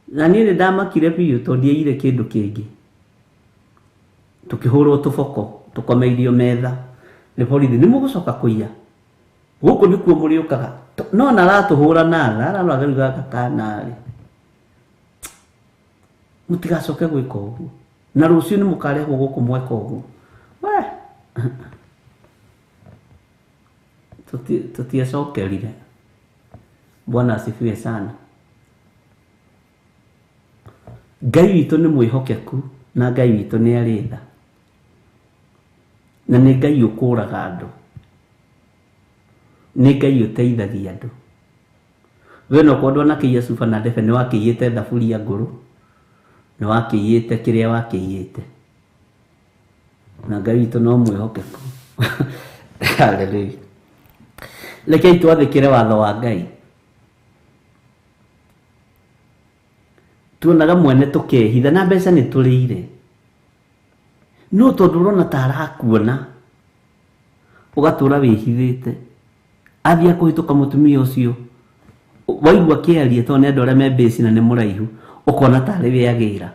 Na niĩ nĩ ndamakire biũ tondũ ndiaiyire kĩndũ kĩngĩ. Tũkĩhũrwo tũboko tũkomeirio metha. Nĩ borithi nĩ mũgũcoka kũiya. Gũkũ nĩkuo mũrĩũkaga. No na aratũhũra na ararũaga gaka kana rĩ. Mũtigacoke gwĩka ũguo. Na rũciũ nĩ mũkarehwo gũkũ mweka ũguo. Tutiacokerire. Bwana asifiwe sana. Ngai witũ nĩ mwĩhokeku na Ngai witũ nĩ arĩ tha. Na nĩ Ngai ũkũraga andũ. Nĩ Ngai ũteithagia andũ. We no kwendwo na kĩiya cuba na ndebe nĩ wakĩiyĩte thaburia ngũrũ. Nĩ wakĩiyĩte kĩrĩa wakĩiyĩte. Na Ngai witũ no mwĩhokeku. Hallelujah. Rekei twathĩkĩre watho wa Ngai. Tuonaga mwene tũkehitha na mbeca nĩ tũrĩire. No tondũ ũrona ta arakuona ũgatũra wĩhithĩte. Athiĩ kũhĩtũka mũtumia ũcio. Waigua kĩaria tondũ nĩ andũ arĩa me base na nĩ mũraihu. Ũkona ta arĩ wĩagĩra.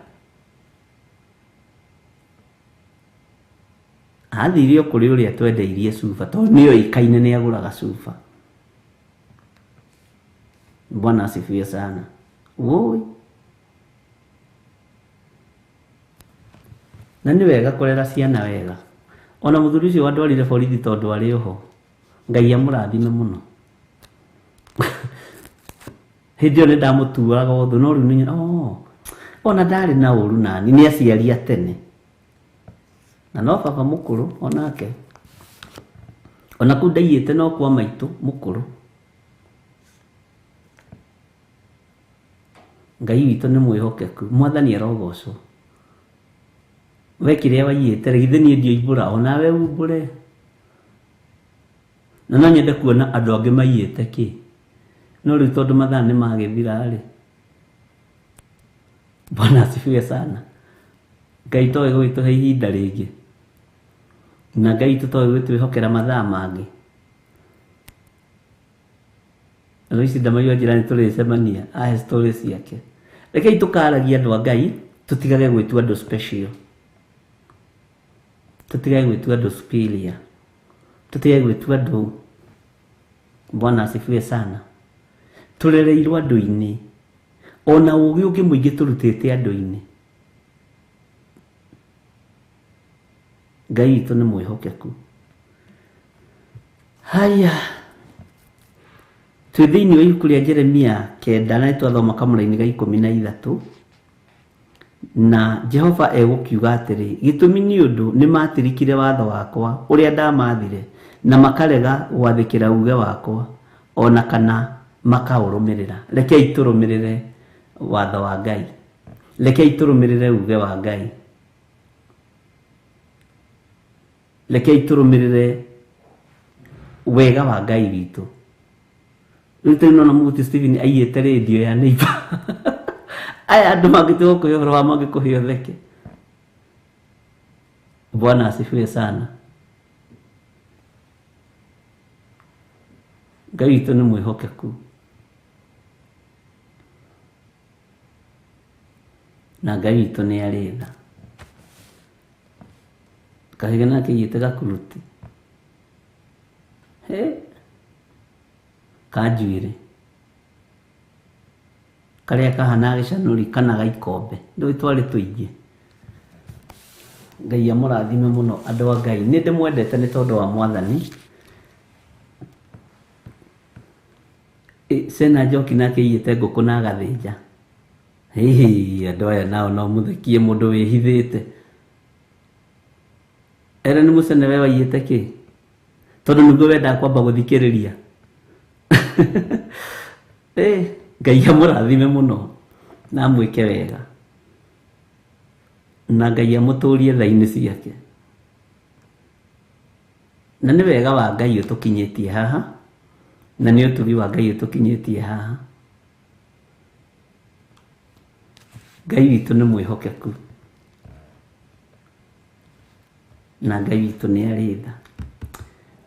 Athire kũrĩ ũrĩa twendeirie cuba tondũ nĩyo ĩkaine nĩ agũraga cuba. Bwana asifiwe sana. Woi. Na nĩ wega kũrera ciana wega. Ona mũthuri ũcio wandwarire borithi tondũ arĩ oho. Ngai amũrathime mũno. Hĩndĩ ĩyo nĩ ndamũtuaga ũthũ no rĩu nĩ ona ndarĩ na ũru nani nĩ aciaria tene. Na no baba mũkũrũ onake. Ona kũu ndaiyĩte no kwa maitũ mũkũrũ. Ngai witũ nĩ mwĩhokeku. Mwathani arogocwo. We kĩrĩa waiyĩte githĩ niĩ ndioimbũra ona we umbũre. Na no nyende kuona andũ angĩ maiyĩte kĩ. No rĩu tondũ mathaa nĩ magĩthira rĩ. Bwana asifiwe sana. Ngai toĩ gwĩtũhe ihinda rĩngĩ, na Ngai tũtoĩ gwĩtwĩhokera mathaa mangĩ. Ici ndamaigua njĩra nĩtũrĩcemania ahe story ciake. Rekei tũkaragia andũ a Ngai, tũtigage gwĩtua andũ special, tũtigage gwĩtua andũ superior, tũtigage gwĩtua andũ Bwana asifiwe sana. Tũrereirwo andũ-inĩ, ona ũgĩ ũngĩ mũingĩ tũrutĩte andũ-inĩ. Ngai witũ nĩ mwĩhokeku. Haya, twĩ thĩinĩ wa ibuku rĩa Jeremia 9 na nĩtwathoma kamũra-inĩ ga 13, na Jehova egũkiuga atĩrĩ, gĩtũmi nĩ ũndũ nĩmatirikire watho wakwa ũrĩa ndamathire, na makarega gwathĩkĩra uge wakwa, ona kana makaũrũmĩrĩra. Rekei tũrũmĩrĩre watho wa Ngai, rekei tũrũmĩrĩre uge wa Ngai, rekei tũrũmĩrĩre wega wa Ngai witũ. Rĩu tũrĩ mũguti Stephen aiyĩte radio ya neighbor. Aya andũ mangĩtiga kũhe ũhoro wa mangĩkũhe ũtheke. Bwana asifiwe sana. Ngai witũ nĩ mwĩhokeku, na Ngai witũ nĩ arĩ tha. Kahĩge nake aiyĩte gakuruti, kanjuĩrĩ karĩa kahana gĩcanũri kana gaikombe, ndũĩ twarĩ tũingĩ. Ngai amũrathime mũno andũ a Ngai. Nĩ ndĩmwendete nĩ tondũ wa Mwathani. Sena Njoki nake aiyĩte ngũkũ na agathĩnja. Andũ aya nao no mũthekie mũndũ wĩhithĩte. Ere nĩ mũcene we waiyĩte kĩ? Tondũ nĩguo wendaga kwamba gũthikĩrĩria. Ngai amũrathime mũno na amwĩke wega, na Ngai amũtũrie tha-inĩ ciake. Na nĩ wega wa Ngai ũtũkinyĩtie haha, na nĩ ũtugi wa Ngai ũtũkinyĩtie haha. Ngai witũ nĩ mwĩhokeku, na Ngai witũ nĩ arĩ tha.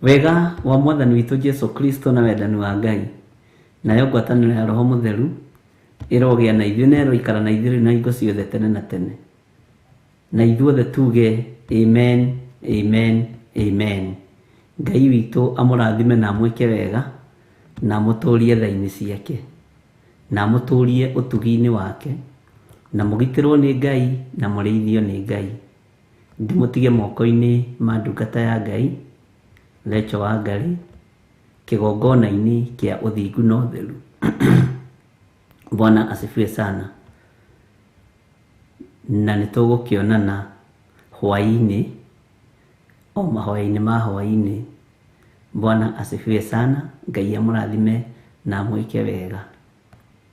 Wega wa Mwathani witũ Jesu Kristo na wendani wa Ngai nayo ngwatanĩro ya Roho Mũtheru ĩrogĩa na ithuĩ na ĩroikara na ithuĩ na hingo ciothe tene na tene. Na ithuothe tuge amen, amen, amen. Ngai witũ amũrathime na amwĩke wega, na amũtũrie tha-inĩ ciake, na amũtũrie ũtugi-inĩ wake, na mũgitĩrwo nĩ Ngai na mũrĩithio nĩ Ngai. Ndĩmũtige moko-inĩ ma ndungata ya Ngai, Lecho wa Ngai, kĩgongona-inĩ kĩa ũthingu na ũtheru. Bwana asifiwe sana. Na nĩtũgũkĩonana hwa-ini, o mahoya-inĩ ma hwa-ini. Bwana asifiwe sana. Ngai amũrathime na amwĩke wega.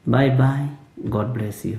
Bye bye. God bless you.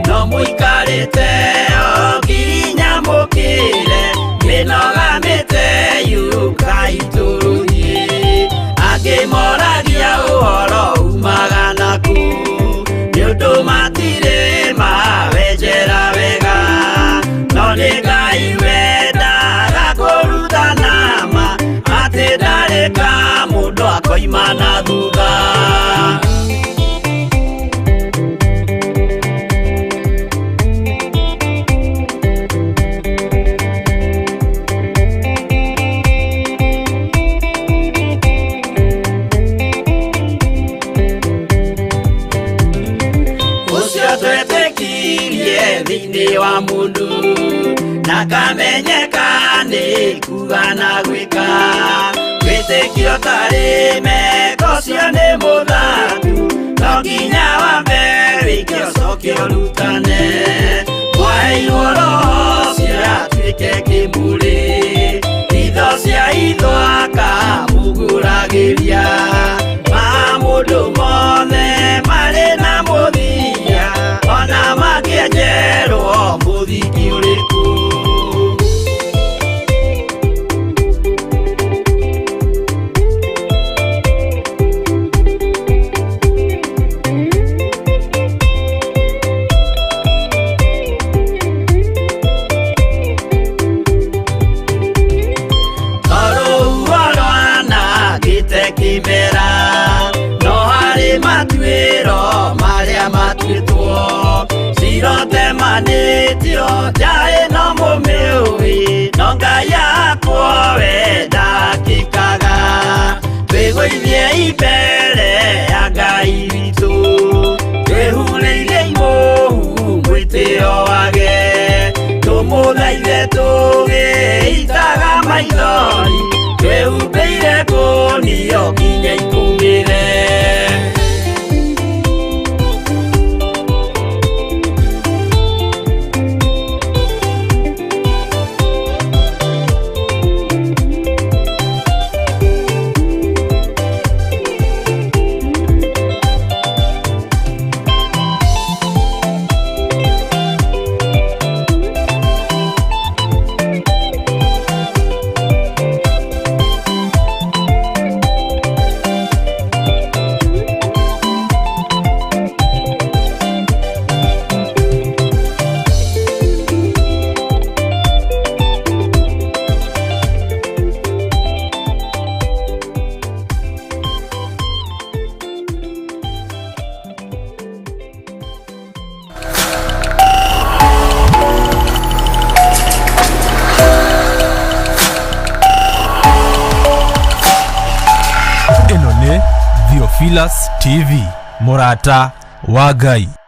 No muikarite o ginya mukire minogamite yuka ituruhi angi moragia uhoro umaga naku makoima na thutha. Thĩinĩ wa mũndũ na kamenyeka nĩ kuga na gwĩka, wĩtĩkio tarĩ meko cio nĩ mũthatu, no nginya wambe wĩke ũcoke ũrutane, waheirwo roho cio atuĩke kĩmũrĩ, itho cia ithwaka muguragĩria, ma mũndũ mothe marĩ na mũthia, ona makĩenjerwo mũthingi ũrĩkũ. Kĩmera no harĩ matuĩro marĩa matuĩtwo, cirotemanĩtio njaĩ no mũmĩũĩ, no Ngai akwo we ndakĩkaga, twĩgũithie imbere ya Ngai witũ, twĩhurĩire imũhu mwĩtĩo wage, tũmũthaithe tũgĩitaga maithori, twĩhumbĩire ngũnio nginya ikumĩre. Theophilus TV, Mũrata wa Ngai.